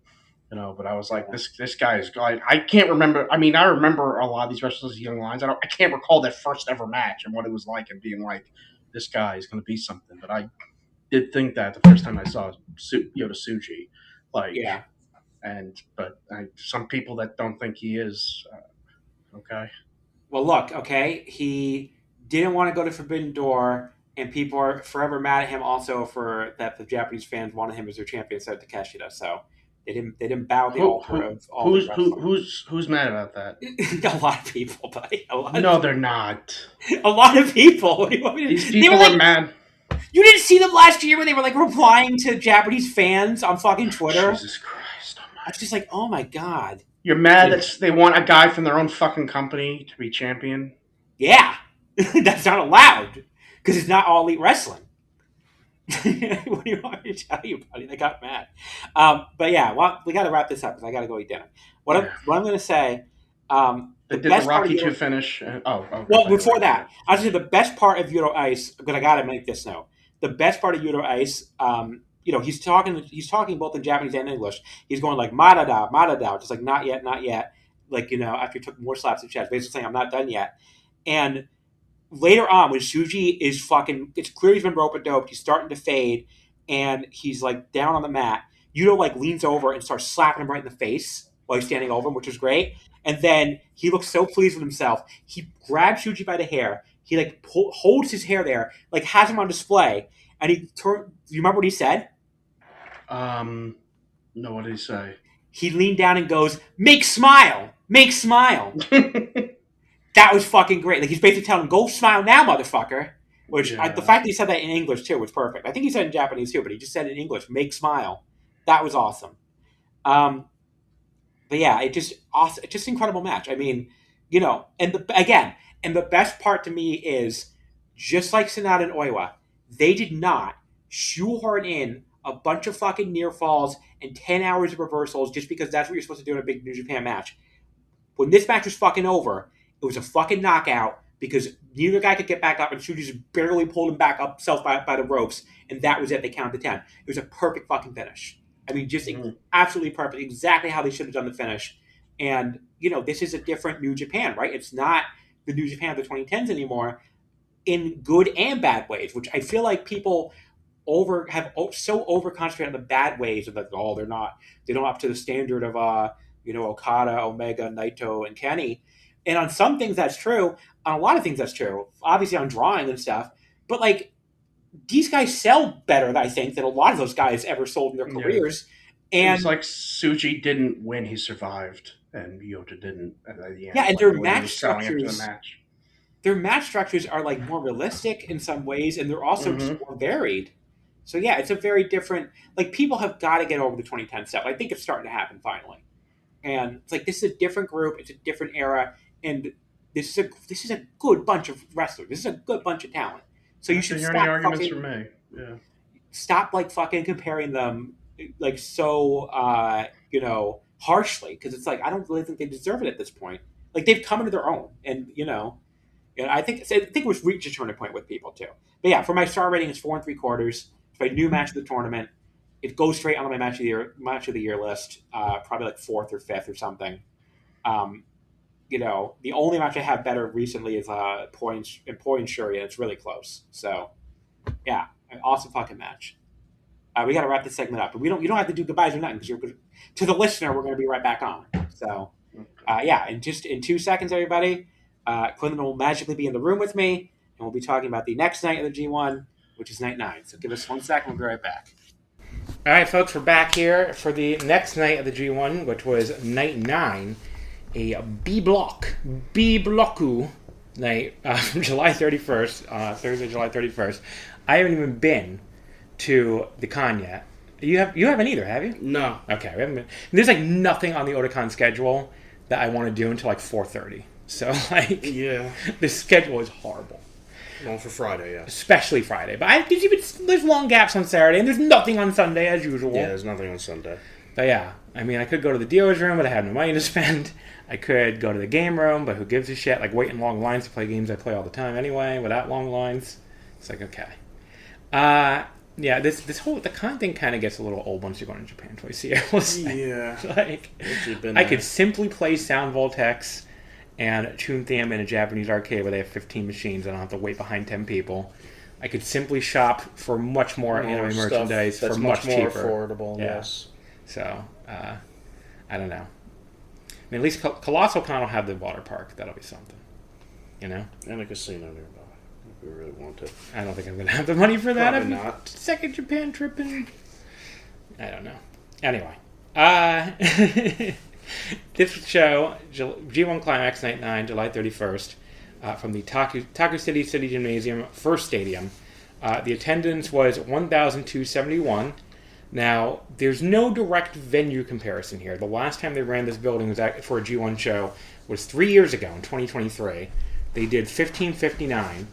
But I was like, this guy is good. I can't remember. I mean, I remember a lot of these wrestlers as young lions. I can't recall that first ever match and what it was like and being like, this guy is going to be something. But I did think that the first time I saw Yota Tsuji, like, yeah. But some people that don't think he is, okay. Well, look, okay, he didn't want to go to Forbidden Door, and people are forever mad at him also for that the Japanese fans wanted him as their champion instead of Takeshita. So. They didn't bow the altar of all who's mad about that? A lot of people, buddy. They're not. A lot of people. What do you want me to... These people are mad. You didn't see them last year when they were like replying to Japanese fans on fucking Twitter? Jesus Christ! I was just like, oh my god. You're mad that they want a guy from their own fucking company to be champion? Yeah, that's not allowed because it's not All Elite Wrestling. What do you want me to tell you, buddy? They got mad. But yeah, well, we got to wrap this up because I got to go eat dinner. What I'm going to say, did the Rocky 2 finish? Well, before that, I was going to say the best part of Yuto Ice, but I got to make this note. The best part of Yuto Ice, he's talking both in Japanese and English. He's going like, Marada, just like, not yet. Like, after he took more slaps in chest, basically saying, I'm not done yet. And later on, when Tsuji is it's clear he's been rope-a-doped, he's starting to fade, and he's like down on the mat. Yuto like leans over and starts slapping him right in the face while he's standing over him, which is great. And then he looks so pleased with himself. He grabs Tsuji by the hair, he like holds his hair there, like has him on display, and he turned. Do you remember what he said? No, what did he say? He leaned down and goes, "Make smile, make smile." That was fucking great. Like he's basically telling him, "Go smile now, motherfucker." Which the fact that he said that in English too was perfect. I think he said it in Japanese too, but he just said it in English, "Make smile." That was awesome. But yeah, it's just incredible match. I mean, and the best part to me is just like Sonata and Oiwa, they did not shoehorn in a bunch of fucking near falls and 10 hours of reversals just because that's what you're supposed to do in a big New Japan match. When this match was fucking over, it was a fucking knockout because neither guy could get back up and Shuji just barely pulled him back up himself by the ropes, and that was it. They counted to 10. It was a perfect fucking finish. I mean, just absolutely perfect. Exactly how they should have done the finish. And, this is a different New Japan, right? It's not the New Japan of the 2010s anymore in good and bad ways, which I feel like people have so over-concentrated on the bad ways of like, they're not up to the standard of, Okada, Omega, Naito, and Kenny. And on some things that's true. On a lot of things that's true. Obviously on drawing and stuff. But, like, these guys sell better, I think, than a lot of those guys ever sold in their careers. And it's like Tsuji didn't win; he survived, and Yota didn't at the end. Yeah, and like their the match structures. Their match structures are like more realistic in some ways, and they're also just more varied. So yeah, it's a very different. Like people have got to get over the 2010 stuff. I think it's starting to happen finally, and it's like this is a different group, it's a different era, and this is a good bunch of wrestlers. This is a good bunch of talent. So you should stop any arguments for me. Yeah. Stop like fucking comparing them like so harshly, because it's like I don't really think they deserve it at this point. Like they've come into their own, and I think it was reached a turning point with people too. But yeah, for my star rating, it's 4 3/4. It's my new match of the tournament. It goes straight on my match of the year list. Probably like 4th or 5th or something. The only match I have better recently is Poi and Shuri, and it's really close. So, yeah, an awesome fucking match. We got to wrap this segment up, but you don't have to do goodbyes or nothing because to the listener, we're going to be right back on. So, and just in 2 seconds, everybody, Clinton will magically be in the room with me, and we'll be talking about the next night of the G1, which is night 9. So give us 1 second, we'll be right back. All right, folks, we're back here for the next night of the G1, which was night 9. A B-Blocku night from July 31st, Thursday, July 31st. I haven't even been to the con yet. You haven't either, have you? No. Okay, we haven't been. There's like nothing on the Otakon schedule that I want to do until like 4:30. So like, yeah, the schedule is horrible. Well, for Friday, yeah. Especially Friday. But there's long gaps on Saturday, and there's nothing on Sunday as usual. Yeah, there's nothing on Sunday. But yeah, I mean, I could go to the dealer's room, but I had no money to spend. I could go to the game room, but who gives a shit? Like, wait in long lines to play games I play all the time anyway, without long lines. It's like, okay. Yeah, the con thing kind of gets a little old once you're going to Japan twice a year. Yeah. Like, I could simply play Sound Voltex and Tune Them in a Japanese arcade where they have 15 machines. I don't have to wait behind 10 people. I could simply shop for much more anime merchandise for much cheaper. Affordable, yes. So, I don't know. I mean, at least Colossal Con will have the water park. That'll be something. And a casino nearby, if we really want to. I don't think I'm going to have the money for that. Probably not. Second Japan trip in... I don't know. Anyway. This show, G1 Climax Night 9, July 31st, from the Taku City Gymnasium, First Stadium. The attendance was 1,271. Now, there's no direct venue comparison here. The last time they ran this building for a G1 show was 3 years ago, in 2023. They did 1,559,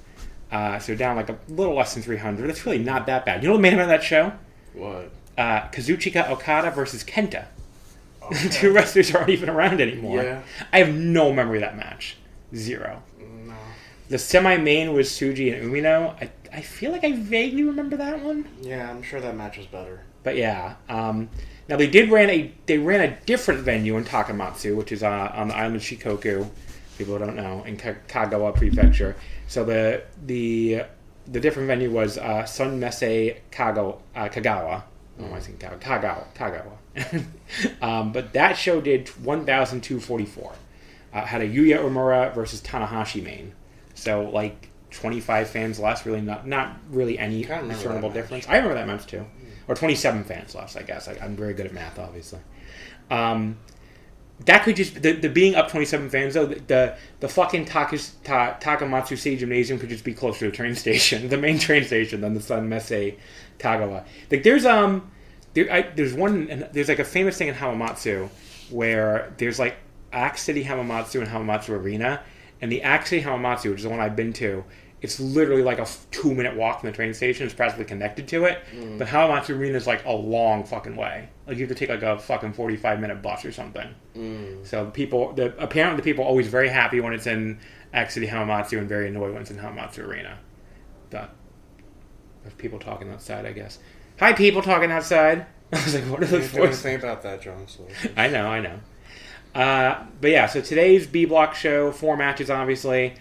so down like a little less than 300. It's really not that bad. You know the main event of that show? What? Kazuchika Okada versus Kenta. Okay. Two wrestlers aren't even around anymore. Yeah. I have no memory of that match. Zero. No. The semi-main was Tsuji and Umino. I feel like I vaguely remember that one. Yeah, I'm sure that match was better. But yeah, now they ran a different venue in Takamatsu, which is on the island of Shikoku. People don't know, in Kagawa Prefecture. So the different venue was Sunmese Kagawa. Oh, I think Kagawa. But that show did 1,244. Had a Yuya Uemura versus Tanahashi main. So like 25 fans less, really not really any discernible difference. I remember that match too. Or 27 fans less, I guess. I'm very good at math, obviously. That could just... The being up 27 fans, though, the fucking Takamatsu City Gymnasium could just be closer to the train station, the main train station, than the San Messe Kagawa. Like, there's like a famous thing in Hamamatsu where there's like Axe City Hamamatsu and Hamamatsu Arena, and the Axe City Hamamatsu, which is the one I've been to, it's literally like a 2-minute walk from the train station. It's practically connected to it. But Hamamatsu Arena is like a long fucking way. Like you have to take like a fucking 45-minute bus or something. So apparently the people are always very happy when it's in Axe City Hamamatsu and very annoyed when it's in Hamamatsu Arena. There's people talking outside, I guess. Hi, people talking outside. I was like, what are those voices? Think about that, John. So. I know. But yeah, so today's B Block show, 4 matches, obviously.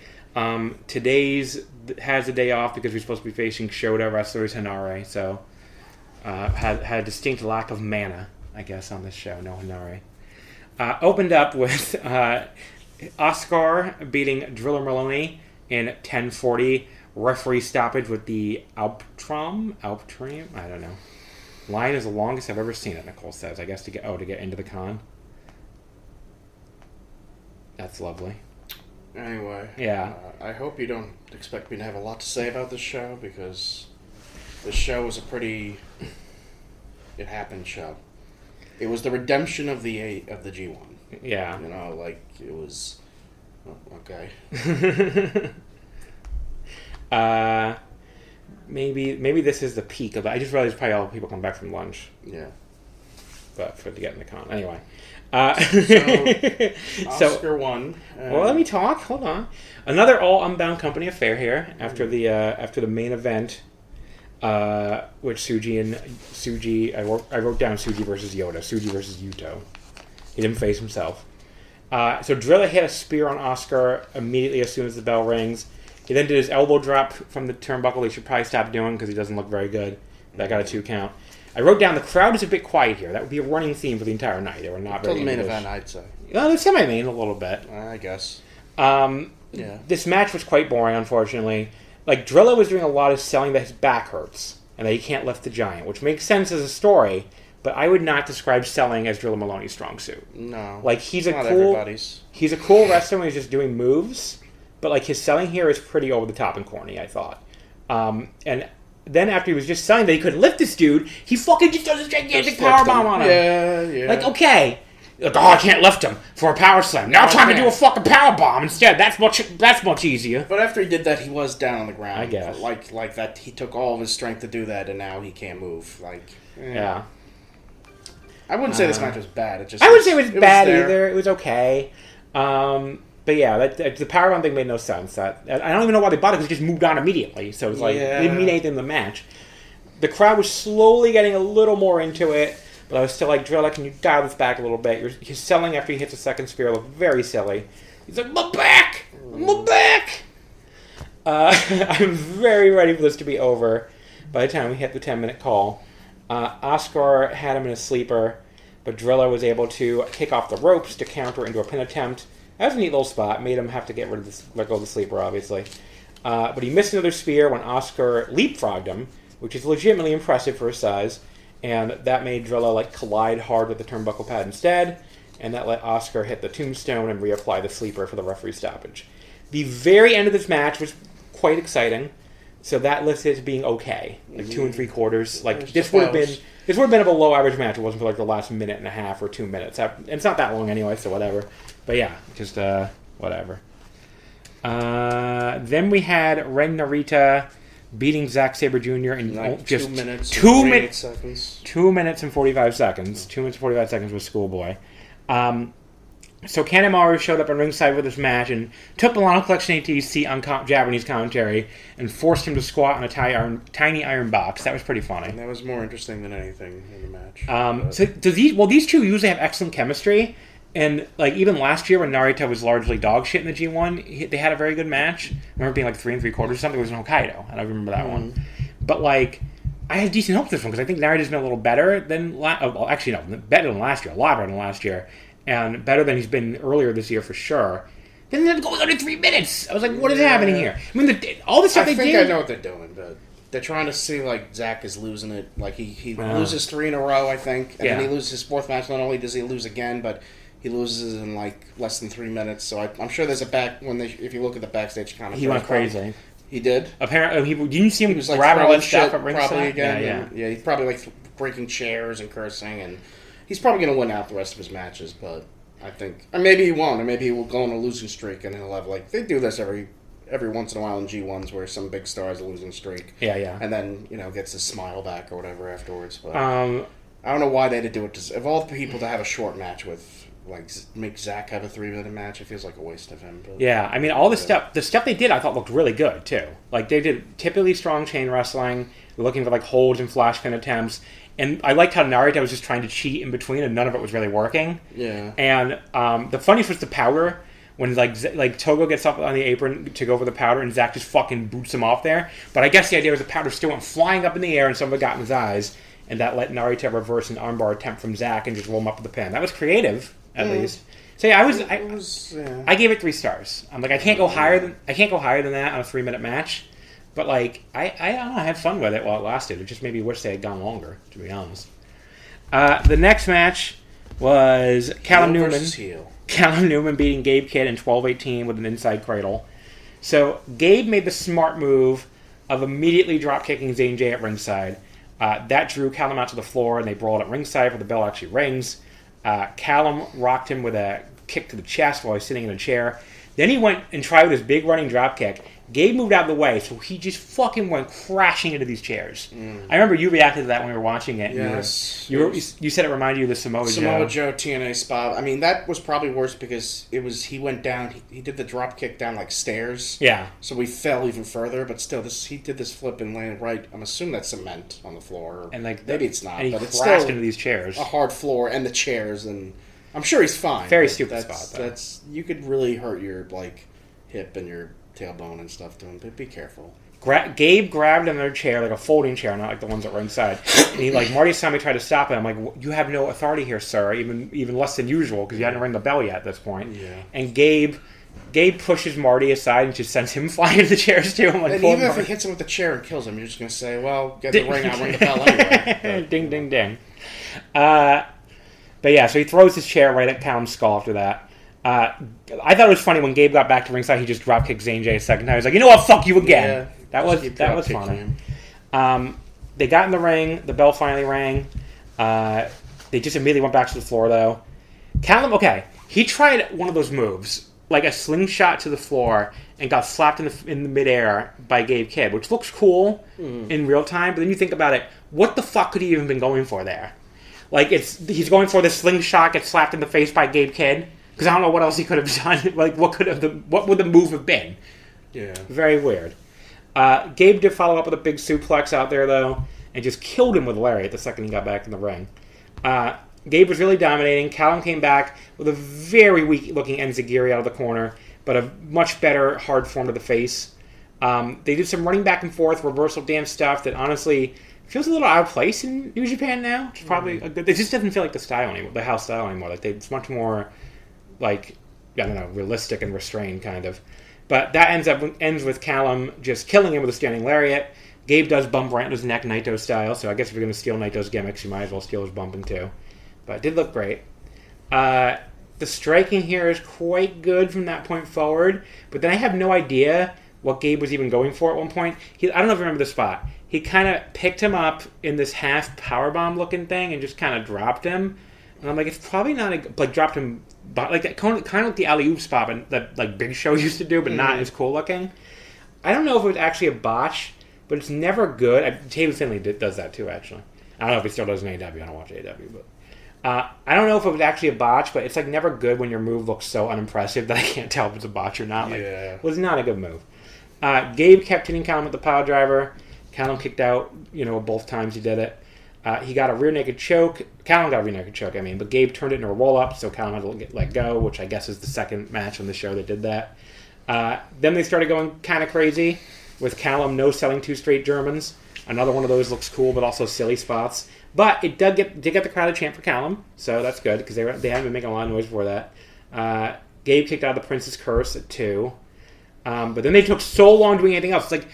Today's has a day off because we're supposed to be facing Shota wrestlers Hinare, so had a distinct lack of mana, I guess, on this show. No Hinare. Opened up with Oscar beating Driller Maloney in 10:40 referee stoppage with the Alptrim. I don't know. Line is the longest I've ever seen it, Nicole says. I guess to get into the con. That's lovely. Anyway, yeah. I hope you don't expect me to have a lot to say about this show, because this show was a pretty it happened show. It was the redemption of the G1. Yeah. You know, like it was okay. Maybe this is the peak of it. I just realized probably all people come back from lunch. Yeah. But to get in the con. Anyway. So Oscar won. Well, let me talk. Hold on. Another all Unbound Company affair here after the main event, which Suji. I wrote down Suji versus Yoda. Suji versus Yuto. He didn't face himself. So Drilla hit a spear on Oscar immediately as soon as the bell rings. He then did his elbow drop from the turnbuckle. He should probably stop doing because he doesn't look very good. That got a 2 count. I wrote down the crowd is a bit quiet here. That would be a running theme for the entire night. They were not very the main English. event, I'd say. Well, the semi-main a little bit. I guess. Yeah. This match was quite boring, unfortunately. Like, Drilla was doing a lot of selling that his back hurts and that he can't lift the giant, which makes sense as a story, but I would not describe selling as Drilla Maloney's strong suit. No. Like, he's a cool wrestler when he's just doing moves, but, like, his selling here is pretty over the top and corny, I thought. And then after he was just selling that he couldn't lift this dude, he fucking just does a gigantic powerbomb on him. Yeah. Like, okay. Like, I can't lift him for a power slam. Now try to do a fucking powerbomb instead. That's much easier. But after he did that, he was down on the ground. I guess. Like that, he took all of his strength to do that, and now he can't move. Like, yeah. I wouldn't say this match was bad. I wouldn't say it was bad either. It was okay. But yeah, the powerbomb thing made no sense. I don't even know why they bought it, because it just moved on immediately. So it was like, it didn't mean anything in the match. The crowd was slowly getting a little more into it, but I was still like, Drilla, can you dial this back a little bit? He's selling after he hits a second spear. Looked very silly. He's like, my back! I'm very ready for this to be over by the time we hit the 10-minute call. Oscar had him in a sleeper, but Drilla was able to kick off the ropes to counter into a pin attempt. That was a neat little spot. Made him have to let go of the sleeper, obviously. But he missed another spear when Oscar leapfrogged him, which is legitimately impressive for his size. And that made Drilla collide hard with the turnbuckle pad instead. And that let Oscar hit the tombstone and reapply the sleeper for the referee stoppage. The very end of this match was quite exciting. So that listed it as being okay. 2 3/4. This would have been a below average match. It wasn't for the last minute and a half or 2 minutes. It's not that long anyway, so whatever. But yeah, just whatever. Then we had Ren Narita beating Zack Sabre Jr. in just 2 minutes 2 minutes. Seconds. 2 minutes and 45 seconds. 2 minutes and 45 seconds with Schoolboy. So Kanemaru showed up on ringside with this match and took Milano Collection AT's seat on Japanese commentary and forced him to squat on a tiny iron box. That was pretty funny. And that was more interesting than anything in the match. So these two usually have excellent chemistry. And even last year when Narita was largely dog shit in the G1, they had a very good match. I remember it being 3 3/4 or something. It was in Hokkaido, and I remember that one. But I had decent hopes for this one because I think Narita's been a little better than better than last year, a lot better than last year, and better than he's been earlier this year for sure. then it goes under 3 minutes. I was like, what is happening here? I mean, all the stuff they did. I think I know what they're doing, but they're trying to see, like, Zach is losing it. Like, he loses 3 in a row, I think, and then he loses his 4th match. Not only does he lose again, but he loses in, like, less than 3 minutes. So I'm sure there's if you look at the backstage comment. He went crazy. He did? Apparently, didn't you see him he was, like, grabbing all that shit stuff at ringside? Probably again. Yeah, he's probably, like, breaking chairs and cursing, and he's probably going to win out the rest of his matches, but I think... Or maybe he won't, or maybe he will go on a losing streak, and he'll have, like... They do this every once in a while in G1s where some big star has a losing streak. Yeah. And then, gets his smile back or whatever afterwards, but... I don't know why they had to do it. Of all the people to have a short match with... Like, make Zach have a 3-minute match, it feels like a waste of him. But, yeah, I mean, all the stuff they did, I thought looked really good, too. Like, they did typically strong chain wrestling, looking for, like, holds and flash pin attempts, and I liked how Narita was just trying to cheat in between, and none of it was really working. Yeah. And the funniest was the powder, when, like Togo gets up on the apron to go for the powder, and Zach just fucking boots him off there. But I guess the idea was the powder still went flying up in the air, and some of it got in his eyes, and that let Narita reverse an armbar attempt from Zach and just roll him up with the pin. That was creative. At least, so yeah, I gave it 3 stars. I'm like, I can't go higher than that on a 3-minute match, but like, I don't know, I had fun with it while it lasted. It just made me wish they had gone longer, to be honest. The next match was Callum Newman beating Gabe Kidd in 12-18 with an inside cradle. So Gabe made the smart move of immediately drop kicking Zane J at ringside. That drew Callum out to the floor, and they brawled at ringside where the bell actually rings. Callum rocked him with a kick to the chest while he was sitting in a chair. Then he went and tried with his big running drop kick. Gabe moved out of the way, so he just fucking went crashing into these chairs. I remember you reacted to that when we were watching it. Yes. You said it reminded you of the Samoa Joe TNA spot. I mean, that was probably worse because he went down, he did the drop kick down like stairs. Yeah. So we fell even further, but still, he did this flip and landed right, I'm assuming that's cement on the floor. And like maybe it's not, and but it's crashed still into these chairs. A hard floor and the chairs, and I'm sure he's fine. Very stupid spot, though. You could really hurt your, like, hip and your tailbone and stuff doing, but be careful. Gabe grabbed another chair, like a folding chair, not like the ones that were inside. And he, like, Marty Sami tried to stop him. I'm like, you have no authority here, sir, even less than usual, because you hadn't rang the bell yet at this point. Yeah. And Gabe pushes Marty aside and just sends him flying into the chairs too. I'm like, and even if he hits him with the chair and kills him, you're just going to say, well, get the ring, I'll ring the bell anyway. Ding, ding, ding. But yeah, so he throws his chair right at Callum's skull after that. I thought it was funny when Gabe got back to ringside, he just drop kicked Zane J a second time. He was like, you know what, fuck you again. Yeah, that was funny. They got in the ring, the bell finally rang. They just immediately went back to the floor though. Callum, he tried one of those moves, like a slingshot to the floor, and got slapped in the midair by Gabe Kidd, which looks cool in real time, but then you think about it, what the fuck could he even been going for there? Like, he's going for this slingshot, gets slapped in the face by Gabe Kidd. Because I don't know what else he could have done. Like, what would the move have been? Yeah. Very weird. Gabe did follow up with a big suplex out there, though, and just killed him with a lariat the second he got back in the ring. Gabe was really dominating. Callum came back with a very weak-looking Enziguri out of the corner, but a much better hard form to the face. They did some running back and forth, reversal dance stuff that honestly feels a little out of place in New Japan now. It's probably it just doesn't feel like the style anymore, the house style anymore. Like it's much more, like, I don't know, realistic and restrained kind of. But that ends with Callum just killing him with a standing lariat. Gabe does bump right in his neck, Naito style. So I guess if you're going to steal Naito's gimmicks, you might as well steal his bumping too. But it did look great. The striking here is quite good from that point forward. But then I have no idea what Gabe was even going for at one point. I don't know if you remember the spot. He kind of picked him up in this half powerbomb looking thing and just kind of dropped him. And I'm like, it's probably not dropped him, like kind of like the alley-oop spot that like Big Show used to do, but not as cool looking. I don't know if it was actually a botch, but it's never good. David Finlay does that too, actually. I don't know if he still does in AEW. I don't watch AEW, but I don't know if it was actually a botch, but it's like never good when your move looks so unimpressive that I can't tell if it's a botch or not. Like, it was not a good move. Gabe kept hitting Callum with the pile driver. Callum kicked out, both times he did it. He got a rear naked choke. Callum got a rear naked choke, but Gabe turned it into a roll up, so Callum had to let go, which I guess is the second match on the show that did that. Then they started going kind of crazy with Callum no-selling 2 straight Germans. Another one of those looks cool, but also silly spots. But it did get the crowd to chant for Callum, so that's good, because they hadn't been making a lot of noise before that. Gabe kicked out of the Prince's Curse at 2. But then they took so long doing anything else. It's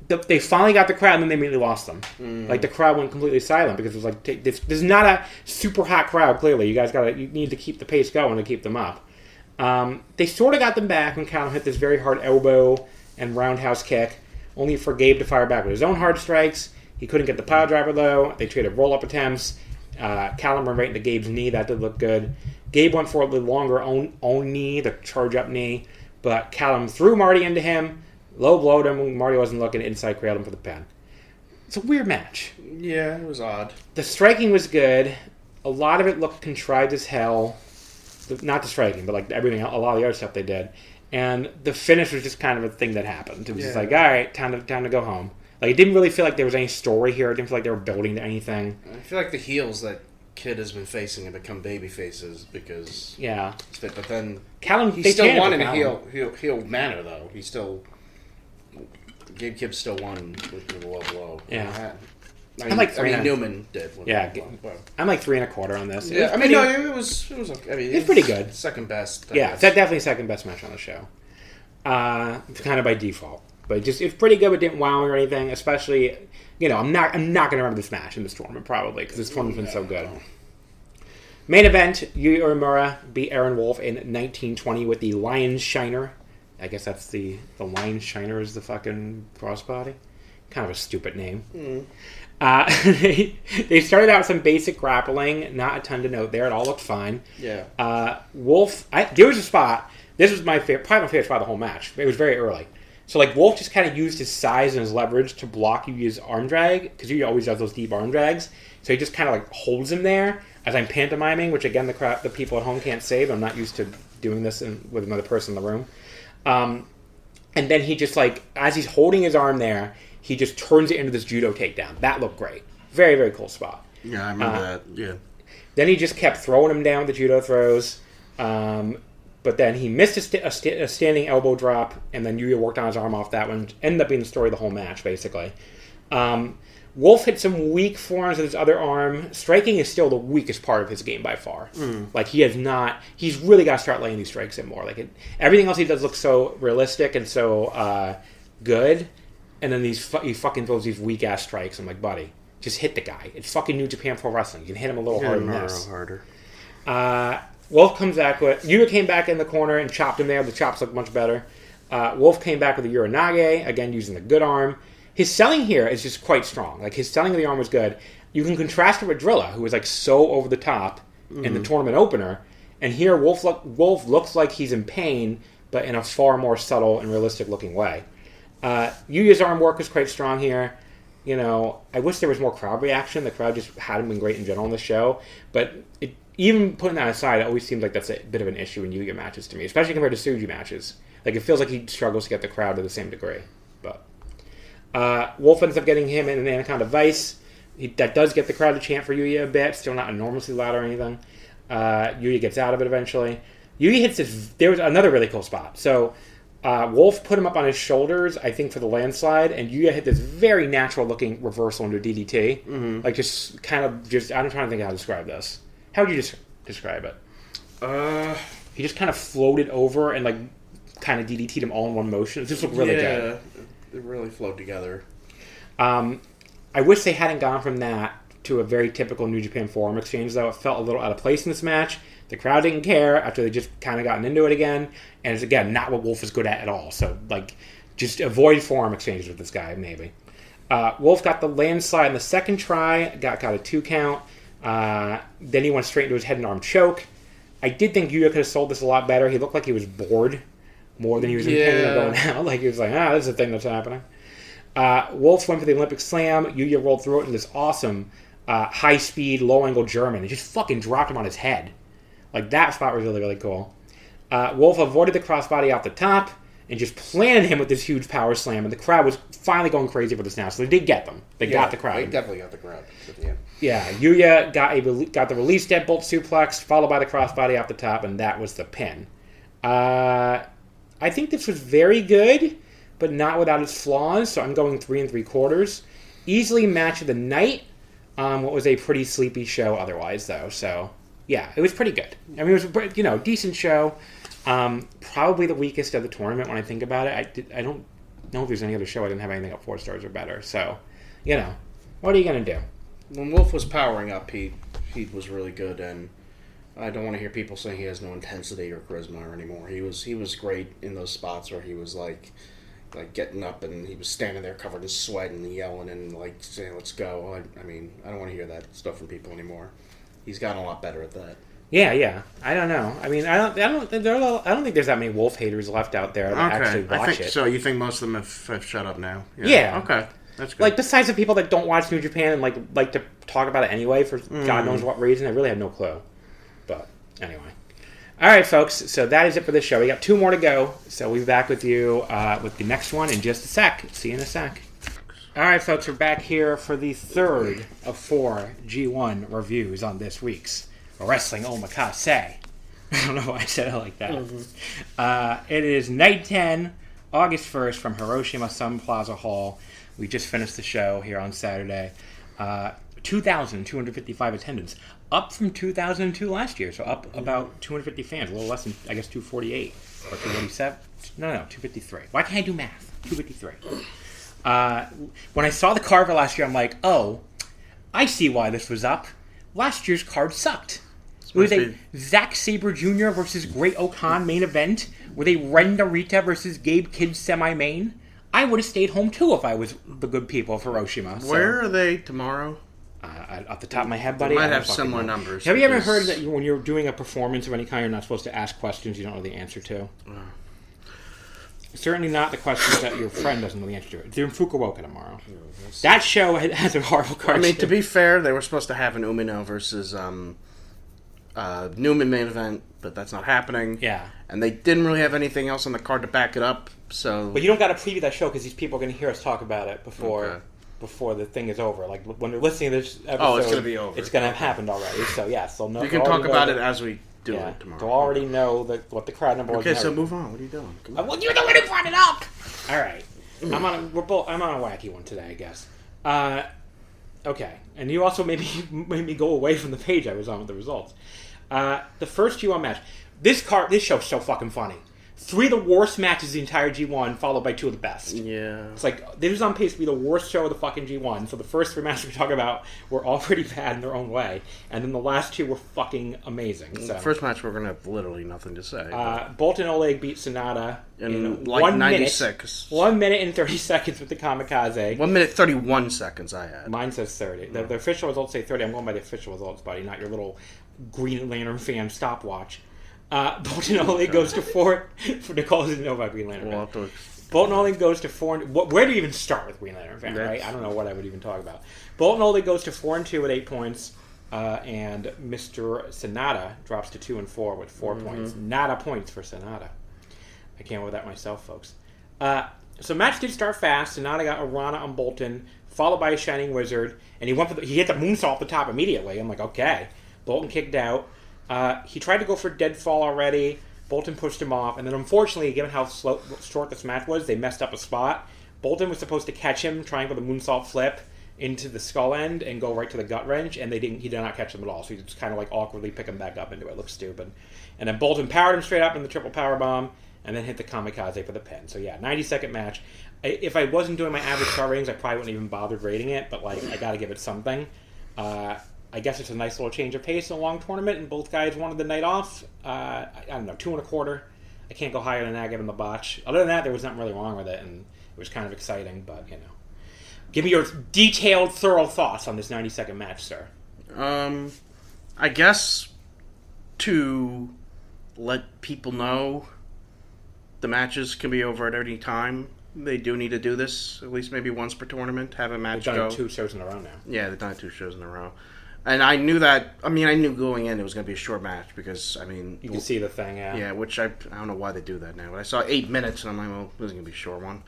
like they finally got the crowd, and then they immediately lost them. Like the crowd went completely silent because it was like this is not a super hot crowd. Clearly, you need to keep the pace going to keep them up. They sort of got them back when Callum hit this very hard elbow and roundhouse kick, only for Gabe to fire back with his own hard strikes. He couldn't get the pile driver though. They traded roll-up attempts. Callum ran right into Gabe's knee. That did look good. Gabe went for the longer own knee, the charge-up knee, but Callum threw Marty into him, low-blowed him when Marty wasn't looking, inside cradled him for the pin. It's a weird match. Yeah, it was odd. The striking was good. A lot of it looked contrived as hell. Not the striking, but like everything, a lot of the other stuff they did. And the finish was just kind of a thing that happened. It was just like, all right, time to go home. Like, it didn't really feel like there was any story here. It didn't feel like they were building to anything. I feel like the heels that Kid has been facing have become baby faces because... Yeah. But then... Callum, he still won in a heel manner, though. He still... Gabe Kidd still won with a low blow. Yeah. Newman did. Yeah. I'm like 3 1/4 on this. Yeah, it was okay. I mean, it's pretty good. Second best. Yeah, it's definitely second best match on the show. Kind of by default. But it's pretty good, but didn't wow me or anything. Especially, I'm not going to remember this match in this tournament probably because this tournament's been so good. Main event: Yuya Uemura beat Aaron Wolf in 1920 with the Lion Shiner. I guess that's the Lion Shiner is the fucking crossbody. Kind of a stupid name. They started out with some basic grappling, not a ton to note there. It all looked fine. Yeah. Wolf, there was a spot. This was probably my favorite spot of the whole match. It was very early. So, like, Wolf just kind of used his size and his leverage to block Yuya's arm drag, because Yuya always does those deep arm drags. So he just kind of, like, holds him there as I'm pantomiming, which, again, the people at home can't say, but I'm not used to doing this with another person in the room. And then he just, like, as he's holding his arm there, he just turns it into this judo takedown. That looked great. Very, very cool spot. Yeah, I remember that. Yeah. Then he just kept throwing him down with the judo throws. But then he missed a standing elbow drop, and then Yuya worked on his arm off that one. Ended up being the story of the whole match, basically. Wolf hit some weak forearms with his other arm. Striking is still the weakest part of his game by far. Like, he's really got to start laying these strikes in more. Like, everything else he does looks so realistic and so good. And then he fucking throws these weak-ass strikes. I'm like, buddy, just hit the guy. It's fucking New Japan Pro Wrestling. You can hit him a little harder than this. Harder. Wolf comes back with... Yuya came back in the corner and chopped him there. The chops look much better. Wolf came back with a Uranage, again using the good arm. His selling here is just quite strong. Like, his selling of the arm was good. You can contrast it with Drilla, who was, like, so over the top in the tournament opener. And here, Wolf looks like he's in pain, but in a far more subtle and realistic-looking way. Yuya's arm work was quite strong here. I wish there was more crowd reaction. The crowd just hadn't been great in general on the show. But even putting that aside, it always seems like that's a bit of an issue in Yuya matches to me, especially compared to Tsuji matches. Like, it feels like he struggles to get the crowd to the same degree. But Wolf ends up getting him in an Anaconda Vice. That does get the crowd to chant for Yuya a bit. Still not enormously loud or anything. Yuya gets out of it eventually. Yuya hits this... There was another really cool spot. So... Wolf put him up on his shoulders, I think, for the landslide, and Yuya hit this very natural-looking reversal into DDT. Mm-hmm. Like, I'm trying to think how to describe this. How would you describe it? He just kind of floated over and, like, kind of DDT'd him all in one motion. It just looked really good. Yeah, it really flowed together. I wish they hadn't gone from that to a very typical New Japan Forum exchange, though. It felt a little out of place in this match. The crowd didn't care after they just kind of gotten into it again. And it's, again, not what Wolf is good at all. So, like, just avoid forum exchanges with this guy, maybe. Wolf got the landslide in the second try. Got a 2 count. Then he went straight into his head and arm choke. I did think Yuya could have sold this a lot better. He looked like he was bored more than he was intending on going out. Like, he was like, this is the thing that's happening. Wolf went for the Olympic Slam. Yuya rolled through it in this awesome high-speed, low-angle German. It just fucking dropped him on his head. Like, that spot was really, really cool. Wolf avoided the crossbody off the top and just planted him with this huge power slam, and the crowd was finally going crazy for this now. So they did get them. They got the crowd. They definitely got the crowd at the end. Yeah, Yuya got the release deadbolt suplex, followed by the crossbody off the top, and that was the pin. I think this was very good, but not without its flaws, so I'm going 3 3/4. Easily match of the night. What was a pretty sleepy show otherwise, though, so... Yeah, it was pretty good. I mean, it was a decent show. Probably the weakest of the tournament when I think about it. I don't know if there's any other show I didn't have anything up 4 stars or better. So, what are you going to do? When Wolf was powering up, he was really good, and I don't want to hear people saying he has no intensity or charisma anymore. He was great in those spots where he was like getting up and he was standing there covered in sweat and yelling and like saying "Let's go." I mean, I don't want to hear that stuff from people anymore. He's gotten a lot better at that. Yeah. I don't know. I mean, I don't think there's that many Wolf haters left out there that actually watch it. So you think most of them have shut up now? Yeah. Okay. That's good. Like, besides the people that don't watch New Japan and like to talk about it anyway for God knows what reason, I really have no clue. But anyway. All right, folks. So that is it for this show. We got 2 more to go. So we'll be back with you with the next one in just a sec. See you in a sec. All right, folks. We're back here for the 3rd of 4 G1 reviews on this week's Wrestling Omakase. I don't know why I said it like that. Mm-hmm. It is Night 10, August 1st from Hiroshima Sun Plaza Hall. We just finished the show here on Saturday. 2,255 attendance. Up from 2002 last year. So up about 250 fans. A little less than, I guess, 248. Or 247. No, 253. Why can't I do math? 253. When I saw the card for last year, I'm like, oh, I see why this was up. Last year's card sucked. It was a Zack Sabre Jr. versus Great Okan main event with a Ren Narita versus Gabe Kidd semi-main. I would have stayed home too if I was the good people of Hiroshima. Where are they tomorrow? Off the top of my head, buddy. They might have similar numbers. Have you ever heard that when you're doing a performance of any kind, you're not supposed to ask questions you don't know the answer to? Certainly not the questions that your friend doesn't know the answer to. They're in Fukuoka tomorrow. That show has a horrible card. I mean, to be fair, they were supposed to have an Umino versus Newman main event, but that's not happening. Yeah. And they didn't really have anything else on the card to back it up, so... But you don't got to preview that show because these people are going to hear us talk about it before the thing is over. Like, when they're listening to this episode... it's going to be over. It's going to have happened already. So, yes, they'll know... You can talk about it as we do it tomorrow. They'll already know what the crowd number was. Okay, so move on. What are you doing? Well, you're the one who brought it up! All right. I'm on a wacky one today, I guess. Okay. And you also made me go away from the page I was on with the results. The first G1 match. This show's so fucking funny. 3 of the worst matches of the entire G1, followed by 2 of the best. Yeah. It's like, this is on pace to be the worst show of the fucking G1. So the first 3 matches we talk about were all pretty bad in their own way. And then the last 2 were fucking amazing. So. The first match, we're going to have literally nothing to say. Bolton Oleg beat Sonata in like 1 96. 1 minute and 30 seconds with the Kamikaze. 1 minute 31 seconds I had. Mine says 30. The official results say 30. I'm going by the official results, buddy, not your little Green Lantern fan stopwatch. Bolton Oleg goes to 4. For Nicole doesn't know about Green Lantern fan. Bolton Oleg goes to 4. Where do you even start with Green Lantern fan, right? I don't know what I would even talk about. Bolton Oleg goes to 4-2 with 8 points. And Mr. Sonata drops to 2-4 with 4 points. Nada points for Sonata. I can't with that myself, folks. So match did start fast. Sonata got a Rana on Bolton, followed by a Shining Wizard, and he hit the moonsault off the top immediately. I'm like, okay. Bolton kicked out. He tried to go for deadfall already. Bolton pushed him off, and then unfortunately, given how short this match was, they messed up a spot. Bolton was supposed to catch him, trying for the moonsault flip into the skull end and go right to the gut wrench, and he did not catch him at all. So he just kind of like awkwardly pick him back up into it. It looked stupid. And then Bolton powered him straight up in the triple power bomb, and then hit the Kamikaze for the pin. So yeah, 90-second match. If I wasn't doing my average star ratings, I probably wouldn't even bothered rating it, but like I got to give it something. I guess it's a nice little change of pace in a long tournament, and both guys wanted the night off. I don't know, 2.25. I can't go higher than that given the botch. Other than that, there was nothing really wrong with it, and it was kind of exciting, but you know. Give me your detailed, thorough thoughts on this 90-second match, sir. I guess to let people know the matches can be over at any time, they do need to do this at least maybe once per tournament, have a match They've done go. 2 shows in a row now. Yeah, they've done it 2 shows in a row. And I knew that, I knew going in it was going to be a short match because, You can see the thing, yeah. Yeah, which I don't know why they do that now. But I saw 8 minutes and I'm like, well, this is going to be a short one.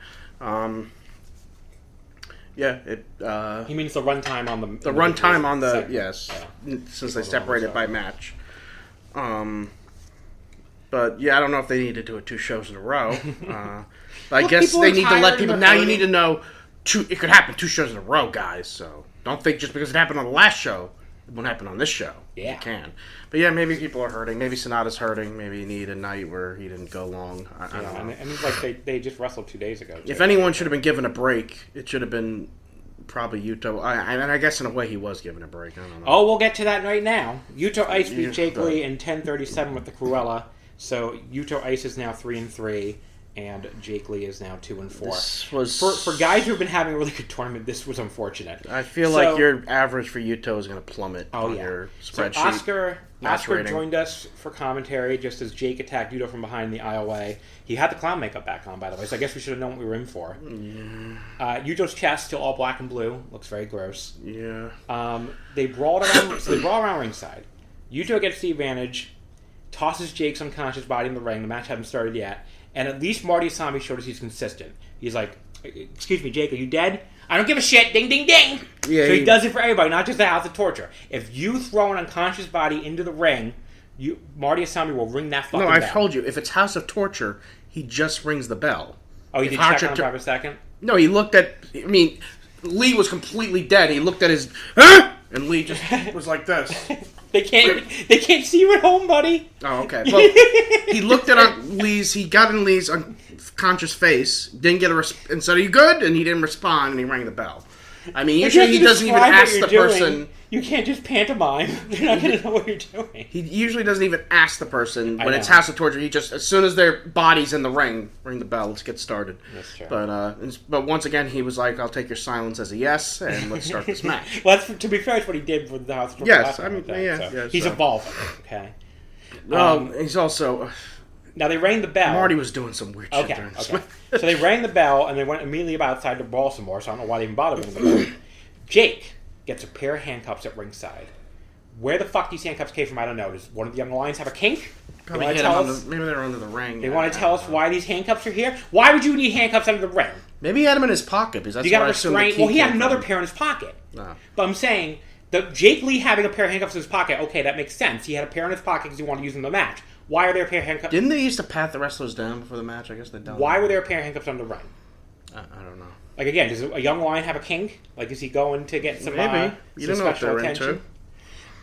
Yeah, it... He means the runtime on the... The runtime on the... segment. Yes, yeah. Since they separated by match. But, yeah, I don't know if they need to do it 2 shows in a row. But I guess they need to let people... Now you need to know... It could happen 2 shows in a row, guys, so... Don't think just because it happened on the last show, it won't happen on this show. Yeah. You can. But yeah, maybe people are hurting. Maybe Sonata's hurting. Maybe you need a night where he didn't go long. I don't know. And it's like they just wrestled 2 days ago. If anyone should have been given a break, it should have been probably Yuto. I guess in a way he was given a break. I don't know. Oh, we'll get to that right now. Yuto Ice beat Jake Lee in 10:37 with the Cruella. So Yuto Ice is now 3-3, and Jake Lee is now 2-4. This was For guys who've been having a really good tournament, this was unfortunate. I feel like your average for Yuto is going to plummet on your spreadsheet. So Oscar joined us for commentary just as Jake attacked Yuto from behind the aisleway. He had the clown makeup back on, by the way, so I guess we should have known what we were in for. Yeah. Yuto's chest still all black and blue. Looks very gross. Yeah. They brawled around ringside. Yuto gets the advantage, tosses Jake's unconscious body in the ring. The match hasn't started yet. And at least Marty Asami showed us he's consistent. He's like, excuse me, Jake, are you dead? I don't give a shit. Ding, ding, ding. Yeah, so he does it for everybody, not just the House of Torture. If you throw an unconscious body into the ring, Marty Asami will ring that fucking bell. No, I've told you, if it's House of Torture, he just rings the bell. Oh, he did check on him for a second? No, he looked at... I mean, Lee was completely dead. He looked at his... Huh? And Lee just was like this. They can't see you at home, buddy. Oh, okay. Well, he looked at Lee's... He got in Lee's unconscious face, didn't get and said, "Are you good?" And he didn't respond, and he rang the bell. I mean, usually he doesn't even ask the person... You can't just pantomime. They're not going to know what you're doing. He usually doesn't even ask the person when it's House of Torture. He just, as soon as their body's in the ring, ring the bell. Let's get started. That's true. But once again, he was like, "I'll take your silence as a yes, and let's start this match." Well, to be fair, it's what he did with the House of Torture. Yes, I mean, yeah. He's evolving. Okay. He's also. Now they rang the bell. Marty was doing some weird shit during this. So they rang the bell, and they went immediately outside to brawl some more. So I don't know why they even bothered ringing the bell. Jake gets a pair of handcuffs at ringside. Where the fuck these handcuffs came from, I don't know. Does one of the young lions have a kink? Maybe they're under the ring. They want to tell us why these handcuffs are here? Why would you need handcuffs under the ring? Maybe he had them in his pocket. Because that's you got a restraint. Well, he had another pair in his pocket. No. But I'm saying, Jake Lee having a pair of handcuffs in his pocket, okay, that makes sense. He had a pair in his pocket because he wanted to use them in the match. Why are there a pair of handcuffs? Didn't they used to pat the wrestlers down before the match? I guess they don't. Why were there a pair of handcuffs under the ring? I don't know. Like, again, does a young lion have a kink? Like, is he going to get some, you don't know what they're attention?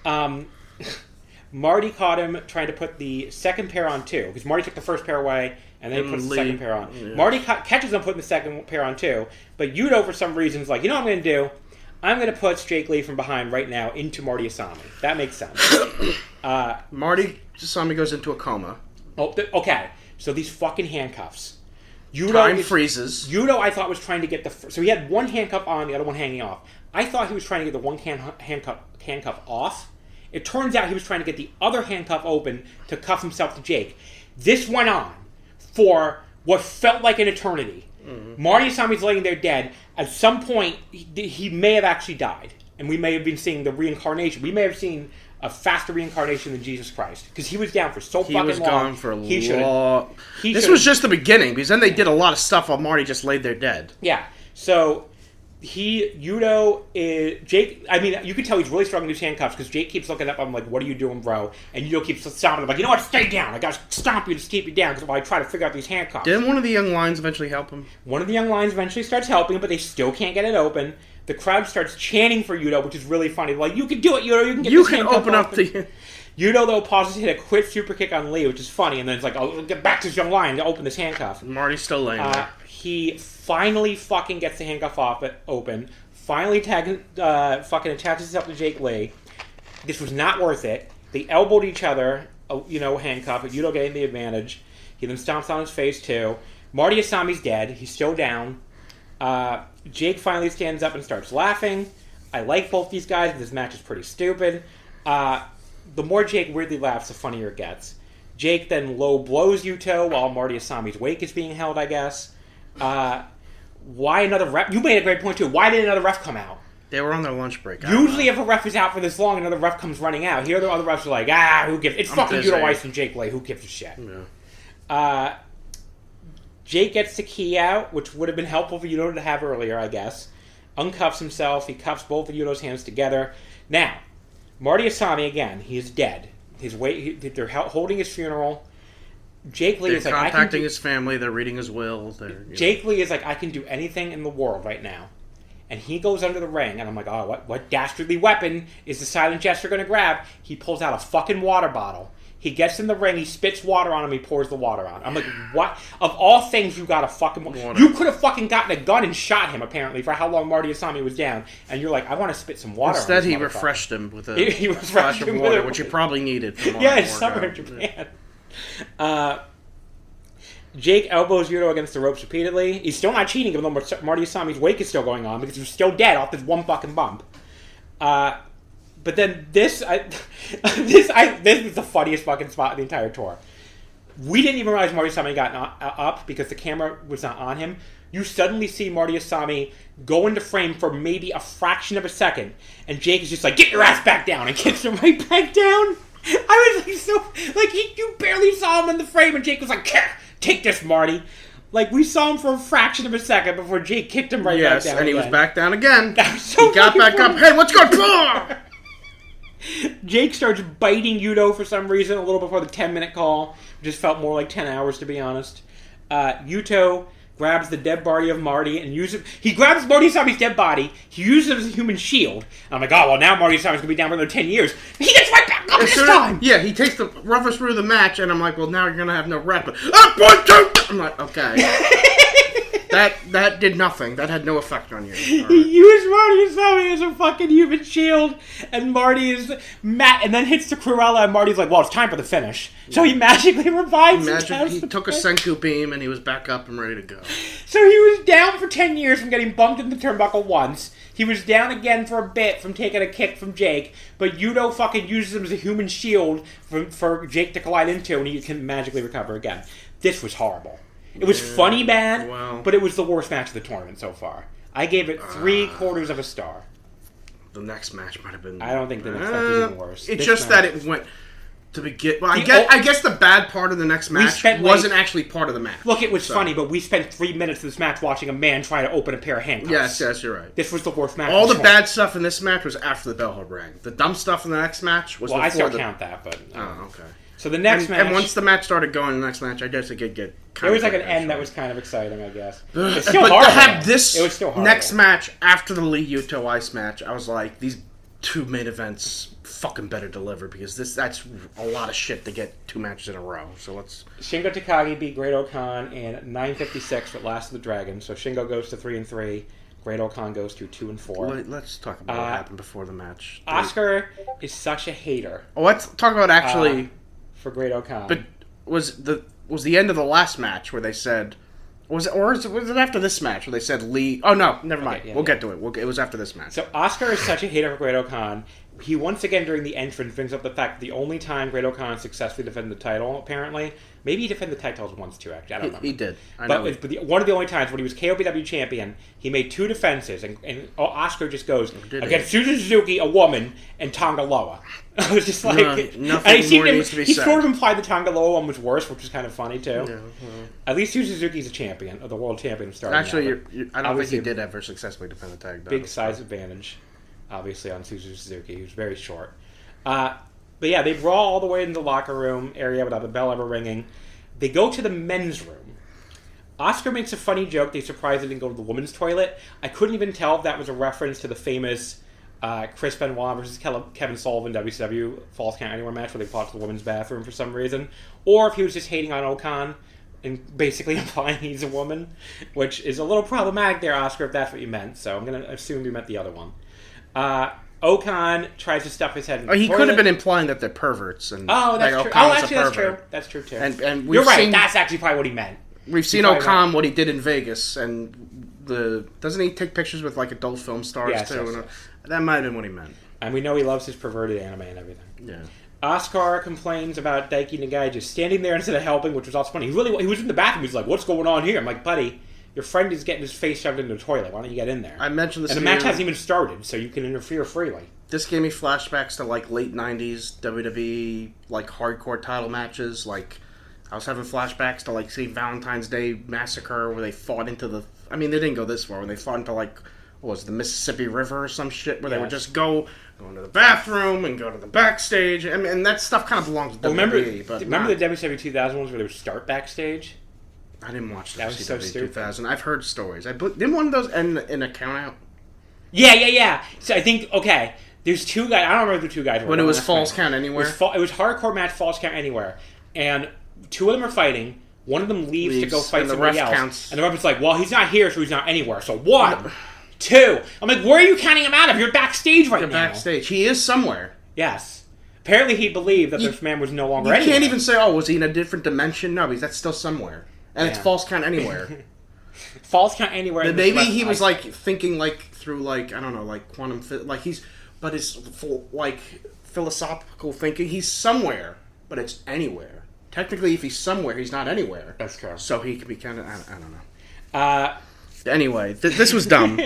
Into. Marty caught him trying to put the second pair on too, because Marty took the first pair away, and then he puts the second pair on. Yeah. Marty catches him putting the second pair on too, but Yuto, for some reason, is like, you know what I'm going to do? I'm going to put Jake Lee from behind right now into Marty Asami. That makes sense. Marty Asami goes into a coma. Oh, okay. So these fucking handcuffs. Time freezes. Yuto, I thought, was trying to get so he had one handcuff on, the other one hanging off. I thought he was trying to get the one handcuff off. It turns out he was trying to get the other handcuff open to cuff himself to Jake. This went on for what felt like an eternity. Mm-hmm. Marty Asami's laying there dead. At some point, he may have actually died. And we may have been seeing the reincarnation. We may have seen a faster reincarnation than Jesus Christ. Because he was down for so fucking long. He was gone for a long... This was just the beginning, because then they did a lot of stuff while Marty just laid there dead. Yeah. So, Yuto is... Jake... I mean, you can tell he's really struggling with his handcuffs, because Jake keeps looking up. I'm like, what are you doing, bro? And Yuto keeps stomping him. Like, you know what? Stay down. I gotta stomp you to keep you down, because while I try to figure out these handcuffs. Didn't one of the young lions eventually help him? One of the young lions eventually starts helping him, but they still can't get it open. The crowd starts chanting for Yuto, which is really funny. Like, you can do it, Yuto. You can get this handcuff open up the... Yuto, though, pauses to hit a quick super kick on Lee, which is funny, and then it's like, I'll get back to this young lion to open this handcuff. Marty's still laying there. He finally fucking gets the handcuff open, finally fucking attaches himself to Jake Lee. This was not worth it. They elbowed each other, handcuff, but Yuto getting the advantage. He then stomps on his face, too. Marty Asami's dead. He's still down. Jake finally stands up and starts laughing. I like both these guys, but this match is pretty stupid. The more Jake weirdly laughs, the funnier it gets. Jake then low blows Yuto while Marty Asami's wake is being held, I guess. Why another ref? You made a great point, too. Why did another ref come out? They were on their lunch break. Usually if a ref is out for this long, another ref comes running out. Here the other refs are like, who gives... It's fucking Yuto Ice and Jake Lee. Who gives a shit? Yeah. Jake gets the key out, which would have been helpful for Yuto to have earlier, I guess. Uncuffs himself. He cuffs both of Yuto's hands together. Now, Marty Asami, again, he is dead. They're holding his funeral. Jake Lee is like... They're contacting his family. They're reading his will. Jake Lee is like, I can do anything in the world right now. and he goes under the ring, and I'm like, oh, what dastardly weapon is the Silent Jester going to grab? He pulls out a fucking water bottle. He gets in the ring, he spits water on him, he pours the water on. I'm like, what? Of all things, you got a fucking... water. You could have fucking gotten a gun and shot him, apparently, for how long Marty Asami was down. And you're like, I want to spit some water on him. Instead, he refreshed him with a splash of water, which he probably needed. Yeah, in summer in Japan. Jake elbows Yuto against the ropes repeatedly. He's still not cheating, even though Marty Asami's wake is still going on, because he's still dead off this one fucking bump. But then this is the funniest fucking spot of the entire tour. We didn't even realize Marty Asami got up because the camera was not on him. You suddenly see Marty Asami go into frame for maybe a fraction of a second, and Jake is just like, get your ass back down, and kicks him right back down. I was like, you barely saw him in the frame, and Jake was like, take this, Marty. Like, we saw him for a fraction of a second before Jake kicked him right back down. Yes, and he was back down again. So he got back up. Hey, what's going on? Jake starts biting Yuto for some reason a little before the 10-minute call. It just felt more like 10 hours, to be honest. Yuto grabs the dead body of Marty and uses... He grabs Marty Asami's dead body. He uses it as a human shield. And I'm like, oh, well, now Marty Asami's going to be down for another 10 years. He gets right back up this time! Yeah, he takes the roughest route of the match, and I'm like, well, now you're going to have no rep. I'm like, okay. That did nothing. That had no effect on you. Right. He used Marty Asami as a fucking human shield, and Marty is mad, and then hits the Cruella, and Marty's like, well, it's time for the finish. So he magically revives him. He took a Senku beam, and he was back up and ready to go. So he was down for 10 years from getting bumped in the turnbuckle once. He was down again for a bit from taking a kick from Jake, but Yuto fucking uses him as a human shield for Jake to collide into, and he can magically recover again. This was horrible. It was funny bad, but it was the worst match of the tournament so far. I gave it 3/4 of a star. The next match might have been... I don't think the next match was even worse. It's just that it went... to begin... Well, I guess the bad part of the next match wasn't actually part of the match. Look, it was funny, but we spent 3 minutes of this match watching a man try to open a pair of handcuffs. Yes, you're right. This was the worst match. All the bad stuff in this match was after the bell rang. The dumb stuff in the next match was before I still count that, but... Oh, okay. So the next match... And once the match started going, the next match, I guess it could get kind of... There was like an end that was kind of exciting, I guess. It's still horrible. To have this it was still next match after the Lee Yuto Ice match, I was like, these two main events fucking better deliver, because that's a lot of shit to get 2 matches in a row. So let's... Shingo Takagi beat Great-O-Khan in 9:56 with Last of the Dragon. So Shingo goes to 3-3. Great-O-Khan goes to 2-4. Let's talk about what happened before the match. Oscar is such a hater. Let's talk about actually... for Great-O-Khan. But was the end of the last match where they said... Was it after this match where they said Lee... Oh, no, never mind. We'll get to it. It was after this match. So Oscar is such a hater for Great-O-Khan. He once again, during the entrance, brings up the fact that the only time Great-O-Khan successfully defended the title, apparently... Maybe he defended the tag titles once, too, actually. I don't know. He did. But one of the only times when he was KOPW champion, he made 2 defenses, and Oscar just goes against Susan Suzuki, a woman, and Tonga Loa. I was just like... nothing more needs to be said. He sort of implied the Tonga Loa one was worse, which was kind of funny, too. Yeah, At least Susan Suzuki's a champion, or the world champion of Stardom. Actually, I don't think he did ever successfully defend the tag title. Big size advantage, obviously, on Susan Suzuki. He was very short. But yeah, they brawl all the way into the locker room area without the bell ever ringing. They go to the men's room. Oscar makes a funny joke. They surprised they didn't go to the women's toilet. I couldn't even tell if that was a reference to the famous Chris Benoit versus Kevin Sullivan WCW Falls Count Anywhere match where they fought to the women's bathroom for some reason. Or if he was just hating on Okan and basically implying he's a woman, which is a little problematic there, Oscar, if that's what you meant. So I'm going to assume you meant the other one. Okan tries to stuff his head in the toilet. He could have been implying that they're perverts. And that's true. Actually, that's true. That's true, too. And you're right. That's actually probably what he meant. We've seen Okan, what he did in Vegas, and doesn't he take pictures with, like, adult film stars, too? Yes. That might have been what he meant. And we know he loves his perverted anime and everything. Yeah. Oscar complains about Daiki Nagai just standing there instead of helping, which was also funny. He was in the bathroom. He's like, what's going on here? I'm like, buddy... Your friend is getting his face shoved into the toilet. Why don't you get in there? I mentioned this. And the match hasn't even started, so you can interfere freely. This gave me flashbacks to like late '90s WWE like hardcore title matches. Like I was having flashbacks to like say Valentine's Day Massacre where they fought into the. I mean, they didn't go this far. When they fought into like what was it, the Mississippi River or some shit where they would just go into the bathroom and go to the backstage. I mean, and that stuff kind of belongs to WWE. Remember the WCW 2000 ones where they would start backstage? I didn't watch that. Was so stupid. 2000. I've heard stories. Didn't one of those end in a count out? Yeah. So I think, okay, there's two guys. I don't remember the two guys. When it was Falls Count Anywhere? It was hardcore match, Falls Count Anywhere. And two of them are fighting. One of them leaves to go fight somebody else. Counts. And the ref is like, well, he's not here, so he's not anywhere. So 1, 2. I'm like, where are you counting him out of? You're backstage right now. Backstage. He is somewhere. Yes. Apparently he believed that this man was no longer anywhere. You can't even say, oh, was he in a different dimension? No, because that's still somewhere. And it's Falls Count Anywhere. Falls Count Anywhere. But maybe he was like thinking like through like, I don't know, like quantum, like he's, but it's like philosophical thinking. He's somewhere, but it's anywhere. Technically, if he's somewhere, he's not anywhere. That's correct. So he could be kind of, I don't know. Anyway, this was dumb.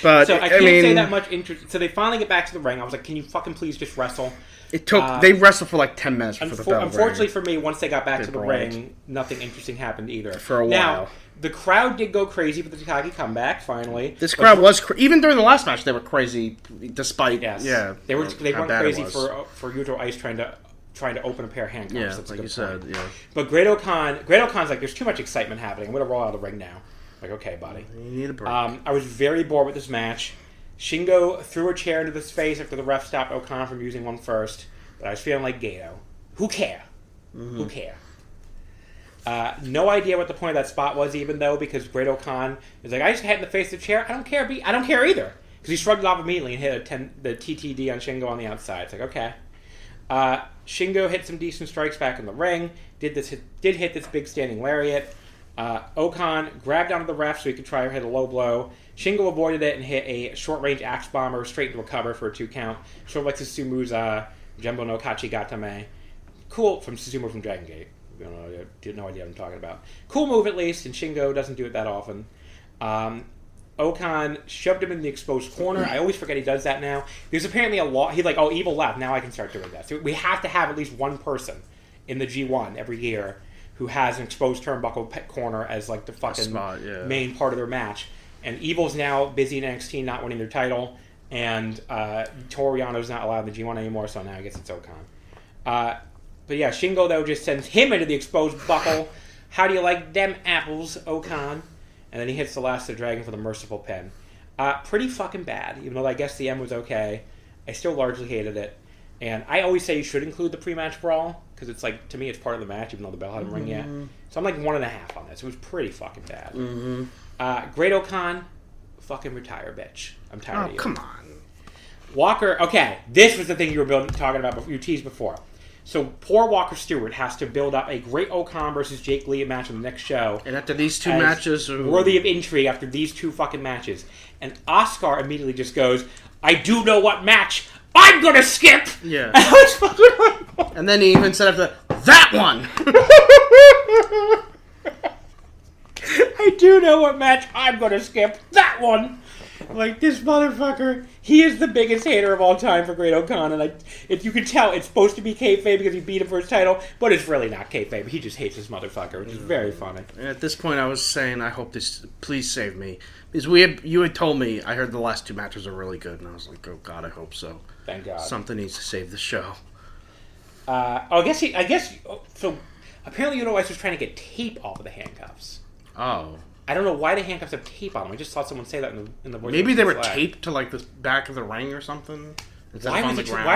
But so I can't say that much interest. So they finally get back to the ring. I was like, can you fucking please just wrestle? It took. They wrestled for like 10 minutes for the bell. Unfortunately for me, once they got back to the ring, nothing interesting happened either. For a while. Now, the crowd did go crazy for the Takagi comeback. Finally, this crowd was even during the last match. They were crazy, despite they went crazy for Yuto Ice trying to open a pair of handcuffs. Yeah, that's like you said. Yeah. But Great Okan's like, there's too much excitement happening. I'm gonna roll out of the ring now. Like, okay, buddy. You need a break. I was very bored with this match. Shingo threw a chair into his face after the ref stopped Okan from using one first. But I was feeling like Gato. Who care? Mm-hmm. Who care? No idea what the point of that spot was, even though, because Great Okan is like, I just hit in the face of the chair. I don't care. I don't care either. Because he shrugged it off immediately and hit the TTD on Shingo on the outside. It's like, okay. Shingo hit some decent strikes back in the ring. Did hit this big standing lariat. Okan grabbed onto the ref so he could try to hit a low blow. Shingo avoided it and hit a short-range axe bomber straight into a cover for a 2 count. Sort of like Susumu's Jumbo no Kachi Gatame. Cool, from Susumu from Dragon Gate. I didn't know idea what I'm talking about. Cool move at least, and Shingo doesn't do it that often. Okan shoved him in the exposed corner. I always forget he does that now. There's apparently a law. He's like, oh, Evil left. Now I can start doing that. So we have to have at least one person in the G1 every year who has an exposed turnbuckle corner as like the fucking main part of their match. And Evil's now busy in NXT, not winning their title. And Toru Yano's not allowed in the G1 anymore, so now I guess it's Okan. But yeah, Shingo, though, just sends him into the exposed buckle. How do you like them apples, Okan? And then he hits the Last of the Dragon for the merciful pin. Pretty fucking bad, even though I guess the end was okay. I still largely hated it. And I always say you should include the pre-match brawl, because it's like, to me, it's part of the match, even though the bell hadn't ring yet. So I'm like 1.5 on this. It was pretty fucking bad. Great Okan, fucking retire, bitch. I'm tired of you. Come on. Walker, okay, this was the thing you were talking about, you teased before. So poor Walker Stewart has to build up a Great Okan versus Jake Lee match in the next show. And after these 2 matches... worthy of intrigue after these 2 fucking matches. And Oscar immediately just goes, I do know what match I'm gonna skip! Yeah. And I was fucking like... And then he even said after that one! I do know what match I'm gonna skip. That one! Like, this motherfucker, he is the biggest hater of all time for Great Okan, and if you can tell, it's supposed to be kayfabe because he beat him for his title, but it's really not kayfabe. He just hates this motherfucker, which is very funny. And at this point, I was saying, I hope this, please save me. Because you had told me, I heard the last 2 matches are really good, and I was like, oh God, I hope so. Thank God. Something needs to save the show. So apparently Yuto Ice was trying to get tape off of the handcuffs. Oh. I don't know why the handcuffs have tape on them. I just saw someone say that in the voice. Maybe they were taped to like the back of the ring or something. Why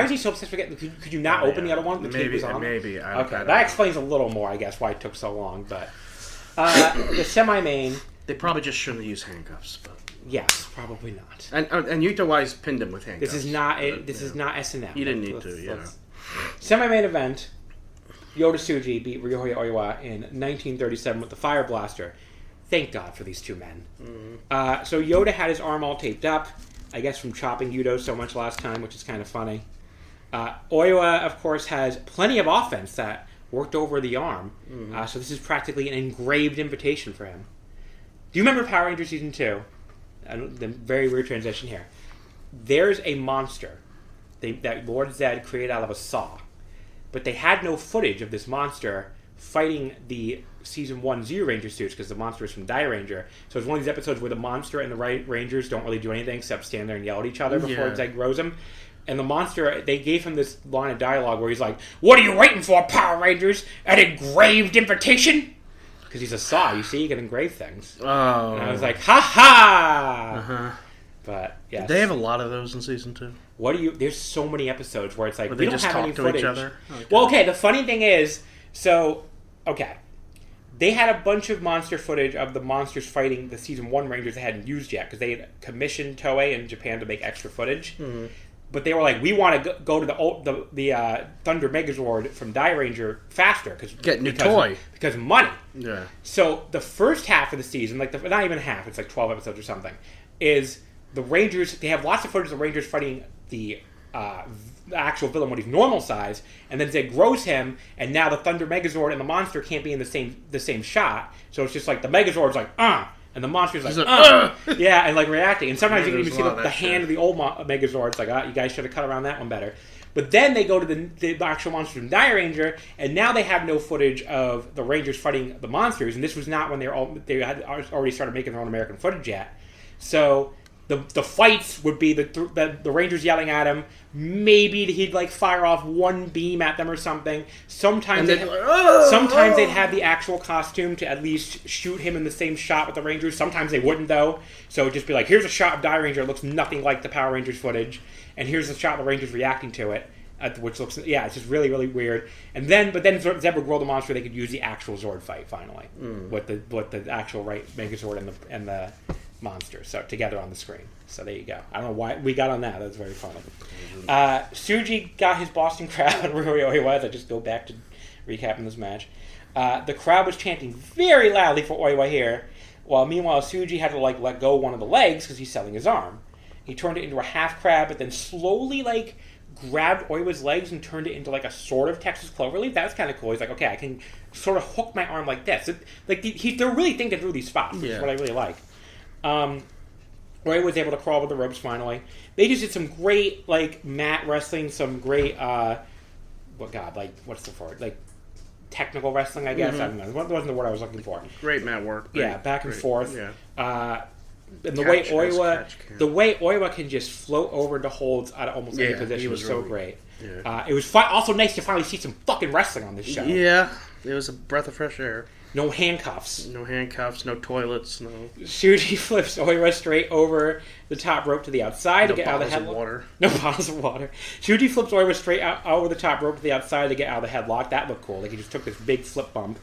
was he so obsessed with getting? Could you not open the other one? The tape was on. Maybe. Okay, that explains a little more, I guess, why it took so long. But the semi-main, they probably just shouldn't have used handcuffs. But yes, probably not. And Yuto Wise pinned him with handcuffs. This is not SNL. He didn't need to. Semi-main event. Yota Tsuji beat Ryohei Oiwa in 1937 with the Fire Blaster. Thank God for these 2 men. Mm-hmm. So Yoda had his arm all taped up, I guess from chopping Yuto so much last time, which is kind of funny. Oiwa, of course, has plenty of offense that worked over the arm. Mm-hmm. So this is practically an engraved invitation for him. Do you remember Power Rangers Season 2? The very weird transition here. There's a monster that Lord Zed created out of a saw. But they had no footage of this monster fighting the Season 1 Zero Ranger suits because the monster is from Die Ranger. So it's one of these episodes where the monster and the Rangers don't really do anything except stand there and yell at each other before Zed grows them. And the monster, they gave him this line of dialogue where he's like, "What are you waiting for, Power Rangers? An engraved invitation?" Because he's a saw, you see, you can engrave things. Oh. And I was like, ha ha! Uh-huh. But yeah, They have a lot of those in season 2. What do you? There's so many episodes where it's like Where we they don't just have talk any to footage. each other. Okay. Well, okay. The funny thing is, they had a bunch of monster footage of the monsters fighting the season 1 Rangers they hadn't used yet because they had commissioned Toei in Japan to make extra footage. Mm-hmm. But they were like, we want to go to the Thunder Megazord from Die Ranger faster because money. Yeah. So the first half of the season, not even half, it's like 12 episodes or something, is the Rangers. They have lots of footage of the Rangers fighting the actual villain when he's normal size, and then it grows him, and now the Thunder Megazord and the monster can't be in the same shot. So it's just like the Megazord's like and the monster's like yeah, and like reacting. And sometimes you can even see the hand of the old Megazord. It's like you guys should have cut around that one better. But then they go to the actual monsters from Die Ranger, and now they have no footage of the Rangers fighting the monsters. And this was not when they had already started making their own American footage yet. So the fights would be the Rangers yelling at him. Maybe he'd like fire off one beam at them or something. Sometimes they'd have the actual costume to at least shoot him in the same shot with the Rangers. Sometimes they wouldn't though. So it'd just be like, here's a shot of Die Ranger. It looks nothing like the Power Rangers footage. And here's a shot of the Rangers reacting to it. Which looks, it's just really, really weird. But then Zeb would grow the monster. They could use the actual Zord fight finally with the actual Megazord and the monster, so together on the screen. So there you go. I don't know why we got on that. That's very funny. Suji got his Boston Crab and Ryo Oiwa. I just go back to recapping this match. The crowd was chanting very loudly for Oiwa here, while meanwhile Suji had to let go one of the legs because he's selling his arm. He turned it into a half crab, but then slowly grabbed Oiwa's legs and turned it into a sort of Texas cloverleaf. That was kind of cool. He's like, okay, I can sort of hook my arm like this. They're really thinking through these spots, which is what I really like. Roy was able to crawl over the ropes finally. They just did some great mat wrestling, some great what's the word? Technical wrestling, I guess. I don't know. That wasn't the word I was looking for. Great mat work. Back and forth. Yeah. And the way Oiwa can just float over to holds out of almost any position was so great. Yeah. It was also nice to finally see some fucking wrestling on this show. Yeah, it was a breath of fresh air. No handcuffs. No toilets, no... Shuji flips Oiwa straight over the top rope to the outside to get out of the headlock. Water. No bottles of water. Shuji flips Oiwa straight out over the top rope to the outside to get out of the headlock. That looked cool. He just took this big flip bump.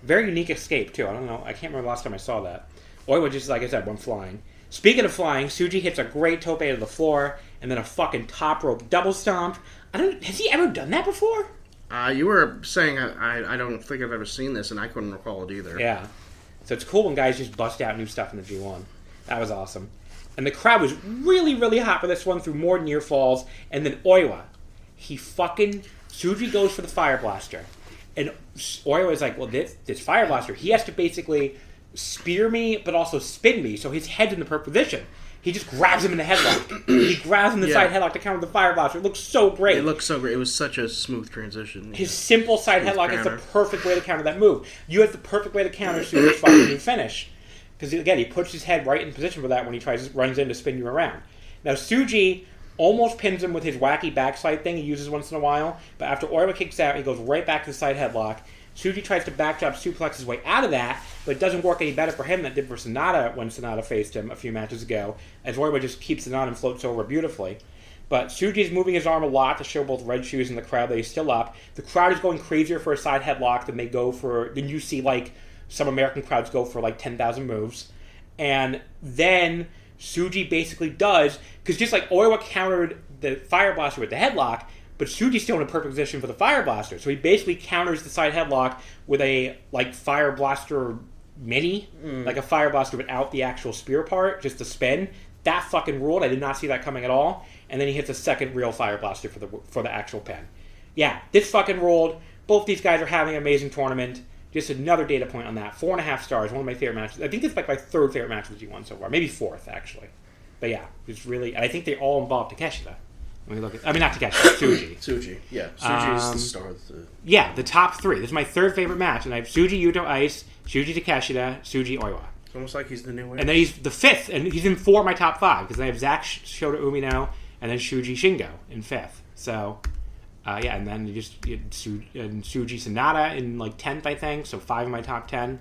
Very unique escape, too. I don't know. I can't remember the last time I saw that. Oiwa just, like I said, went flying. Speaking of flying, Suji hits a great tope to the floor and then a fucking top rope double stomp. Has he ever done that before? You were saying I don't think I've ever seen this, and I couldn't recall it either. Yeah. So it's cool when guys just bust out new stuff in the G1. That was awesome. And the crowd was really, really hot for this one through more near falls. And then Oiwa, Suji goes for the Fire Blaster. And Oiwa is like, well, this Fire Blaster, he has to basically spear me, but also spin me, so his head's in the perfect position. He just grabs him in the headlock. He grabs him in the side headlock to counter the Fire Blaster. It looks so great. It looks so great. It was such a smooth transition. His simple side headlock is the perfect way to counter that move. You have the perfect way to counter Suji's fucking new finish. Because, again, he puts his head right in position for that when he runs in to spin you around. Now, Suji almost pins him with his wacky backslide thing he uses once in a while, but after Oiwa kicks out, he goes right back to the side headlock. Suji tries to backdrop suplex his way out of that, but it doesn't work any better for him than it did for Sonata when Sonata faced him a few matches ago, as Oiwa just keeps it on and floats over beautifully. But Suji's moving his arm a lot to show both Red Shoes and the crowd that he's still up. The crowd is going crazier for a side headlock than you see some American crowds go for 10,000 moves. And then Suji basically does, because just like Oiwa countered the Fire Blaster with the headlock, but Suji's still in a perfect position for the Fire Blaster. So he basically counters the side headlock with a Fire Blaster mini, like a Fire Blaster without the actual spear part, just the spin. That fucking ruled. I did not see that coming at all. And then he hits a second real Fire Blaster for the actual pin. Yeah, this fucking ruled. Both these guys are having an amazing tournament. Just another data point on that. 4.5 stars. One of my favorite matches. I think it's my third favorite match of the G1 so far. Maybe fourth, actually. But yeah, it's really... I think they all involve Takeshi, though. Let me look at... not Takeshi. Suji. Yeah. Suji is the star of the... Yeah, the top three. This is my third favorite match. And I have Suji, Yuto, Ice, Shuji Takeshita, Suji, Oiwa. It's almost like he's the new Ice. And then he's the fifth. And he's in 4 of my top 5. Because I have Zack Shota Umino and then Shuji Shingo in 5th. So... and then you had Suji Sonata in 10th, I think. So 5 of my top 10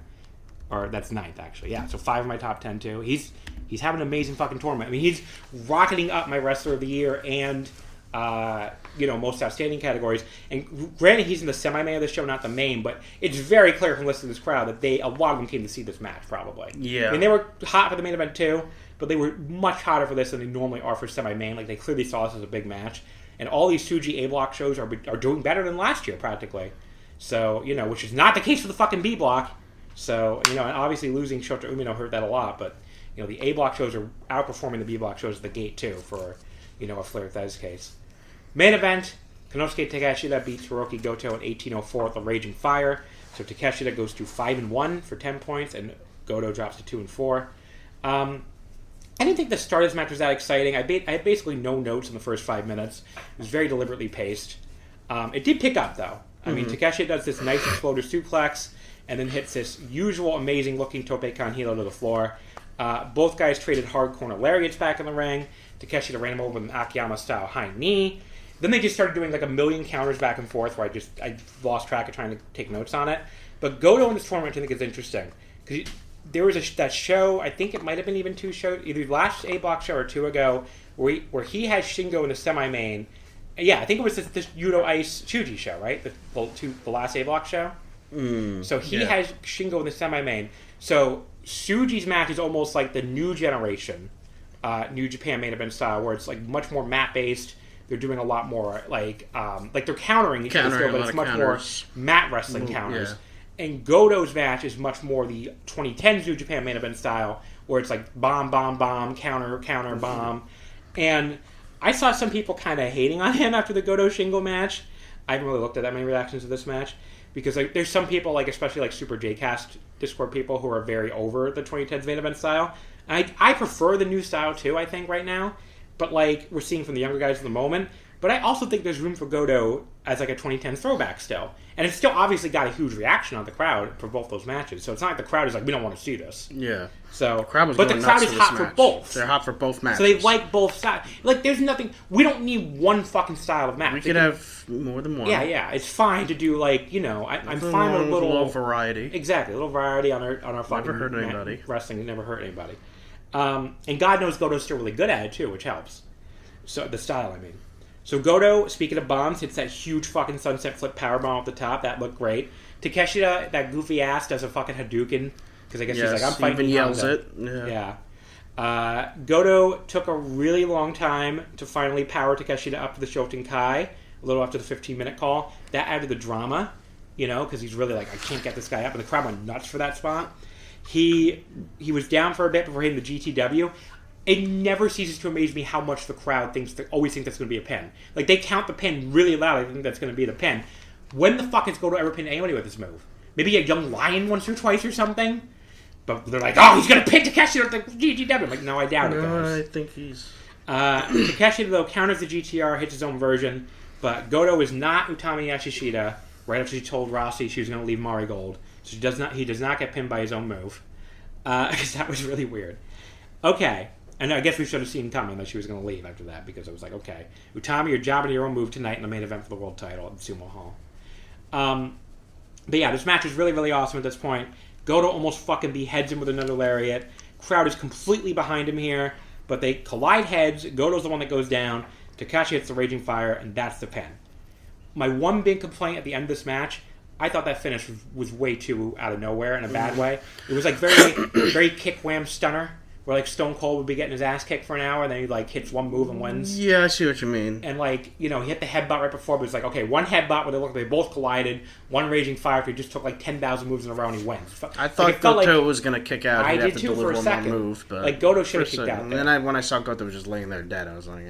Or that's 9th, actually. Yeah, so 5 of my top 10, too. He's having an amazing fucking tournament. I mean, he's rocketing up my Wrestler of the Year and, most outstanding categories. And granted, he's in the semi-main of the show, not the main, but it's very clear from listening to this crowd that a lot of them came to see this match, probably. Yeah. I mean, they were hot for the main event, too, but they were much hotter for this than they normally are for semi-main. Like, they clearly saw this as a big match. And all these Tsuji A-Block shows are doing better than last year, practically. So, which is not the case for the fucking B-Block. So, and obviously losing Shota Umino hurt that a lot, but, the A-Block shows are outperforming the B-Block shows at the gate, too, for, a Flair Thez case. Main event, Konosuke Takeshita beats Hiroki Goto in 1804 with the Raging Fire. So Takeshita goes to 5-1 for 10 points, and Goto drops to 2-4. I didn't think the start of this match was that exciting. I had basically no notes in the first 5 minutes. It was very deliberately paced. It did pick up, though. I mean, Takeshita does this nice exploder suplex, and then hits this usual amazing-looking Tope Con Hilo to the floor. Both guys traded hard corner lariats back in the ring. Takeshita ran him over with an Akiyama-style high knee. Then they just started doing like a million counters back and forth where I lost track of trying to take notes on it. But Goto in this tournament I think is interesting. Because there was that show, I think it might have been even 2 shows, either last A-Block show or 2 ago, where he had Shingo in the semi-main. Yeah, I think it was this Yudo Ice Shuji show, right? The last A-Block show. So he has Shingo in the semi-main. So Shuji's match is almost like the new generation New Japan main event style, where it's like much more mat-based. They're doing a lot more like they're countering each other, but it's much more mat wrestling counters. Yeah. And Goto's match is much more the 2010s New Japan main event style, where it's like bomb, bomb, bomb, counter, counter, bomb. And I saw some people kind of hating on him after the Goto Shingo match. I haven't really looked at that many reactions to this match. Because there's some people, like especially like Super J-Cast Discord people, who are very over the 2010s main event style. And I prefer the new style too, I think, right now. But like we're seeing from the younger guys at the moment. But I also think there's room for Goto as like a 2010s throwback still. And it's still obviously got a huge reaction on the crowd for both those matches. So it's not like the crowd is like, we don't want to see this. Yeah. So, the crowd was but the crowd is hot for both. They're hot for both matches. So they like both sides. Like there's nothing, we don't need one fucking style of match. We could have more than one. Yeah. It's fine to do like, I'm fine with a little variety. Exactly. A little variety on our fucking never hurt anybody. Wrestling never hurt anybody. And God knows Goto's still really good at it too, which helps. So the style, I mean. So Goto, speaking of bombs, hits that huge fucking sunset flip powerbomb off the top. That looked great. Takeshita, that goofy ass, does a fucking Hadouken. Because I guess she's like, I'm fighting yells Honda. it. Yeah. Goto took a really long time to finally power Takeshita up to the Shoten Kai, a little after the 15-minute call. That added the drama, because he's really like, I can't get this guy up. And the crowd went nuts for that spot. He was down for a bit before hitting the GTW. It never ceases to amaze me how much the crowd always thinks that's going to be a pin. Like, they count the pin really loud. I think that's going to be the pin. When the fuck is Goto ever pin anybody with this move? Maybe a young lion once or twice or something? But they're like, oh, he's going to pin Takeshita with the GTW. I'm like, no, I doubt it, guys. I think he's... Takeshita, though, counters the GTR, hits his own version. But Goto is not Utami Yashishita, right after she told Rossi she was going to leave Marigold. So he does not get pinned by his own move. Because that was really weird. Okay. And I guess we should have seen coming that she was going to leave after that, because I was like, okay, Utami, you're jobbing your own move tonight in the main event for the world title at Sumo Hall. But yeah, this match is really, really awesome at this point. Goto almost fucking beheads him with another lariat. Crowd is completely behind him here, but they collide heads. Goto's the one that goes down. Takashi hits the Raging Fire, and that's the pin. My one big complaint at the end of this match, I thought that finish was way too out of nowhere in a bad way. It was like very, very kick wham stunner. Where, like, Stone Cold would be getting his ass kicked for an hour, and then he, like, hits one move and wins. Yeah, I see what you mean. And, like, he hit the headbutt right before, but it's like, okay, one headbutt where they both collided, one Raging Fire, if he just took, like, 10,000 moves in a row and he wins. I thought Goto was going to kick out. I did, too, for a second. Move, but like, Goto should have kicked out there. And then when I saw Goto was just laying there dead, I was like,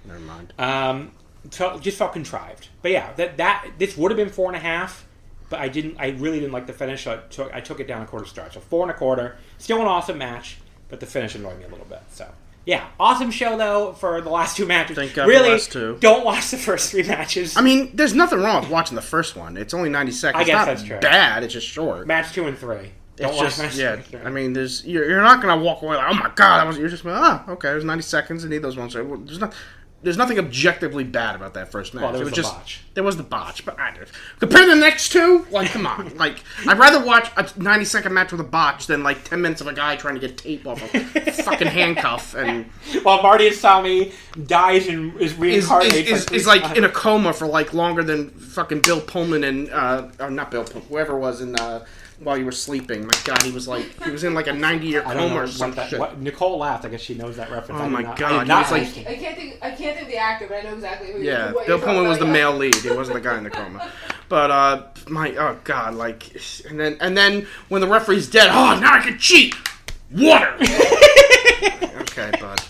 never mind. So just felt contrived. But, yeah, this would have been 4.5, but I really didn't like the finish, so I took it down a quarter star. So 4.25. Still an awesome match. But the finish annoyed me a little bit. So, yeah. Awesome show, though, for the last 2 matches. Thank God really, for the last 2. Don't watch the first 3 matches. I mean, there's nothing wrong with watching the first one. It's only 90 seconds. I guess it's that's true. Bad. It's just short. Match 2 and 3. Don't watch match 2 and 3. I mean, you're not going to walk away like, oh, my God. You're just like, okay, there's 90 seconds. I need those ones. There's not... There's nothing objectively bad about that first match. Well, it was the just botch. There was the botch, but compared to the next two, like, come on. Like, I'd rather watch a 90-second match with a botch than like 10 minutes of a guy trying to get tape off a fucking handcuff. And while Marty Asami dies and is reincarnated, is like in a coma for like longer than fucking Bill Pullman and or not Bill Pullman, whoever was in. While you were sleeping. My God, he was in like a 90-year coma or some shit. Nicole laughed. I guess she knows that reference. Oh my God. I can't think of the actor, but I know exactly who yeah, what Bill you're Pullman was the about. male lead. He wasn't the guy in the coma. But, oh God, like, and then when the referee's dead, oh, now I can cheat! Water! Okay, bud.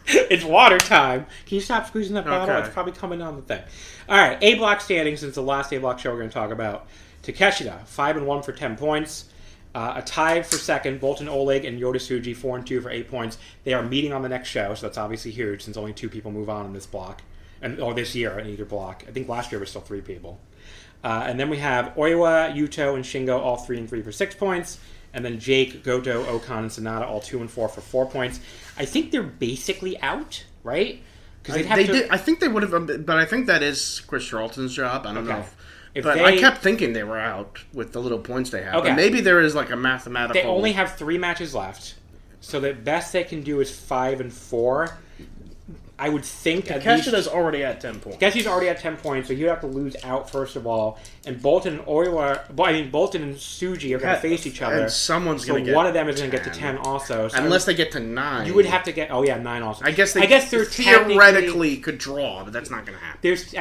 It's water time. Can you stop squeezing that bottle? Okay. It's probably coming down the thing. All right, A block standings since the last A block show we're going to talk about. Takeshita, 5-1 for 10 points. A tie for second, Bolton Oleg and Yota Tsuji, 4-2 for 8 points. They are meeting on the next show, so that's obviously huge since only 2 people move on in this block. Or this year in either block. I think last year was still 3 people. And then we have Oiwa, Yuto, and Shingo, all 3-3 for 6 points. And then Jake, Goto, Okan, and Sonata, all 2-4 for 4 points. I think they're basically out, right? Because I think they would have, but I think that is Chris Charlton's job. I don't know. I kept thinking they were out with the little points they have. Okay. But maybe there is like a mathematical... They only have 3 matches left. So the best they can do is 5-4. I would think... Takeshita's already at 10 points. Takeshita's already at 10 points, so you have to lose out first of all. And Bolton and Bolton and Tsuji are going to face each other. And someone's going to get one of them is going to get to 10 also. So unless they get to 9. You would have to get... Oh, yeah, 9 also. I guess they're theoretically could draw, but that's not going to happen. There's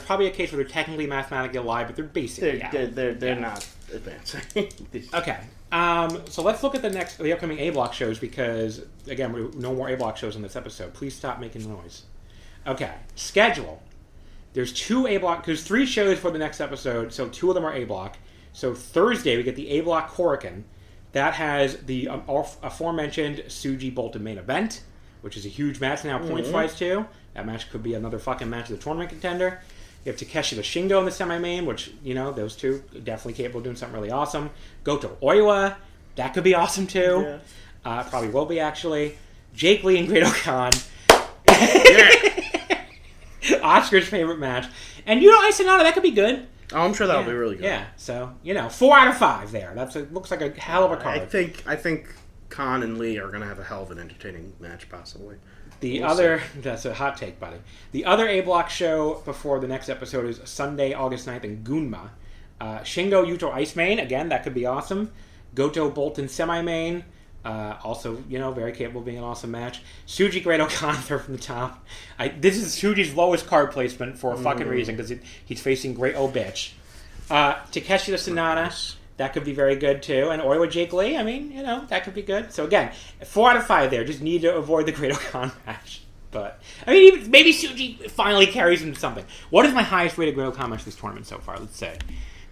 probably a case where they're technically mathematically alive, but they're basically out. They're not advancing. Okay. So let's look at the upcoming A block shows because again, no more A block shows in this episode. Please stop making noise. Okay, schedule. There's 2 A block because 3 shows for the next episode, so 2 of them are A block. So Thursday we get the A block Korakuen. That has the aforementioned Tsuji Bolton main event, which is a huge match now, points wise too. That match could be another fucking match of the tournament contender. You have Takeshita Shingo in the semi-main, which, those two definitely capable of doing something really awesome. Goto Oiwa, that could be awesome too. Yeah. Probably will be, actually. Jake Lee and Great Okan. Oscar's favorite match. And Ice Sonata, that could be good. Oh, I'm sure that'll be really good. Yeah, so, 4 out of 5 there. Looks like a hell of a card. I think Khan and Lee are going to have a hell of an entertaining match, possibly. That's a hot take, buddy. The other A-block show before the next episode is Sunday, August 9th in Gunma. Shingo, Yuto, Ice Main. Again, that could be awesome. Goto, Bolton, Semi-Main. Also, very capable of being an awesome match. Tsuji, Great Okan, third from the top. This is Tsuji's lowest card placement for a fucking reason, because he's facing Great O Bitch. Takeshita Sonata. That could be very good, too. And Oiwa Jake Lee, that could be good. So, again, 4 out of 5 there. Just need to avoid the Great Okan match. But, maybe Tsuji finally carries him to something. What is my highest rated Great Okan match this tournament so far? Let's say.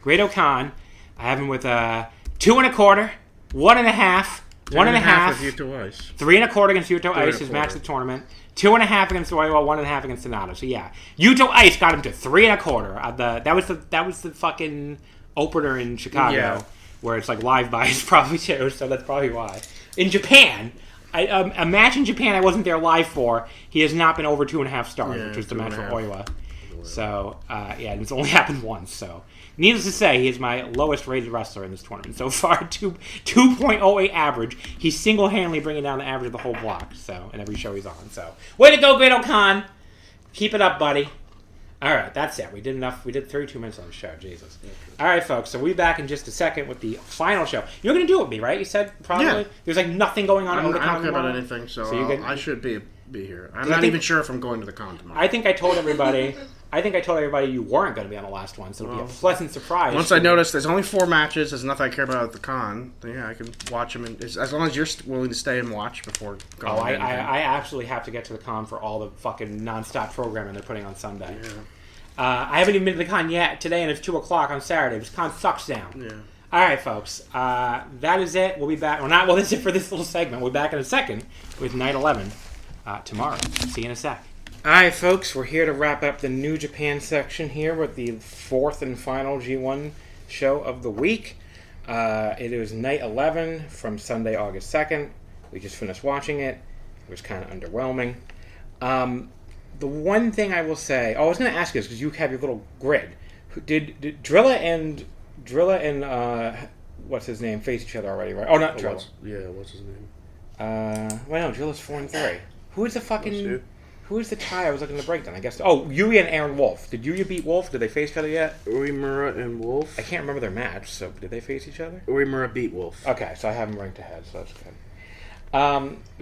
Great Okan, I have him with 2 1/4, 1.5, 1.5, with Yuto Ice. 3 1/4 against Yuto Ice, his match of the tournament. 2.5 against Oiwa, 1.5 against Sonata. So, yeah. Yuto Ice got him to 3 1/4. That was the fucking opener in Chicago, where it's like live buys probably too, so that's probably why. In Japan, a match in Japan I wasn't there live for, he has not been over 2.5 stars, which was the match for Oiwa. So, and it's only happened once, so. Needless to say, he is my lowest rated wrestler in this tournament so far, 2.08 average. He's single-handedly bringing down the average of the whole block, so, in every show he's on, so. Way to go, Great Okan! Keep it up, buddy. All right, that's it. We did enough. We did 32 minutes on the show. Jesus. All right, folks. So we'll be back in just a second with the final show. You're going to do it with me, right? You said probably? Yeah. There's like nothing going on. I don't care about anything, so I should be here. I'm not even sure if I'm going to the con tomorrow. I think I told everybody you weren't going to be on the last one, so it'll be a pleasant surprise. Once I noticed there's only 4 matches, there's nothing I care about at the con, then I can watch them. As long as you're willing to stay and watch before going. I absolutely have to get to the con for all the fucking nonstop programming they're putting on Sunday. Yeah. I haven't even been to the con yet today, and it's 2 o'clock on Saturday. This con sucks down. Yeah. All right, folks. That is it. We'll be back. That's it for this little segment. We'll be back in a second with Night 11 tomorrow. See you in a sec. All right, folks. We're here to wrap up the New Japan section here with the 4th and final G1 show of the week. It is Night 11 from Sunday, August 2nd. We just finished watching it. It was kind of underwhelming. the one thing I will say... Oh, I was going to ask you this, because you have your little grid. Did Drilla and what's his name, face each other already, right? Oh, not Drilla. What's his name? Well, no, Drilla's 4-3. Who is the fucking... Who is the tie I was looking to break then? I guess... Oh, Yuya and Aaron Wolf. Did Yuya beat Wolf? Did they face each other yet? Uemura and Wolf. I can't remember their match, so did they face each other? Uemura beat Wolf. Okay, so I have them ranked ahead, so that's good.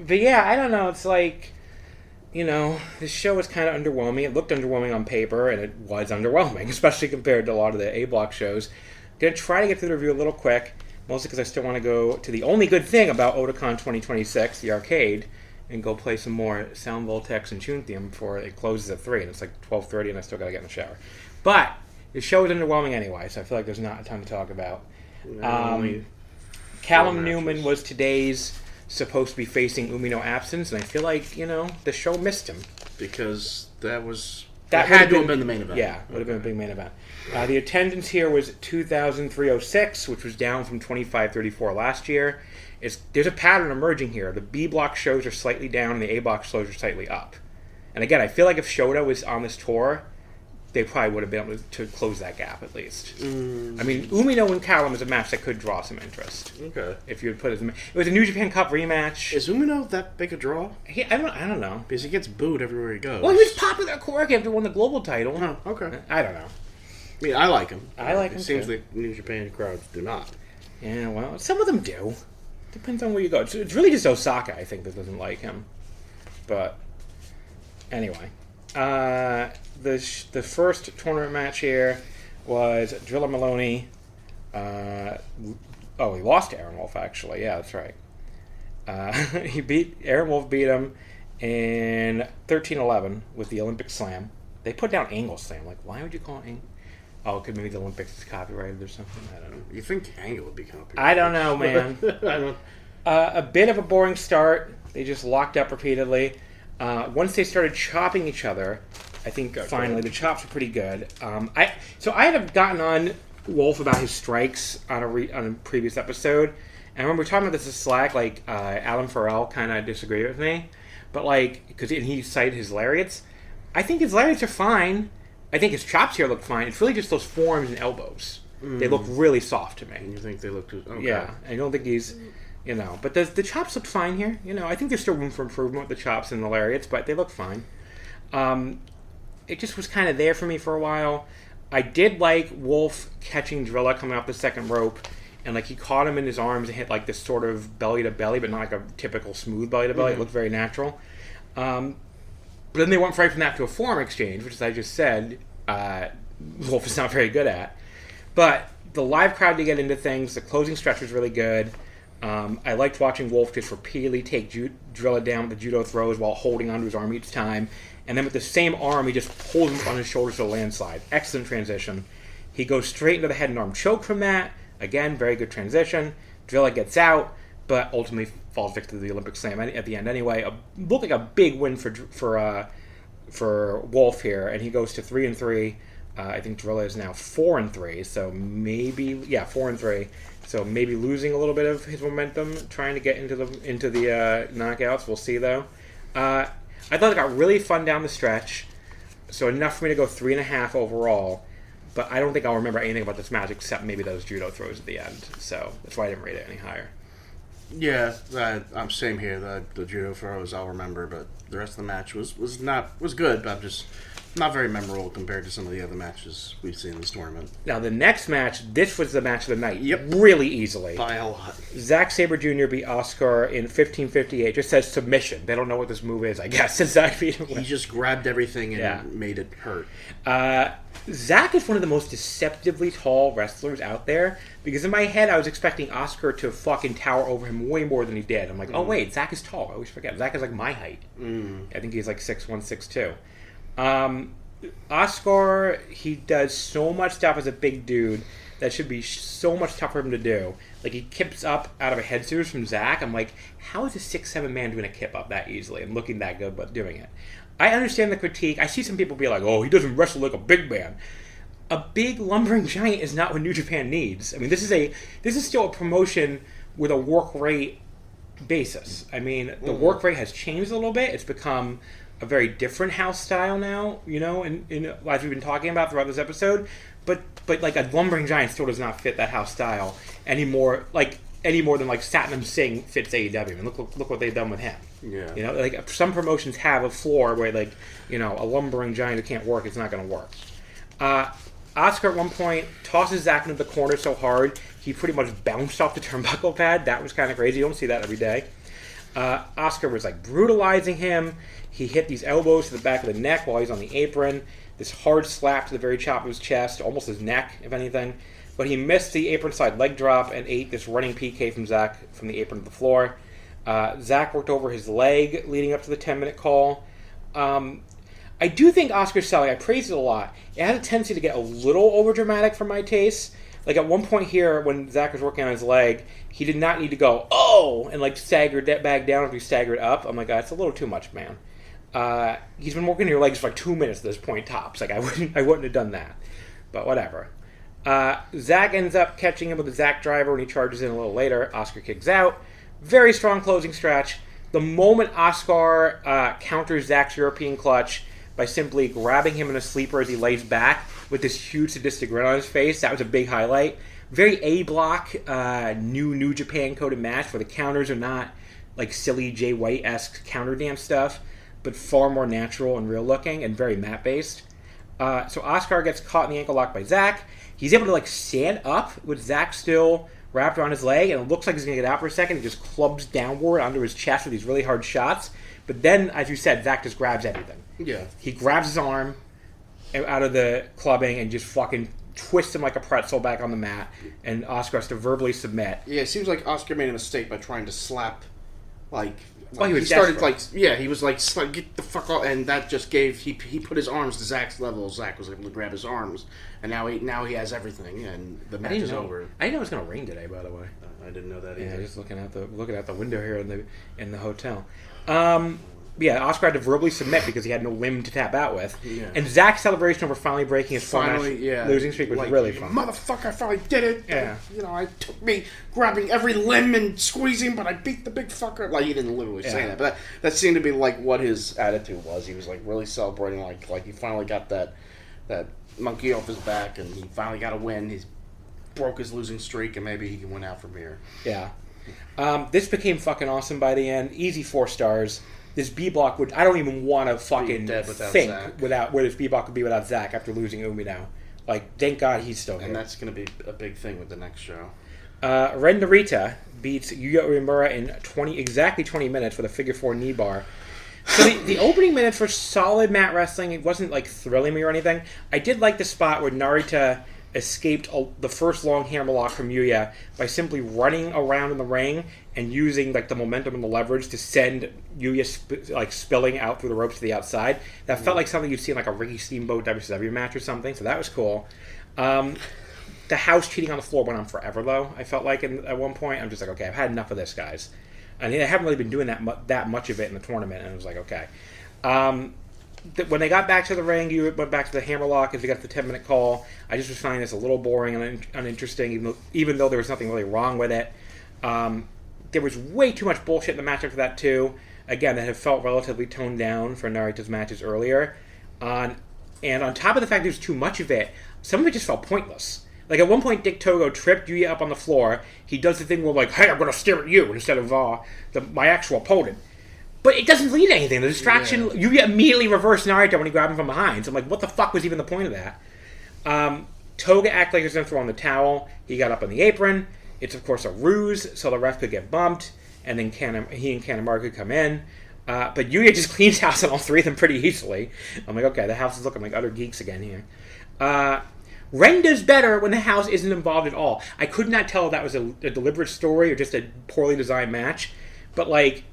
But yeah, I don't know. It's like... this show was kind of underwhelming. It looked underwhelming on paper, and it was underwhelming, especially compared to a lot of the A-Block shows. Going to try to get through the review a little quick, mostly because I still want to go to the only good thing about Otakon 2026, the arcade, and go play some more Sound Voltex and Tune Theme before it closes at 3, and it's like 12:30, and I still got to get in the shower. But the show is underwhelming anyway, so I feel like there's not a ton to talk about. Callum Newman was today's supposed to be facing Umino Absence, and I feel like, the show missed him. Because that had to have been the main event. Yeah, would have been a big main event. The attendance here was 2,306, which was down from 2,534 last year. There's a pattern emerging here. The B block shows are slightly down, and the A block shows are slightly up. And again, I feel like if Shota was on this tour, they probably would have been able to close that gap at least. I mean, Umino and Callum is a match that could draw some interest. Okay. If you would put it was a New Japan Cup rematch. Is Umino that big a draw? I don't know. Because he gets booed everywhere he goes. Well, he was popular at Cork after he won the global title. Oh, okay. I don't know. I mean, I like him. I like him It seems too. like New Japan crowds do not. Yeah, well, some of them do. Depends on where you go. It's really just Osaka, I think, that doesn't like him. But anyway, the first tournament match here was Drilla Maloney. He lost to Aaron Wolf, actually. Yeah, that's right. Aaron Wolf beat him in 13-11 with the Olympic Slam. They put down Angle Slam. Like, why would you call it Angle? Oh, could maybe the Olympics is copyrighted or something? I don't know. You think Angle would be copyrighted? I don't know, man. A bit of a boring start. They just locked up repeatedly. Once they started chopping each other, I think finally the chops were pretty good. I had gotten on Wolf about his strikes on a previous episode, and I remember talking about this in Slack. Like Alan Farrell kind of disagreed with me, but because he cited his lariats. I think his lariats are fine. I think his chops here look fine. It's really just those forearms and elbows. They look really soft to me. And you think they look okay. Yeah, I don't think he's, but the chops look fine here. I think there's still room for improvement with the chops and the lariats, but they look fine. It just was kind of there for me for a while. I did like Wolf catching Drilla coming off the second rope, and he caught him in his arms and hit this sort of belly to belly, but not like a typical smooth belly to belly. It looked very natural. But then they went right from that to a forearm exchange, which, as I just said, Wolf is not very good at. But the live crowd to get into things. The closing stretch was really good. I liked watching Wolf just repeatedly take Drilla down with the judo throws while holding onto his arm each time. And then with the same arm, he just pulls him on his shoulders to a landslide. Excellent transition. He goes straight into the head and arm choke from that. Again, very good transition. Drilla gets out, but ultimately falls victim to the Olympic Slam at the end anyway. Looked like a big win for Wolf here, and he goes to 3-3. I think Drilla is now 4-3, so maybe 4-3. So maybe losing a little bit of his momentum, trying to get into the knockouts. We'll see though. I thought it got really fun down the stretch, so enough for me to go 3.5 overall. But I don't think I'll remember anything about this match except maybe those judo throws at the end. So that's why I didn't rate it any higher. Yeah, I'm same here. The judo throws I'll remember, but the rest of the match was good, but just not very memorable compared to some of the other matches we've seen in this tournament. Now the next match, this was the match of the night. Yep, really easily by a lot. Zack Sabre Jr. beat Oscar in 15:58. Just says submission. They don't know what this move is, I guess. Since Zack beat him, he just grabbed everything and made it hurt. Zack is one of the most deceptively tall wrestlers out there, because in my head I was expecting Oscar to fucking tower over him way more than he did. I'm like, oh wait, Zack is tall. I always forget. Zack is like my height. I think he's like 6'1", 6'2". Oscar, he does so much stuff as a big dude that should be so much tougher for him to do. Like, he kips up out of a head scissors from Zack. I'm like, how is a 6'7" man doing a kip up that easily and looking that good but doing it? I understand the critique. I see some people be like, oh, he doesn't wrestle like a big man. A big lumbering giant is not what New Japan needs. I mean, this is still a promotion with a work rate basis. I mean, the work rate has changed a little bit. It's become a very different house style now, as we've been talking about throughout this episode. But like a lumbering giant still does not fit that house style anymore. Any more than like Satnam Singh fits AEW. I mean, look what they've done with him. Yeah. Like some promotions have a floor where a lumbering giant who can't work, it's not going to work. Oscar at one point tosses Zack into the corner so hard he pretty much bounced off the turnbuckle pad. That was kind of crazy. You don't see that every day. Oscar was like brutalizing him. He hit these elbows to the back of the neck while he's on the apron. This hard slap to the very top of his chest, almost his neck, if anything. But he missed the apron side leg drop and ate this running PK from Zack from the apron to the floor. Zack worked over his leg leading up to the 10-minute call. I do think Oscar's selling, I praise it a lot. It has a tendency to get a little overdramatic for my taste. Like at one point here, when Zack was working on his leg, he did not need to go, oh, and like stagger back down if he staggered up. I'm like, that's a little too much, man. He's been working your legs for like 2 minutes at this point tops. Like I wouldn't have done that, but whatever. Zack ends up catching him with a Zack driver when he charges in a little later. Oscar kicks out. Very strong closing stretch. The moment Oscar counters Zack's European clutch by simply grabbing him in a sleeper as he lays back with this huge sadistic grin on his face, that was a big highlight. Very A-block, New Japan coded match where the counters are not like silly Jay White-esque counter dance stuff, but far more natural and real looking and very mat-based. So Oscar gets caught in the ankle lock by Zack. He's able to like stand up with Zack still wrapped around his leg, and it looks like he's going to get out for a second. He just clubs downward onto his chest with these really hard shots. But then, as you said, Zack just grabs everything. Yeah. He grabs his arm out of the clubbing and just fucking twists him like a pretzel back on the mat, and Oscar has to verbally submit. Yeah, it seems like Oscar made a mistake by trying to slap, he was started desperate. he was like, get the fuck off, and that just gave, he put his arms to Zack's level. Zack was able to grab his arms, and now he has everything, and the match is over. I didn't know it was going to rain today, by the way. I didn't know that either. Yeah, just looking out the window here in the hotel. Oscar had to verbally submit because he had no limb to tap out with. Yeah. And Zack's celebration over finally breaking his losing streak was really fun. Motherfucker, I finally did it. Yeah. It took me grabbing every limb and squeezing, but I beat the big fucker. Like, he didn't literally say that, but that seemed to be like what his attitude was. He was like really celebrating, like he finally got that monkey off his back, and he finally got a win. He broke his losing streak, and maybe he can win out from here. Yeah. This became fucking awesome by the end. Easy 4 stars. This B-block I don't even want to fucking think without where this B-block would be without Zack after losing Umi now. Like, thank God he's still here. And that's going to be a big thing with the next show. Ren Narita beats Yuya Uemura in exactly 20 minutes with a figure 4 knee bar. So the opening minutes were solid mat wrestling. It wasn't like thrilling me or anything. I did like the spot where Narita escaped the first long hammerlock from Yuya by simply running around in the ring and using like the momentum and the leverage to send Yuya spilling out through the ropes to the outside. That felt like something you'd see in like a Ricky Steamboat WCW match or something, so that was cool. The house cheating on the floor went on forever though, I felt like at one point. I'm just like, okay, I've had enough of this, guys. And I haven't really been doing that much of it in the tournament, and I was like, okay. When they got back to the ring, you went back to the hammerlock as we got the 10-minute call. I just was finding this a little boring and uninteresting, even though there was nothing really wrong with it. There was way too much bullshit in the match after that, too. Again, that had felt relatively toned down for Narita's matches earlier. And on top of the fact there was too much of it, some of it just felt pointless. Like, at one point, Dick Togo tripped Yuya up on the floor. He does the thing where, like, hey, I'm going to stare at you instead of my actual opponent. But it doesn't lead to anything. The distraction, Yuya immediately reversed Narita when he grabbed him from behind. So I'm like, what the fuck was even the point of that? Toga acted like he was going to throw in the towel. He got up on the apron. It's, of course, a ruse, so the ref could get bumped, and then he and Kanemaru could come in. But Yuya just cleans house on all three of them pretty easily. I'm like, okay, the house is looking like utter geeks again here. Ren does better when the house isn't involved at all. I could not tell if that was a deliberate story or just a poorly designed match. But, like,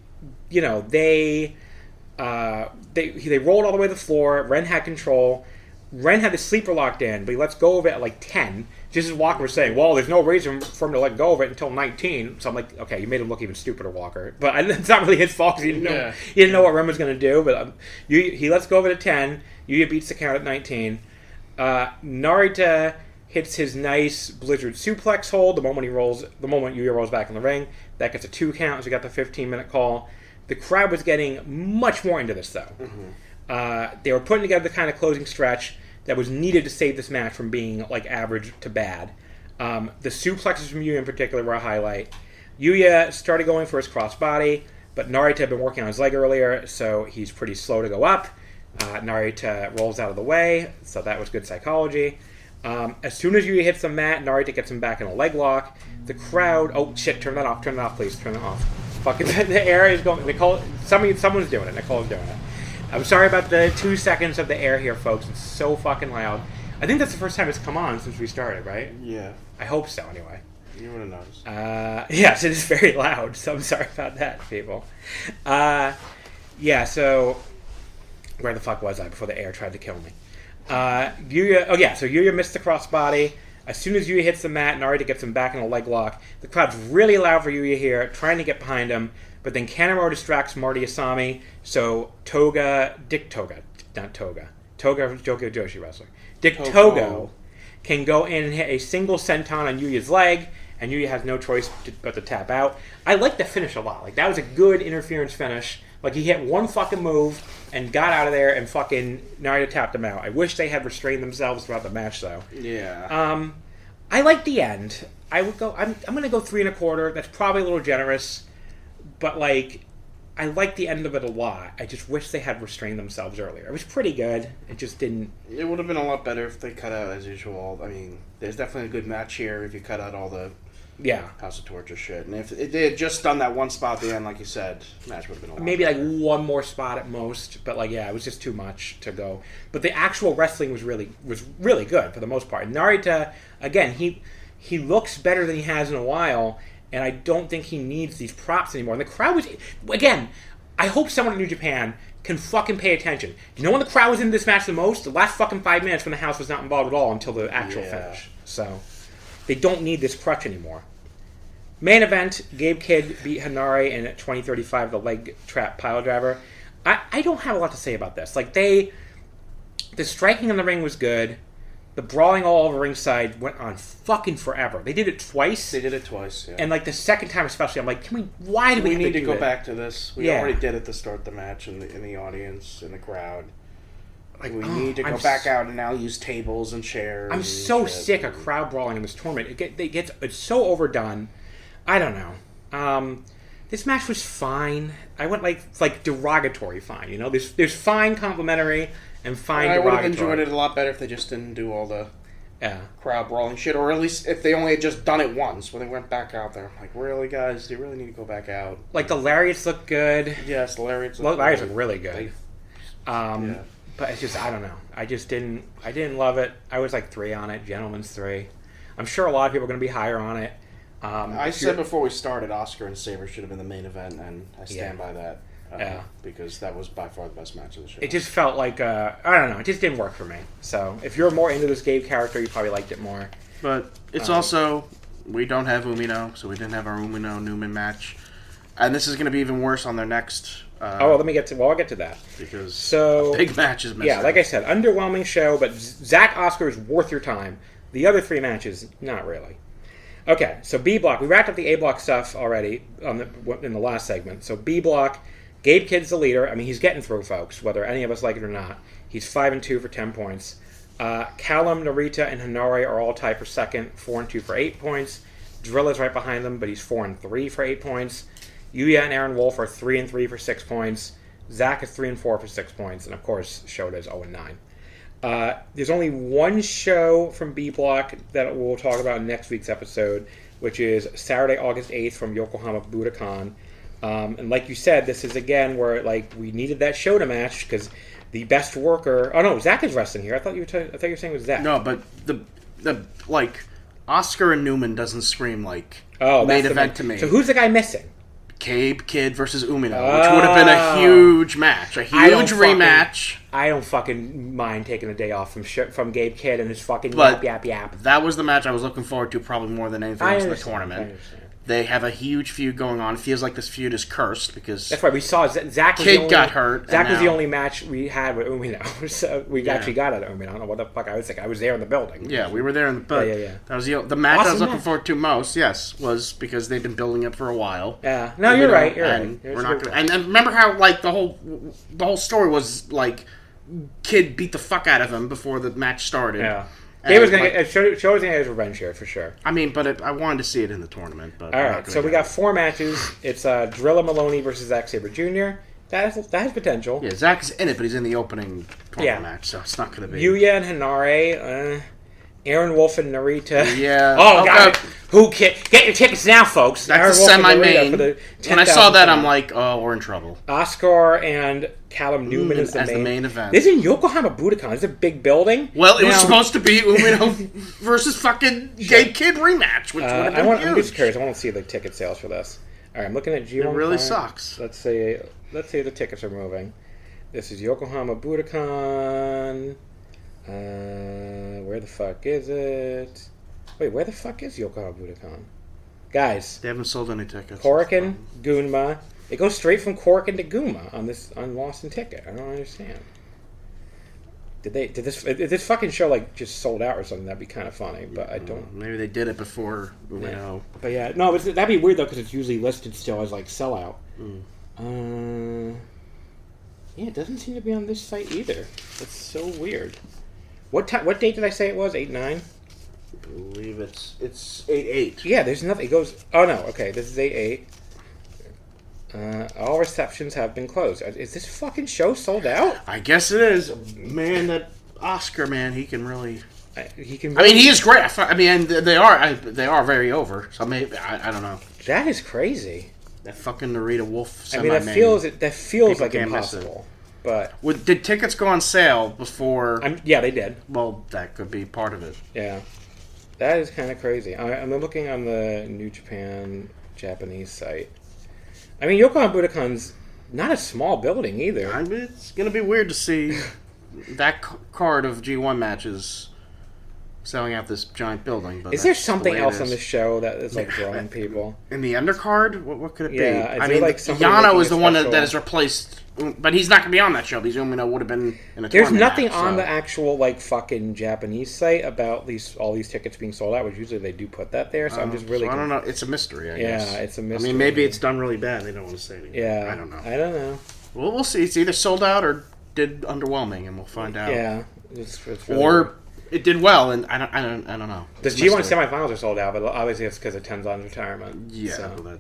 you know, they rolled all the way to the floor. Ren had control. Ren had the sleeper locked in, but he lets go of it at like 10. Just as Walker was saying, well, there's no reason for him to let go of it until 19. So I'm like, okay, you made him look even stupider, Walker. But it's not really his fault because he didn't know what Ren was going to do. But he lets go of it at 10. Yuya beats the count at 19. Narita hits his nice Blizzard suplex hold the moment Yuya rolls back in the ring. That gets a 2 count, so we got the 15-minute call. The crowd was getting much more into this, though. They were putting together the kind of closing stretch that was needed to save this match from being like average to bad. The suplexes from Yuya in particular were a highlight. Yuya started going for his crossbody, but Narita had been working on his leg earlier, so he's pretty slow to go up. Narita rolls out of the way, so that was good psychology. As soon as Yuya hits the mat, Narita gets him back in a leg lock. The crowd... Oh, shit, turn that off, please. Turn that off. Fucking the air is going... Someone's doing it. Nicole's doing it. I'm sorry about the 2 seconds of the air here, folks. It's so fucking loud. I think that's the first time it's come on since we started, right? Yeah. I hope so, anyway. You would have noticed. Yes, it is very loud, so I'm sorry about that, people. Yeah, so... Where the fuck was I before the air tried to kill me? Yuya missed the crossbody. As soon as Yuya hits the mat, Narita gets him back in a leg lock. The crowd's really loud for Yuya here, trying to get behind him, but then Kanemaru distracts Marty Asami, so Toga Joshi wrestler. Dick Togo can go in and hit a single senton on Yuya's leg, and Yuya has no choice but to tap out. I like the finish a lot. Like, that was a good interference finish. Like, he hit one fucking move and got out of there and fucking Narita tapped him out. I wish they had restrained themselves throughout the match, though. Yeah. I like the end. I'm going to go 3 1/4. That's probably a little generous. But, like, I like the end of it a lot. I just wish they had restrained themselves earlier. It was pretty good. It just didn't... It would have been a lot better if they cut out as usual. I mean, there's definitely a good match here if you cut out all the House of Torture shit. And if they had just done that one spot at the end, like you said, the match would have been a lot maybe better. Like one more spot at most. But, like, yeah, it was just too much to go. But the actual wrestling was really good for the most part. Narita, again, he looks better than he has in a while. And I don't think he needs these props anymore. And the crowd was... Again, I hope someone in New Japan can fucking pay attention. You know when the crowd was in this match the most? The last fucking 5 minutes when the house was not involved at all until the actual finish. So, they don't need this crutch anymore. Main event, Gabe Kidd beat Hanare in 2035, the leg trap pile driver. I don't have a lot to say about this. Like, the striking in the ring was good. The brawling all over ringside went on fucking forever. They did it twice. Yeah. And, like, the second time especially, I'm like, why do we need to go it? back to this? We already did it to start the match in the audience, in the crowd. Like, we need to go back out and now use tables and chairs. I'm so sick of crowd brawling in this tournament. It's so overdone. I don't know. This match was fine. I went like derogatory fine. You know, there's fine complimentary and fine derogatory. I would have enjoyed it a lot better if they just didn't do all the crowd brawling shit, or at least if they only had just done it once when they went back out there. Like, really, guys, do you really need to go back out? Like, the lariats look good. Yes, the lariats look really good. But it's just, I don't know. I didn't love it. I was like 3 on it. Gentleman's 3. I'm sure a lot of people are going to be higher on it. I said before we started, Oscar and Sabre should have been the main event, and I stand by that. Because that was by far the best match of the show. It just felt like, I don't know, it just didn't work for me. So, if you're more into this Gabe character, you probably liked it more. But it's also, we don't have Umino, so we didn't have our Umino-Newman match. And this is going to be even worse on their next... I'll get to that. Because a big match is missing. Yeah, like I said, underwhelming show, but Zach Oscar is worth your time. The other 3 matches, not really. Okay, so B block. We wrapped up the A block stuff already in the last segment. So B block, Gabe Kidd's the leader. I mean, he's getting through, folks, whether any of us like it or not. He's 5-2 for 10 points. Callum, Narita, and Hanare are all tied for second, 4-2 for 8 points. Drilla's right behind them, but he's 4-3 for 8 points. Yuya and Aaron Wolf are 3-3 for 6 points. Zach is 3-4 for 6 points, and of course, Shota is 0-9. There's only one show from B Block that we'll talk about in next week's episode, which is Saturday, August 8th from Yokohama Budokan. And like you said, this is again where we needed that Shota match because the best worker. Oh no, Zach is wrestling here. I thought you were saying it was Zach. No, but the Oscar and Newman doesn't scream like main event to me. So who's the guy missing? Gabe Kidd versus Umino, which would have been a huge match, a huge rematch. I don't fucking mind taking a day off from Gabe Kidd and his fucking yap. That was the match I was looking forward to probably more than anything else in the tournament. They have a huge feud going on. It feels like this feud is cursed because that's right. We saw Zach. Kid got hurt. Zach was the only match we had with Umino. So we actually got it at Umino. I don't know what the fuck I was thinking. I was there in the building. Yeah, we were there in the building. Yeah. That was the match I was looking forward to most. Yes, was because they've been building it for a while. Yeah. No, you're right. You're and right. We're not gonna, and remember how like the whole story was like Kid beat the fuck out of him before the match started. Yeah. He was going to show was going to get his revenge here for sure. I mean, but I wanted to see it in the tournament. But all right, so we got 4 matches. It's Drilla Maloney versus Zack Sabre Jr. That has potential. Yeah, Zach's in it, but he's in the opening tournament match, so it's not going to be. Yuya and Hinare, Aaron Wolf and Narita. Yeah. Oh God! Get your tickets now, folks. That's the semi-main. When I saw that, I'm like, oh, we're in trouble. Oscar and Callum Newman is the main event. This is in Yokohama Budokan. It's a big building. Well, it was supposed to be Umino versus fucking Gay Kid rematch, which would have been huge. I'm just curious. I want to see the ticket sales for this. All right, I'm looking at G1. It really sucks. Let's say the tickets are moving. This is Yokohama Budokan. Where the fuck is it? Wait, where the fuck is Yokohama Budokan? Guys, they haven't sold any tickets. Korakuen, Gunma. It goes straight from Korakuen to Gunma on Lost in Ticket. I don't understand. Did this fucking show like just sold out or something? That'd be kind of funny, but I don't. Maybe they did it before. Yeah. But yeah, no, that'd be weird though because it's usually listed still as like sellout. Yeah, it doesn't seem to be on this site either. That's so weird. What date did I say it was? 8/9? I believe it's 8/8. Yeah, there's nothing. It goes. Oh no. Okay, this is 8/8. All receptions have been closed. Is this fucking show sold out? I guess it is. Man, that Oscar man, he can really. He can. I mean, he is great. I mean, they are very over. So maybe I don't know. That is crazy. That fucking Narita Wolf. I mean, that feels like impossible. But did tickets go on sale before? Yeah, they did. Well, that could be part of it. Yeah, that is kind of crazy. I'm looking on the New Japan Japanese site. I mean, Yokohama Budokan's not a small building either. I mean, it's gonna be weird to see that card of G1 matches selling out this giant building. But is there something else on this show that is like drawing people? In the undercard, what could it be? Yeah, I mean, like Yano is the one that has replaced. But he's not going to be on that show because Umino would have been in a There's nothing match, on the actual like fucking Japanese site about all these tickets being sold out, which usually they do put that there. So I'm just really. So I don't know. It's a mystery. I guess. Yeah, it's a mystery. I mean, maybe it's done really bad. They don't want to say anything. Yeah, I don't know. I don't know. Well, we'll see. It's either sold out or did underwhelming, and we'll find out. Yeah, it's really or weird. It did well, and I don't know. The G1 semifinals are sold out, but obviously it's because of Tenzon's retirement. Yeah. So. Well,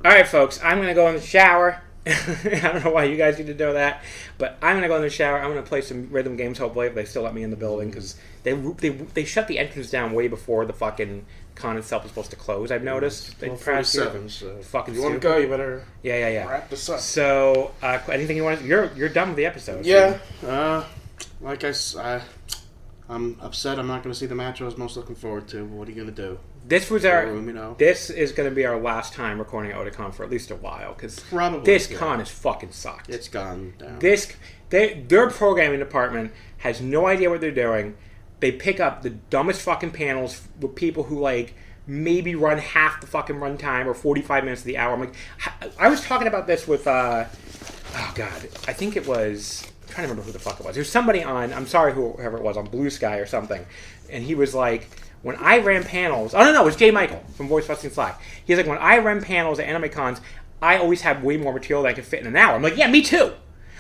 all right, folks. I'm gonna go in the shower. I don't know why you guys need to know that, but I'm gonna go in the shower. I'm gonna play some rhythm games. Hopefully, if they still let me in the building, because they shut the entrance down way before the fucking con itself was supposed to close. I've noticed. They fucking. Fucking. If you want to go, you better. Yeah. Wrap this up. So, anything you want? You're done with the episode. Yeah. Like I'm upset. I'm not going to see the match I was most looking forward to. But what are you going to do? This was This is going to be our last time recording Otakon for at least a while because this con is fucking sucked. It's gone down. Their programming department has no idea what they're doing. They pick up the dumbest fucking panels with people who like maybe run half the fucking runtime or 45 minutes of the hour. I'm like, I was talking about this with oh god, I think it was. I'm trying to remember who the fuck it was. There's somebody on. I'm sorry, whoever it was on Blue Sky or something, and he was like. When I ran panels... Oh, no, it was Jay Michael from Voice Wrestling Slack. He's like, when I ran panels at Anime Cons, I always have way more material than I could fit in an hour. I'm like, yeah, me too.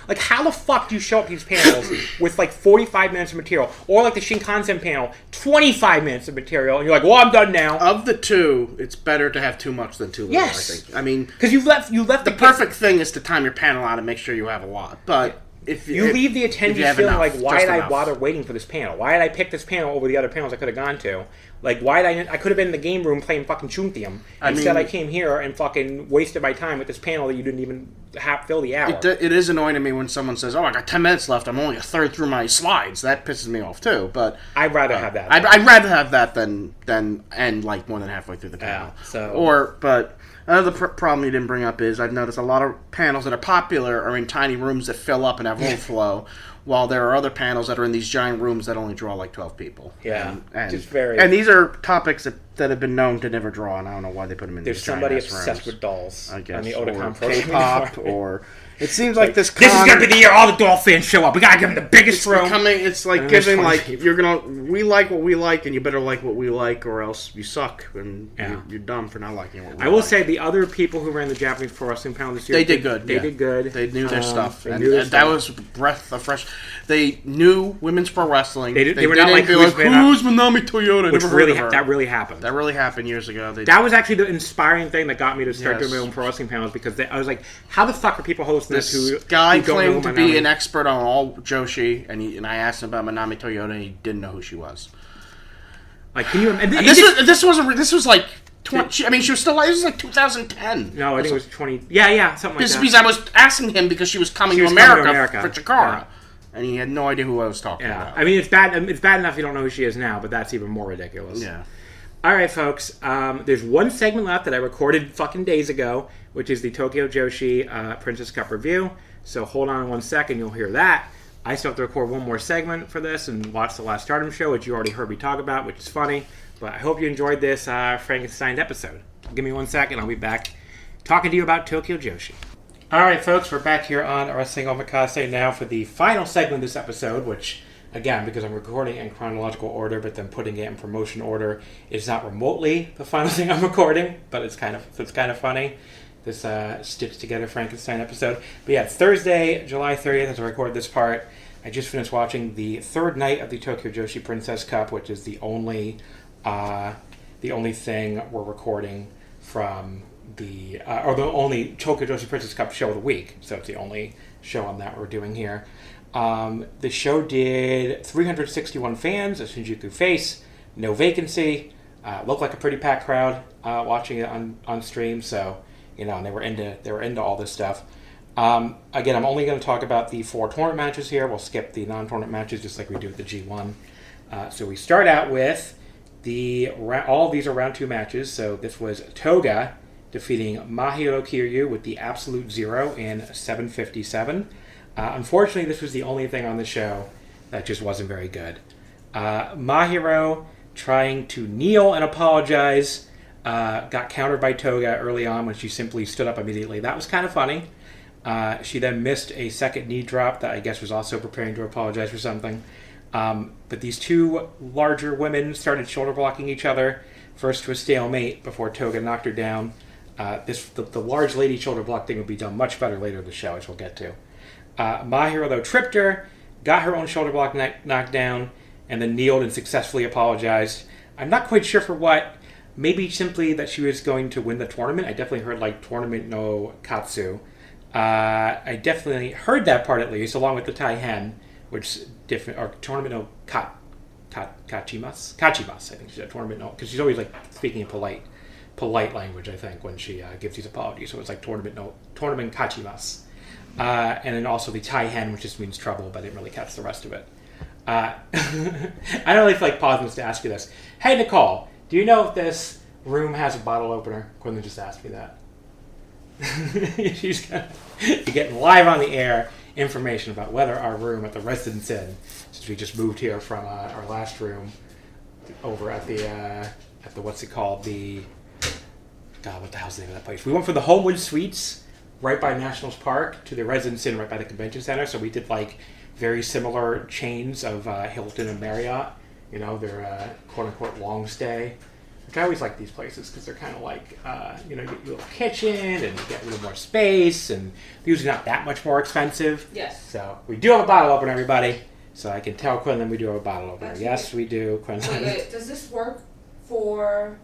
Like, how the fuck do you show up to these panels with, like, 45 minutes of material? Or, like, the Shinkansen panel, 25 minutes of material, and you're like, well, I'm done now. Of the two, it's better to have too much than too little, yes. I think. I mean... Because you left the perfect thing is to time your panel out and make sure you have a lot. But... Yeah. You leave the attendees feeling like, why did I bother waiting for this panel? Why did I pick this panel over the other panels I could have gone to? Like, why did I could have been in the game room playing fucking Chuntium. Instead, I came here and fucking wasted my time with this panel that you didn't even fill the hour. It is annoying to me when someone says, oh, I got 10 minutes left. I'm only a third through my slides. That pisses me off, too. But I'd rather have that. I'd rather have that than end, like, more than halfway through the panel. Yeah, But another problem you didn't bring up is I've noticed a lot of panels that are popular are in tiny rooms that fill up and have overflow, while there are other panels that are in these giant rooms that only draw like 12 people. Yeah, and just very. And these are topics that have been known to never draw, and I don't know why they put them in. There's these somebody giant obsessed rooms. with dolls. I guess, on the or Otakon program. K-pop, or it seems like this. This is gonna be the year all the doll fans show up. We gotta give them the biggest room. It's like giving like we like what we like, and you better like what we like, or else you suck and you're dumb for not liking what we like. I will say the other people who ran the Japanese Pro Wrestling panel this year, they did good. They did good. They knew their stuff, They and knew their that stuff. was breath of fresh. They knew women's pro wrestling. They were not like who's Manami Toyota, which really that really happened. That really happened years ago. That was actually the inspiring thing that got me to start doing my Yes. own pro wrestling panels, because I was like, how the fuck are people hosting this? This guy claimed to be an expert on all Joshi, and I asked him about Manami Toyota, and he didn't know who she was. Like, can you? And this was like 20. I mean, she was still like, this was like 2010. No, I think it was 20. Yeah, something like that. Because I was asking him because she was coming to America for Chikara, and he had no idea who I was talking about. I mean, it's bad. It's bad enough you don't know who she is now, but that's even more ridiculous. Yeah. All right, folks. There's one segment left that I recorded fucking days ago, which is the Tokyo Joshi Princess Cup review. So hold on 1 second, you'll hear that. I still have to record one more segment for this and watch the last Stardom show, which you already heard me talk about, which is funny. But I hope you enjoyed this Frankenstein episode. Give me 1 second, I'll be back talking to you about Tokyo Joshi. All right, folks, we're back here on Wrestling Omakase now for the final segment of this episode, which, again, because I'm recording in chronological order, but then putting it in promotion order, is not remotely the final thing I'm recording, but it's kind of funny. This stitched together Frankenstein episode. But yeah, Thursday, July 30th, as I record this part, I just finished watching the third night of the Tokyo Joshi Princess Cup, which is the only thing we're recording from or the only Tokyo Joshi Princess Cup show of the week. So it's the only show on that we're doing here. The show did 361 fans, a Shinjuku face, no vacancy, looked like a pretty packed crowd watching it on stream. So, and they were into all this stuff. Again, I'm only going to talk about the 4 tournament matches here. We'll skip the non-tournament matches just like we do with the G1. So we start out with all of these are round 2 matches. So this was Toga defeating Mahiro Kiryu with the absolute 0 in 7:57. Unfortunately, this was the only thing on the show that just wasn't very good. Mahiro trying to kneel and apologize got countered by Toga early on when she simply stood up immediately. That was kind of funny. She then missed a second knee drop that I guess was also preparing to apologize for something. But these two larger women started shoulder blocking each other, first to a stalemate before Toga knocked her down. The large lady shoulder block thing will be done much better later in the show, which we'll get to. Mahiro, though, tripped her, got her own shoulder block knocked down, and then kneeled and successfully apologized. I'm not quite sure for what. Maybe simply that she was going to win the tournament. I definitely heard, like, tournament no katsu. I definitely heard that part, at least, along with the tai hen, which different, or tournament no kachimas, I think she said tournament no, because she's always, like, speaking in polite language, I think, when she gives these apologies. So it's like tournament kachimas. And then also the tai hen, which just means trouble, but I didn't really catch the rest of it. I don't really feel like pausing to ask you this. Hey, Nicole, do you know if this room has a bottle opener? Quinlan just asked me that. You're getting live on the air information about whether our room at the Residence Inn, since we just moved here from our last room over at the what's it called? What the hell's the name of that place? We went from the Homewood Suites right by Nationals Park to the Residence Inn right by the Convention Center. So we did like very similar chains of Hilton and Marriott. They're quote-unquote long stay. Which I always like these places because they're kind of like, you get your little kitchen and you get a little more space and they're usually not that much more expensive. Yes. So we do have a bottle opener, everybody. So I can tell Quinlan we do have a bottle opener. That's yes, we do, Quinlan. Wait, does this work for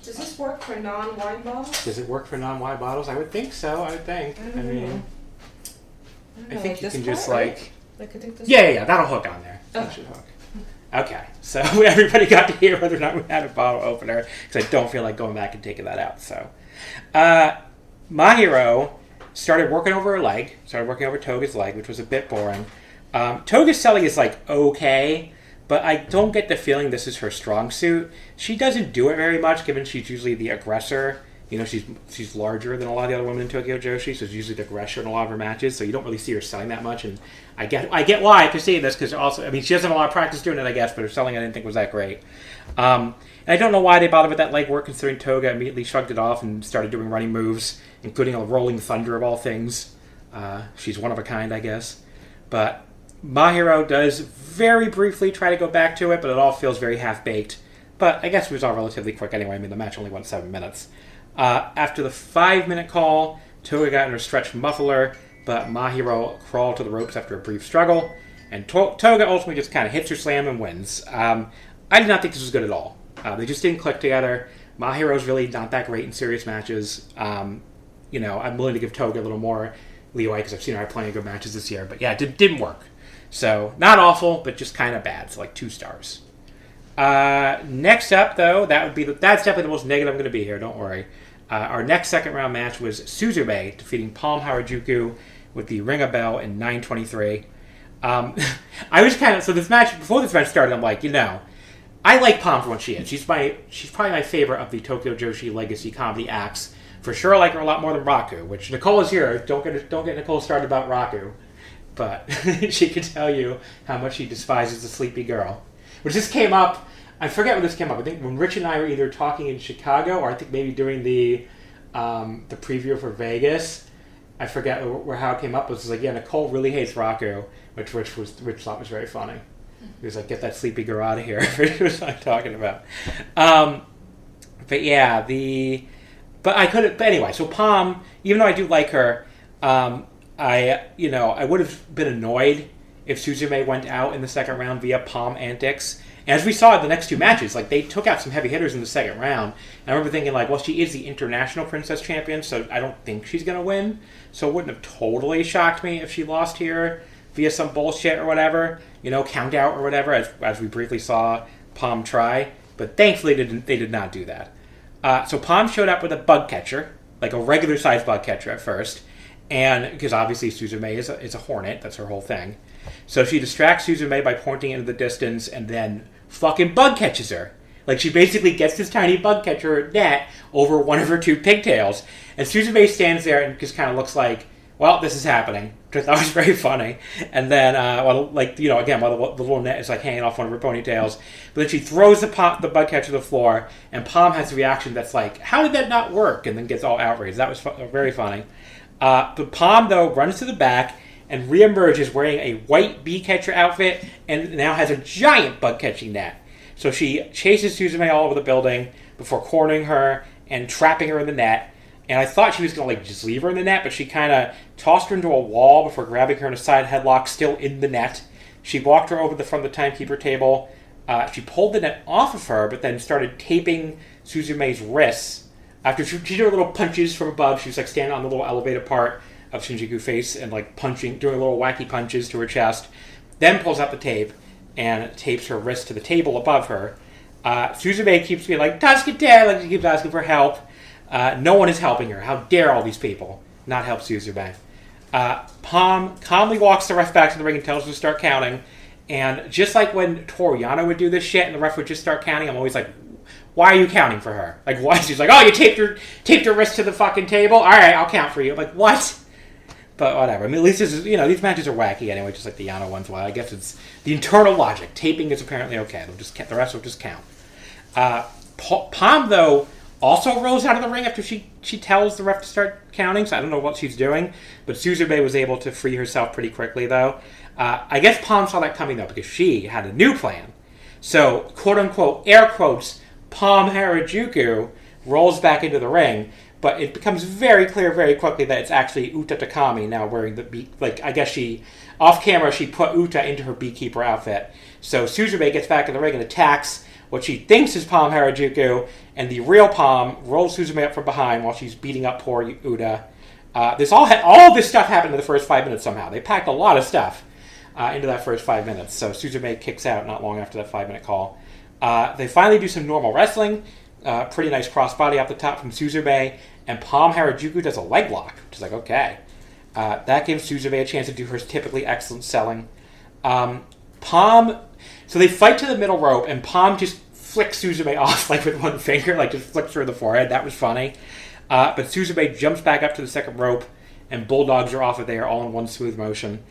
non-wine bottles? Does it work for non-wine bottles? I would think so. I think you can just like I could take this. Yeah, that'll hook on there. That should hook. Okay, so everybody got to hear whether or not we had a bottle opener because I don't feel like going back and taking that out. So, Mahiro started working over Toga's leg, which was a bit boring. Toga's selling is like okay, but I don't get the feeling this is her strong suit. She doesn't do it very much, given she's usually the aggressor she's larger than a lot of the other women in Tokyo Joshi, so she's usually the aggressor in a lot of her matches, so you don't really see her selling that much, and I get why I perceive this, because also, I mean, she doesn't have a lot of practice doing it, I guess, but her selling I didn't think was that great. And I don't know why they bothered with that leg work, considering Toga immediately shrugged it off and started doing running moves, including a rolling thunder of all things. She's one of a kind, I guess. But Mahiro does very briefly try to go back to it, but it all feels very half-baked. But I guess it was all relatively quick anyway. I mean, the match only went 7 minutes. After the 5-minute call, Toga got in her stretched muffler, but Mahiro crawled to the ropes after a brief struggle, and Toga ultimately just kind of hits her slam and wins. I did not think this was good at all. They just didn't click together. Mahiro's really not that great in serious matches. I'm willing to give Toga a little more leeway because I've seen her have plenty of good matches this year. But yeah, it didn't work. So, not awful, but just kind of bad. So, 2 stars. Next up, though, that's definitely the most negative I'm going to be here, don't worry. Our next second round match was Suzume defeating Palm Harajuku with the Ring a Bell in 9:23. I was so before this match started, I'm like, I like Palm for what she is. She's probably my favorite of the Tokyo Joshi Legacy comedy acts. For sure, I like her a lot more than Raku, which Nicole is here. Don't get Nicole started about Raku. But she can tell you how much she despises the sleepy girl. Which this came up, I forget when this came up. I think when Rich and I were either talking in Chicago, or I think maybe during the preview for Vegas. I forget how it came up. It was like, yeah, Nicole really hates Raku, which Rich thought was very funny. He was like, get that sleepy girl out of here. Which was what I'm talking about. But yeah, but anyway, so Palm, even though I do like her, I would have been annoyed if Suzume went out in the second round via Palm antics. And as we saw in the next 2 matches, they took out some heavy hitters in the second round. And I remember thinking, well, she is the International Princess Champion, so I don't think she's going to win. So it wouldn't have totally shocked me if she lost here via some bullshit or whatever, count out or whatever, as we briefly saw Palm try. But thankfully, they did not do that. So Palm showed up with a bug catcher, like a regular-sized bug catcher at first. And because obviously Suzume is a hornet, that's her whole thing. So she distracts Suzume by pointing into the distance and then fucking bug catches her. She basically gets this tiny bug catcher net over one of her 2 pigtails. And Suzume stands there and just kind of looks like, well, this is happening. Which I thought was very funny. And then, while the little net is hanging off one of her ponytails. But then she throws the bug catcher to the floor, and Palm has a reaction that's like, how did that not work? And then gets all outraged. That was very funny. But Palm, though, runs to the back and reemerges wearing a white bee catcher outfit and now has a giant bug catching net. So she chases Suzume all over the building before cornering her and trapping her in the net. And I thought she was going to just leave her in the net, but she kind of tossed her into a wall before grabbing her in a side headlock still in the net. She walked her over from the timekeeper table. She pulled the net off of her, but then started taping Suzume's wrists. After she did her little punches from above, she was standing on the little elevated part of Shinjuku face and doing little wacky punches to her chest. Then pulls out the tape and tapes her wrist to the table above her. Suzume keeps being Tasukete, she keeps asking for help. No one is helping her. How dare all these people not help Suzume? Palm calmly walks the ref back to the ring and tells her to start counting. And just like when Toru Yano would do this shit and the ref would just start counting, I'm always like, why are you counting for her? Why? She's like, oh, you taped her wrist to the fucking table? All right, I'll count for you. I'm like, what? But whatever. I mean, at least this is, these matches are wacky anyway, just like the Yano ones. Well, I guess it's the internal logic. Taping is apparently okay. The rest will just count. Palm, though, also rose out of the ring after she tells the ref to start counting, so I don't know what she's doing. But Suzume was able to free herself pretty quickly, though. I guess Palm saw that coming, though, because she had a new plan. So, quote-unquote, air quotes, Palm Harajuku rolls back into the ring, but it becomes very clear very quickly that it's actually Uta Takami now wearing the I guess off camera, she put Uta into her beekeeper outfit. So Suzume gets back in the ring and attacks what she thinks is Palm Harajuku, and the real Palm rolls Suzume up from behind while she's beating up poor Uta. All this stuff happened in the first 5 minutes somehow. They packed a lot of stuff into that first 5 minutes. So Suzume kicks out not long after that 5-minute call. They finally do some normal wrestling. Pretty nice crossbody off the top from Suzume, and Palm Harajuku does a leg lock, which is okay. That gives Suzume a chance to do her typically excellent selling. So they fight to the middle rope, and Palm just flicks Suzume off with one finger, just flicks her in the forehead. That was funny. But Suzube jumps back up to the second rope and bulldogs her off of there all in one smooth motion.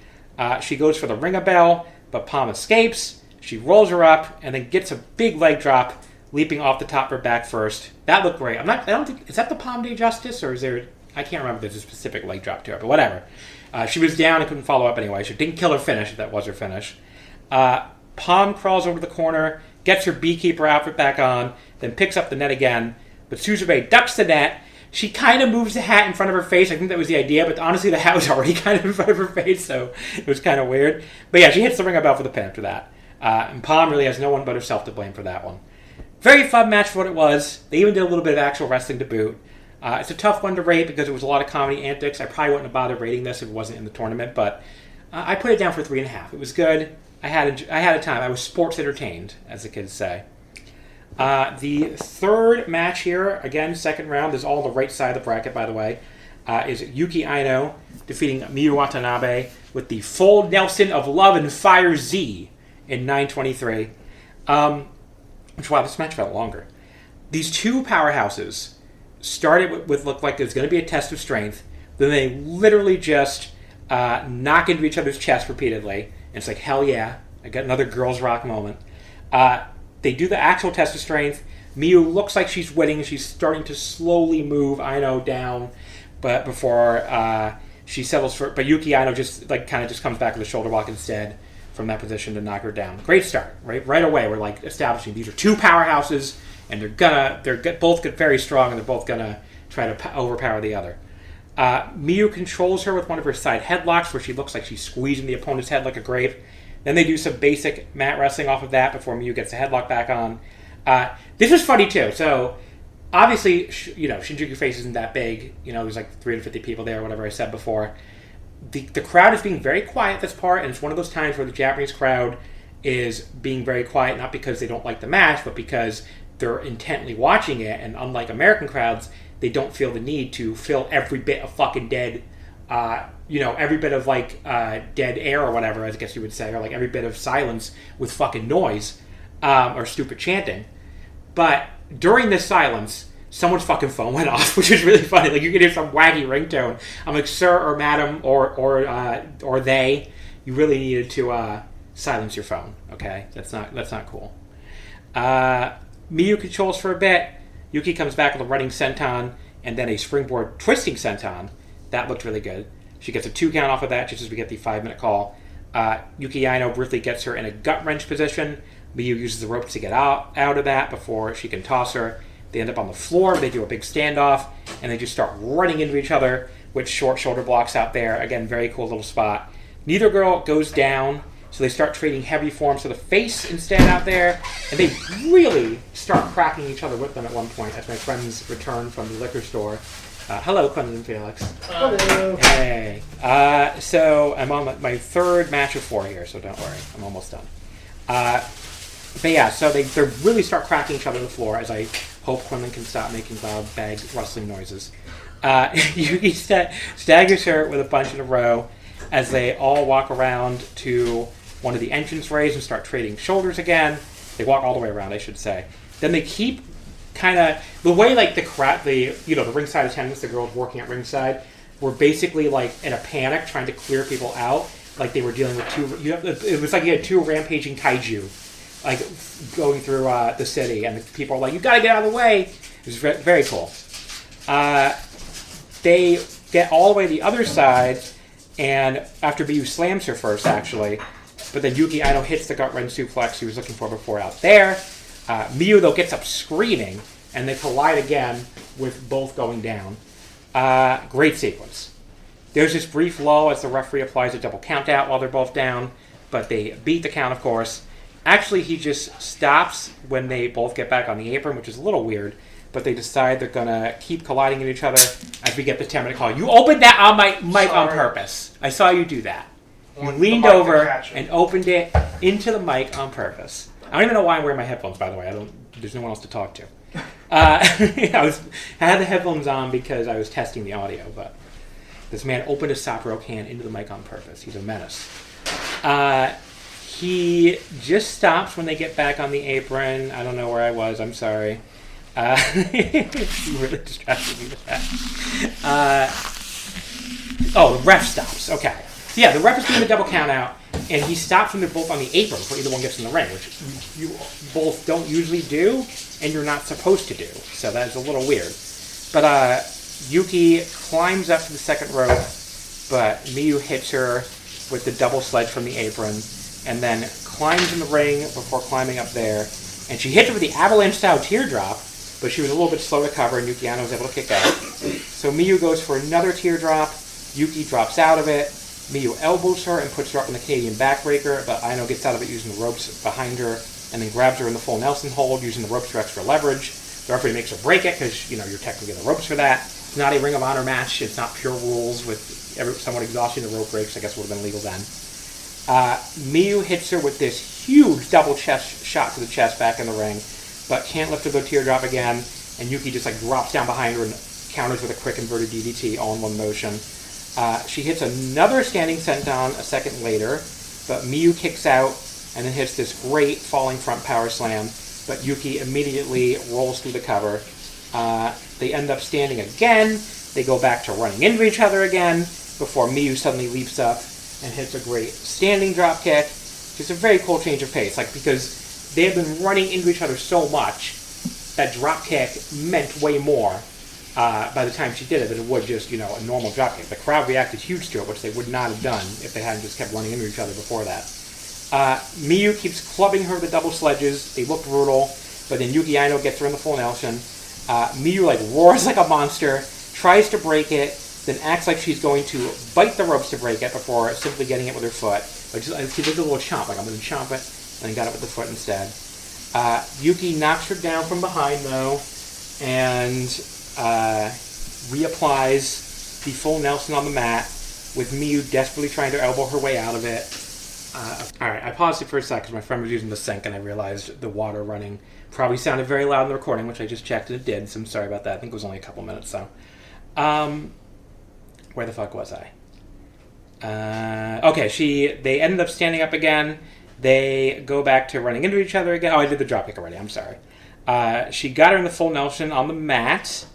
She goes for the ringer bell, but Palm escapes. She rolls her up and then gets a big leg drop, leaping off the top of her back first. That looked great. I don't think, is that the Palm de Justice, or is there, I can't remember if there's a specific leg drop to it, but whatever. She was down and couldn't follow up anyway. She didn't kill her finish if that was her finish. Palm crawls over to the corner, gets her beekeeper outfit back on, then picks up the net again. But Suzube ducks the net. She kind of moves the hat in front of her face. I think that was the idea, but honestly the hat was already kind of in front of her face, so it was kind of weird. But yeah, she hits the ringer bell for the pin after that. And Palm really has no one but herself to blame for that one. Very fun match for what it was. They even did a little bit of actual wrestling to boot. It's a tough one to rate because it was a lot of comedy antics. I probably wouldn't have bothered rating this if it wasn't in the tournament, but I put it down for 3.5. It was good. I had a time. I was sports entertained, as the kids say. The third match here, again, second round, is all on the right side of the bracket, by the way, is Yuki Aino defeating Momo Watanabe with the full Nelson of Love and Fire Z in 9:23. Which, wow, this match felt longer. These two powerhouses started with looked like it was going to be a test of strength. Then they literally just knock into each other's chest repeatedly. And it's like, hell yeah, I got another girls rock moment. They do the actual test of strength. Miyu looks like she's winning. She's starting to slowly move Aino down, but before she settles for. But Yuki Aino just kind of comes back with a shoulder block instead from that position to knock her down. Great start, right away. We're like establishing these are two powerhouses, and they're both very strong, and they're both gonna try to overpower the other. Miyu controls her with one of her side headlocks, where she looks like she's squeezing the opponent's head like a grape. Then they do some basic mat wrestling off of that before Miyu gets the headlock back on. This was funny too. So obviously, Shinjuku Face isn't that big. There's like 350 people there, whatever I said before. The crowd is being very quiet this part, and it's one of those times where the Japanese crowd is being very quiet, not because they don't like the match, but because they're intently watching it, and unlike American crowds, they don't feel the need to fill every bit of fucking dead, every bit of dead air or whatever, I guess you would say, or like every bit of silence with fucking noise, or stupid chanting. But during this silence, someone's fucking phone went off, which is really funny. Like you could hear some wacky ringtone. I'm like, sir or madam or they, you really needed to silence your phone. Okay, that's not cool. Miyu controls for a bit. Yuki comes back with a running senton and then a springboard twisting senton. That looked really good. She gets a 2 count off of that just as we get the 5-minute call. Yuki Aino briefly gets her in a gut wrench position. Miyu uses the ropes to get out of that before she can toss her. They end up on the floor. They do a big standoff, and they just start running into each other with short shoulder blocks out there. Again, very cool little spot. Neither girl goes down, so they start trading heavy forms to the face instead out there, and they really start cracking each other with them at one point as my friends return from the liquor store. Hello, Clinton and Felix. Hello. Hey. So I'm on my third match of 4 here, so don't worry. I'm almost done. But yeah, so they really start cracking each other on the floor as I hope Quinlan can stop making loud bag rustling noises. Yuki staggers her with a bunch in a row as they all walk around to one of the entrance rays and start trading shoulders again. They walk all the way around, I should say. Then they keep kind of the way the ringside attendants, the girls working at ringside, were basically like in a panic trying to clear people out, like they were dealing with it was like you had 2 rampaging kaiju like going through the city, and the people are like, you gotta get out of the way. It was very cool. They get all the way to the other side, and after Miyu slams her first, actually, but then Yuki Aino hits the gut wrench suplex he was looking for before out there. Miyu, though, gets up screaming, and they collide again with both going down. Great sequence. There's this brief lull as the referee applies a double count out while they're both down, but they beat the count, of course. Actually, he just stops when they both get back on the apron, which is a little weird, but they decide they're going to keep colliding at each other as we get the 10-minute call. You opened that on my mic on purpose. I saw you do that. You leaned over and opened it into the mic on purpose. I don't even know why I'm wearing my headphones, by the way. There's no one else to talk to. I had the headphones on because I was testing the audio, but this man opened a Sapporo can into the mic on purpose. He's a menace. He just stops when they get back on the apron. I don't know where I was. I'm sorry. You really distracted me with that. The ref stops. Okay. So yeah, the ref is doing the double count out, and he stops when they're both on the apron before either one gets in the ring, which you both don't usually do, and you're not supposed to do. So that is a little weird. But Yuki climbs up to the second rope, but Miyu hits her with the double sledge from the apron, and then climbs in the ring before climbing up there. And she hits her with the avalanche-style teardrop, but she was a little bit slow to cover, and Yuki Aino was able to kick out. So Miyu goes for another teardrop. Yuki drops out of it. Miyu elbows her and puts her up in the Canadian backbreaker, but Aino gets out of it using the ropes behind her, and then grabs her in the full Nelson hold using the ropes for extra leverage. The referee makes her break it because, you're technically in the ropes for that. It's not a Ring of Honor match. It's not pure rules with someone exhausting the rope breaks. I guess would have been legal then. Miyu hits her with this huge double chest shot to the chest back in the ring, but can't lift her the teardrop again, and Yuki just drops down behind her and counters with a quick inverted DDT all in one motion. She hits another standing senton a second later, but Miyu kicks out and then hits this great falling front power slam, but Yuki immediately rolls through the cover. They end up standing again. They go back to running into each other again before Miyu suddenly leaps up and hits a great standing drop kick. It's a very cool change of pace, because they have been running into each other so much that drop kick meant way more by the time she did it than it would just, a normal drop kick. The crowd reacted huge to it, which they would not have done if they hadn't just kept running into each other before that. Miyu keeps clubbing her with the double sledges. They look brutal, but then Yuki Aino gets her in the full Nelson. Miyu roars like a monster, tries to break it, then acts like she's going to bite the ropes to break it before simply getting it with her foot. But she does a little chomp, I'm going to chomp it, and then got it with the foot instead. Yuki knocks her down from behind, though, and reapplies the full Nelson on the mat, with Miyu desperately trying to elbow her way out of it. Alright, I paused it for a second because my friend was using the sink, and I realized the water running probably sounded very loud in the recording, which I just checked, and it did, so I'm sorry about that. I think it was only a couple minutes, so. Where the fuck was I? They ended up standing up again. They go back to running into each other again. Oh, I did the dropkick already. I'm sorry. She got her in the full Nelson on the mat,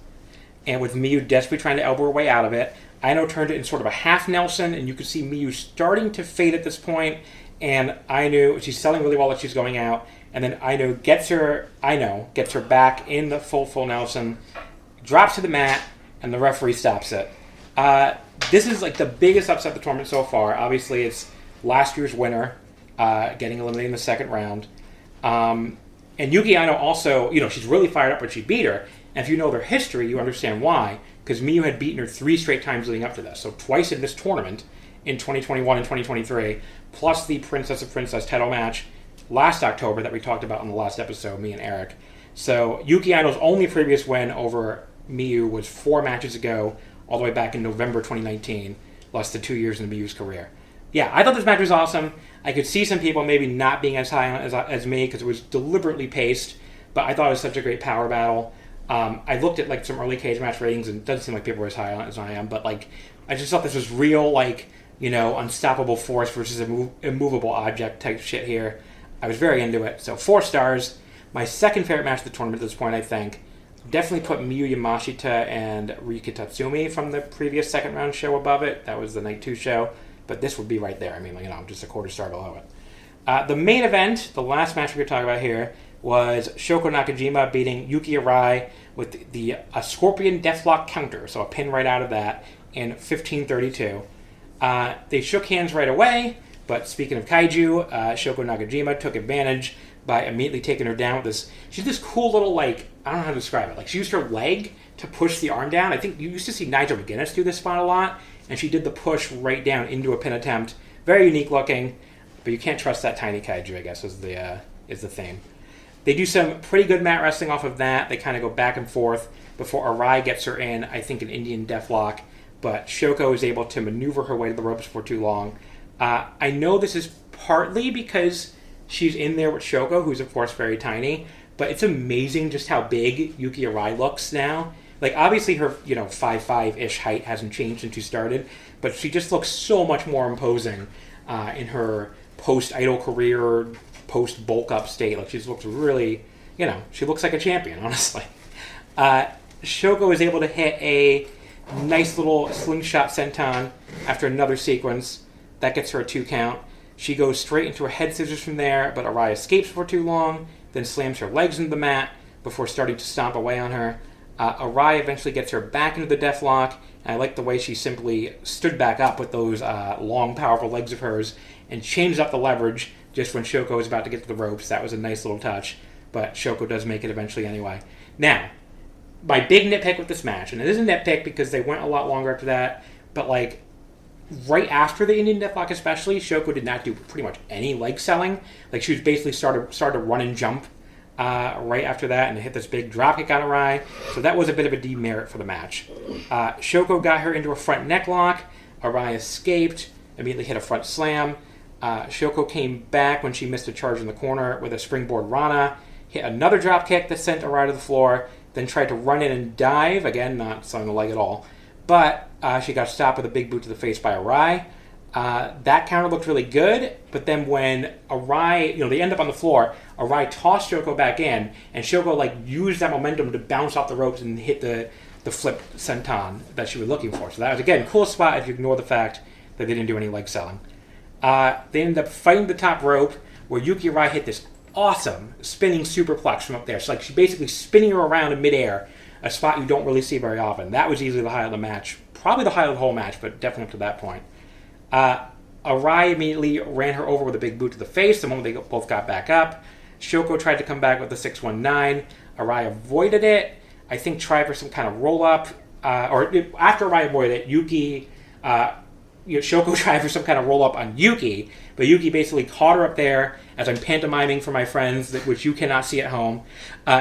and with Miyu desperately trying to elbow her way out of it, Aino turned it in sort of a half Nelson, and you could see Miyu starting to fade at this point, and Aino, she's selling really well as she's going out, and then Aino gets her back in the full Nelson, drops to the mat, and the referee stops it. This is the biggest upset of the tournament so far. Obviously, it's last year's winner getting eliminated in the second round. And Yuki Aino also, she's really fired up when she beat her. And if you know their history, you understand why. Because Miyu had beaten her 3 straight times leading up to this. So twice in this tournament in 2021 and 2023, plus the Princess of Princess title match last October that we talked about in the last episode, me and Eric. So Yuki Aino's only previous win over Miyu was 4 matches ago, all the way back in November 2019, less than 2 years in Miyu's career. Yeah, I thought this match was awesome. I could see some people maybe not being as high on it as me because it was deliberately paced, but I thought it was such a great power battle. I looked at some early cage match ratings, and it doesn't seem like people were as high on it as I am, but I just thought this was real, unstoppable force versus immovable object type shit here. I was very into it. So 4 stars. My second favorite match of the tournament at this point, I think. Definitely put Miyu Yamashita and Ryuki Tatsumi from the previous second round show above it. That was the night 2 show. But this would be right there. I mean, just a quarter star below it. The main event, the last match we're going to talk about here, was Shoko Nakajima beating Yuki Arai with the Scorpion Deathlock counter. So a pin right out of that in 15:32. They shook hands right away. But speaking of kaiju, Shoko Nakajima took advantage by immediately taking her down with this. She's this cool little, I don't know how to describe it. She used her leg to push the arm down. I think you used to see Nigel McGuinness do this spot a lot, and she did the push right down into a pin attempt. Very unique looking, but you can't trust that tiny kaiju, I guess, is the theme. They do some pretty good mat wrestling off of that. They kind of go back and forth before Arai gets her in, I think, an Indian deathlock, but Shoko is able to maneuver her way to the ropes for too long. I know this is partly because she's in there with Shoko, who's of course very tiny, but it's amazing just how big Yuki Arai looks now. Obviously her, 5'5"-ish height hasn't changed since she started, but she just looks so much more imposing in her post-idol career, post-bulk up state. She just looks really, she looks like a champion, honestly. Shoko is able to hit a nice little slingshot senton after another sequence. That gets her a 2 count. She goes straight into a head scissors from there, but Arai escapes for too long, then slams her legs into the mat before starting to stomp away on her. Arai eventually gets her back into the deathlock, and I like the way she simply stood back up with those long, powerful legs of hers and changed up the leverage just when Shoko was about to get to the ropes. That was a nice little touch, but Shoko does make it eventually anyway. Now, my big nitpick with this match, and it is a nitpick because they went a lot longer after that, but like right after the Indian Deathlock especially, Shoko did not do pretty much any leg selling. Like she was basically started to run and jump right after that and hit this big dropkick on Arai. So that was a bit of a demerit for the match. Shoko got her into a front neck lock. Arai escaped, immediately hit a front slam. Shoko came back when she missed a charge in the corner with a springboard Rana, hit another dropkick that sent Arai to the floor, then tried to run in and dive, again, not selling the leg at all. But she got stopped with a big boot to the face by Arai. That counter looked really good, but then when Arai, they end up on the floor, Arai tossed Shoko back in, and Shoko used that momentum to bounce off the ropes and hit the flip senton that she was looking for. So that was, again, cool spot if you ignore the fact that they didn't do any leg selling. They ended up fighting the top rope, where Yuki Arai hit this awesome spinning superplex from up there. So she basically spinning her around in midair, a spot you don't really see very often. That was easily the highlight of the match. Probably the highlight of the whole match, but definitely up to that point. Arai immediately ran her over with a big boot to the face the moment they both got back up. Shoko tried to come back with the 619. Arai avoided it. I think tried for some kind of roll-up. After Arai avoided it, Shoko tried for some kind of roll-up on Yuki, but Yuki basically caught her up there, as I'm pantomiming for my friends, which you cannot see at home.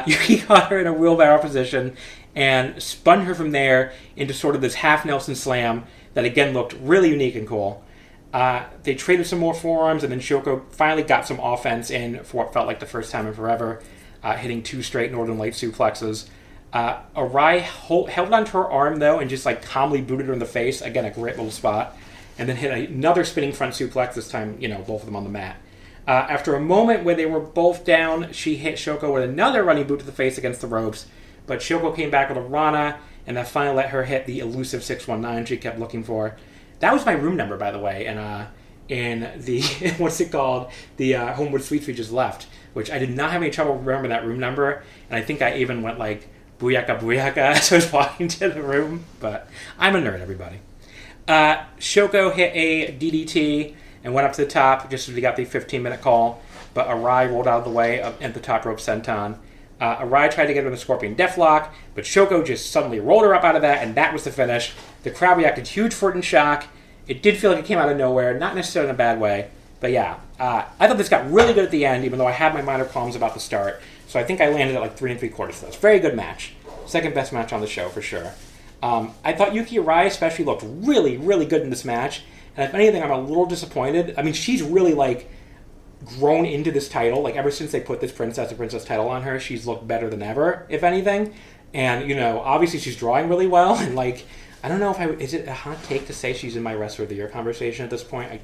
Yuki caught her in a wheelbarrow position and spun her from there into sort of this half Nelson slam that again looked really unique and cool. They traded some more forearms, and then Shoko finally got some offense in for what felt like the first time in forever, hitting 2 straight Northern Light suplexes. Arai held onto her arm, though, and just calmly booted her in the face. Again, a great little spot. And then hit another spinning front suplex, this time, both of them on the mat. After a moment where they were both down, she hit Shoko with another running boot to the face against the ropes, but Shoko came back with a Rana, and that finally let her hit the elusive 619 she kept looking for. That was my room number, by the way, and in the, what's it called, the Homewood Suites we just left, which I did not have any trouble remembering that room number, and I think I even went booyaka booyaka as I was walking to the room, but I'm a nerd, everybody. Shoko hit a DDT and went up to the top just as we got the 15-minute call, but Arai rolled out of the way at the top rope senton. Arai tried to get her in the Scorpion Deathlock, but Shoko just suddenly rolled her up out of that, and that was the finish. The crowd reacted huge for it in shock. It did feel like it came out of nowhere, not necessarily in a bad way, but yeah. I thought this got really good at the end, even though I had my minor qualms about the start, so I think I landed at 3 3/4 for this. Very good match. Second best match on the show, for sure. I thought Yuki Arai especially looked really, really good in this match. And if anything, I'm a little disappointed. I mean, she's really, grown into this title. Ever since they put this princess title on her, she's looked better than ever, if anything. And, obviously she's drawing really well. And, I don't know is it a hot take to say she's in my Wrestler of the Year conversation at this point?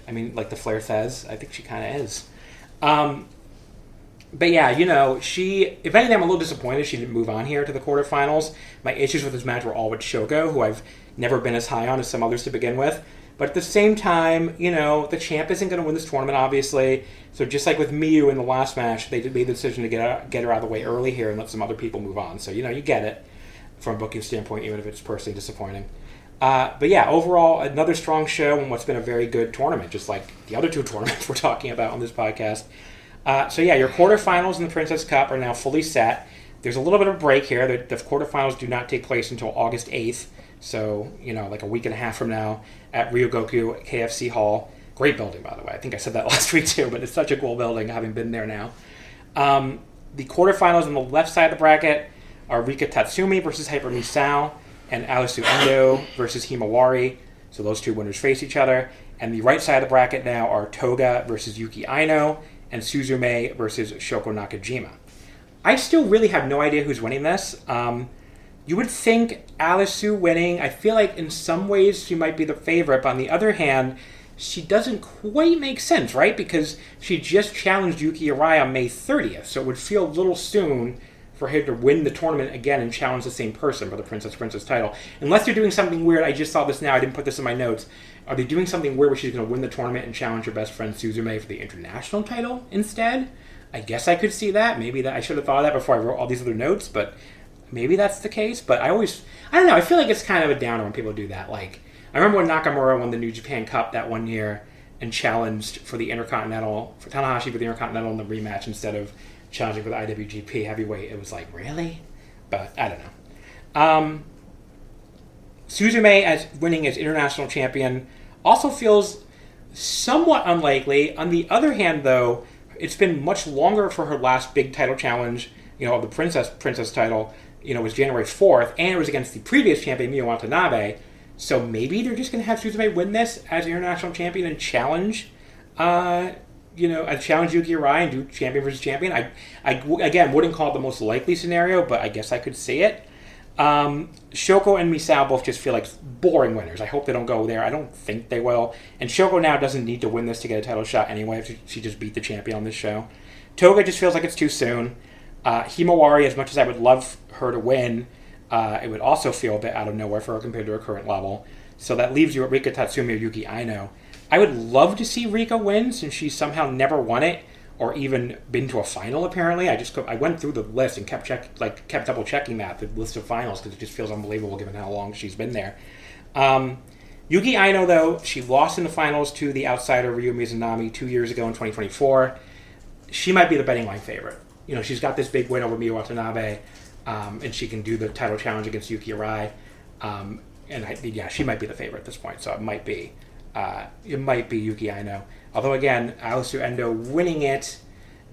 I mean, like the Flair says, I think she kind of is. But yeah, if anything, I'm a little disappointed she didn't move on here to the quarterfinals. My issues with this match were all with Shoko, who I've never been as high on as some others to begin with. But at the same time, the champ isn't going to win this tournament, obviously. So just like with Miyu in the last match, they made the decision to get her out of the way early here and let some other people move on. So, you get it from a booking standpoint, even if it's personally disappointing. But yeah, overall, another strong show in what's been a very good tournament, just like the other 2 tournaments we're talking about on this podcast. So yeah, your quarterfinals in the Princess Cup are now fully set. There's a little bit of a break here. The quarterfinals do not take place until August 8th. So, a week and a half from now at Ryogoku KFC Hall. Great building, by the way. I think I said that last week too, but it's such a cool building, having been there now. The quarterfinals on the left side of the bracket are Rika Tatsumi versus Hyper Misao, and Alisu Endo versus Himawari. So those 2 winners face each other. And the right side of the bracket now are Toga versus Yuki Aino, and Suzume versus Shoko Nakajima. I still really have no idea who's winning this. You would think Alisu winning. I feel like in some ways she might be the favorite, but on the other hand, she doesn't quite make sense, right? Because she just challenged Yuki Arai on May 30th, so it would feel a little soon for him to win the tournament again and challenge the same person for the Princess title. Unless they're doing something weird, I just saw this now, I didn't put this in my notes. Are they doing something weird where she's going to win the tournament and challenge her best friend Suzume for the international title instead? I guess I could see that. Maybe that I should have thought of that before I wrote all these other notes, but maybe that's the case. But I don't know, I feel like it's kind of a downer when people do that. Like, I remember when Nakamura won the New Japan Cup that one year and challenged for the Intercontinental, for Tanahashi for the Intercontinental in the rematch instead of challenging for the IWGP Heavyweight. It was like, really? But I don't know. Suzume as winning as international champion also feels somewhat unlikely. On the other hand, though, it's been much longer for her last big title challenge, of the Princess title, was January 4th, and it was against the previous champion, Momo Watanabe. So maybe they're just going to have Suzume win this as international champion and challenge, challenge Yuki Arai and do champion versus champion. I again, wouldn't call it the most likely scenario, but I guess I could see it. Shoko and Misao both just feel like boring winners. I hope they don't go there. I don't think they will. And Shoko now doesn't need to win this to get a title shot anyway. She just beat the champion on this show. Toga just feels like it's too soon. Himawari, as much as I would love her to win, it would also feel a bit out of nowhere for her compared to her current level. So that leaves you at Rika Tatsumi or Yuki Aino. I would love to see Rika win since she's somehow never won it or even been to a final, apparently. I went through the list and kept double checking the list of finals, because it just feels unbelievable given how long she's been there. Yuki Aino, though, she lost in the finals to the outsider Ryu Mizunami 2 years ago in 2024. She might be the betting line favorite. She's got this big win over Miyu Watanabe, and she can do the title challenge against Yuki Arai. She might be the favorite at this point, so it might be Yuki Aino. Although, again, Alistair Endo winning it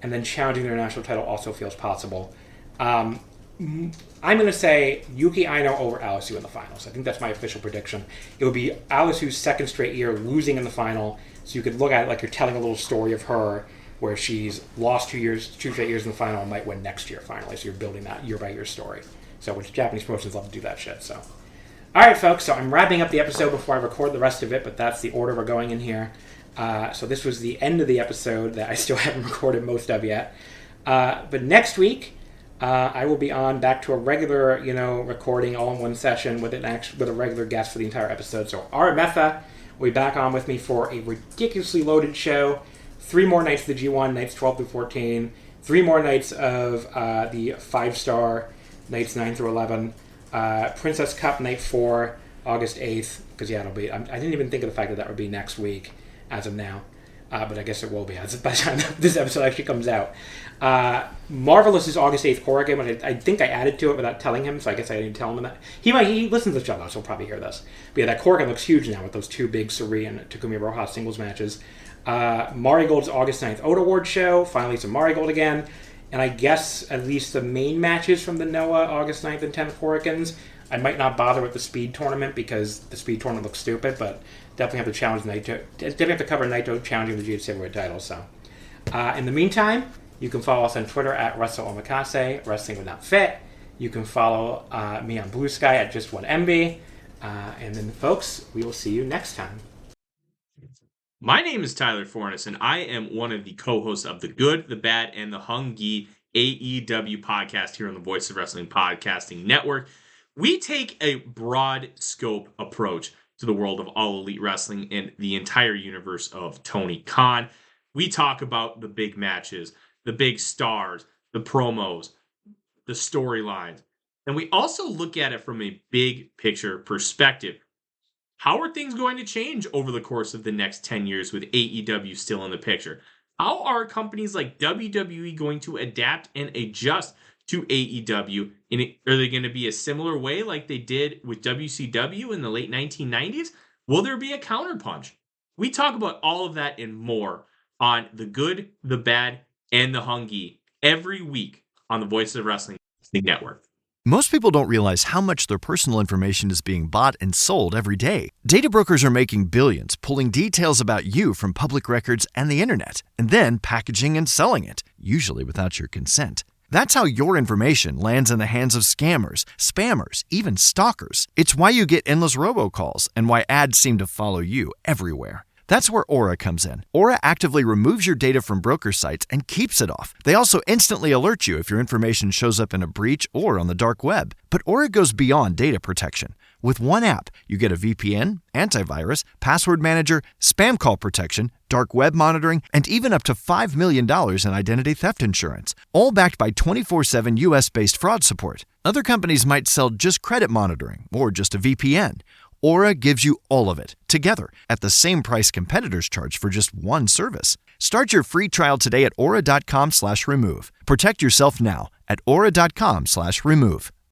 and then challenging the international title also feels possible. I'm going to say Yuki Aino over Alistair in the finals. I think that's my official prediction. It would be Alistair's second straight year losing in the final, so you could look at it like you're telling a little story of her where she's lost 2 straight years in the final and might win next year finally. So you're building that year-by-year story. So which Japanese promotions love to do that shit, so. All right, folks, so I'm wrapping up the episode before I record the rest of it, but that's the order we're going in here. So this was the end of the episode that I still haven't recorded most of yet. But next week, I will be on back to a regular, recording all in one session with a regular guest for the entire episode. So Ara Metha will be back on with me for a ridiculously loaded show. 3 more nights of the G1, nights 12 through 14. 3 more nights of the 5-star, nights 9 through 11. Princess Cup, night 4, August 8th. Because, it'll be... I didn't even think of the fact that would be next week as of now. But I guess it will be by the time this episode actually comes out. Marvelous is August 8th horror game, which I think I added to it without telling him, so I guess I didn't tell him that. He listens to the show, though, so he'll probably hear this. But that horror game looks huge now with those 2 big Suri and Takumi Rojas singles matches. Marigold's August 9th Oda Award show, finally some Marigold again. And I guess at least the main matches from the Noah August 9th and 10th Hurricanes. I might not bother with the Speed tournament because the Speed tournament looks stupid, but definitely have to challenge Naito. Definitely have to cover Naito challenging the GHC Heavyweight title. So, in the meantime, you can follow us on Twitter at Wrestling Omakase, Wrestling Would Not Fit. You can follow me on Blue Sky at Just1MB. And then, folks, we will see you next time. My name is Tyler Fornes, and I am one of the co-hosts of the Good, the Bad, and the Hungy AEW podcast here on the Voice of Wrestling Podcasting Network. We take a broad scope approach to the world of All Elite Wrestling and the entire universe of Tony Khan. We talk about the big matches, the big stars, the promos, the storylines, and we also look at it from a big picture perspective. How are things going to change over the course of the next 10 years with AEW still in the picture? How are companies like WWE going to adapt and adjust to AEW? Are they going to be a similar way like they did with WCW in the late 1990s? Will there be a counterpunch? We talk about all of that and more on The Good, the Bad, and the Hungy every week on the Voice of Wrestling Network. Most people don't realize how much their personal information is being bought and sold every day. Data brokers are making billions, pulling details about you from public records and the internet, and then packaging and selling it, usually without your consent. That's how your information lands in the hands of scammers, spammers, even stalkers. It's why you get endless robocalls and why ads seem to follow you everywhere. That's where Aura comes in. Aura actively removes your data from broker sites and keeps it off. They also instantly alert you if your information shows up in a breach or on the dark web. But Aura goes beyond data protection. With one app, you get a VPN, antivirus, password manager, spam call protection, dark web monitoring, and even up to $5 million in identity theft insurance. All backed by 24/7 US-based fraud support. Other companies might sell just credit monitoring or just a VPN. Aura gives you all of it, together, at the same price competitors charge for just one service. Start your free trial today at aura.com/remove. Protect yourself now at aura.com/remove.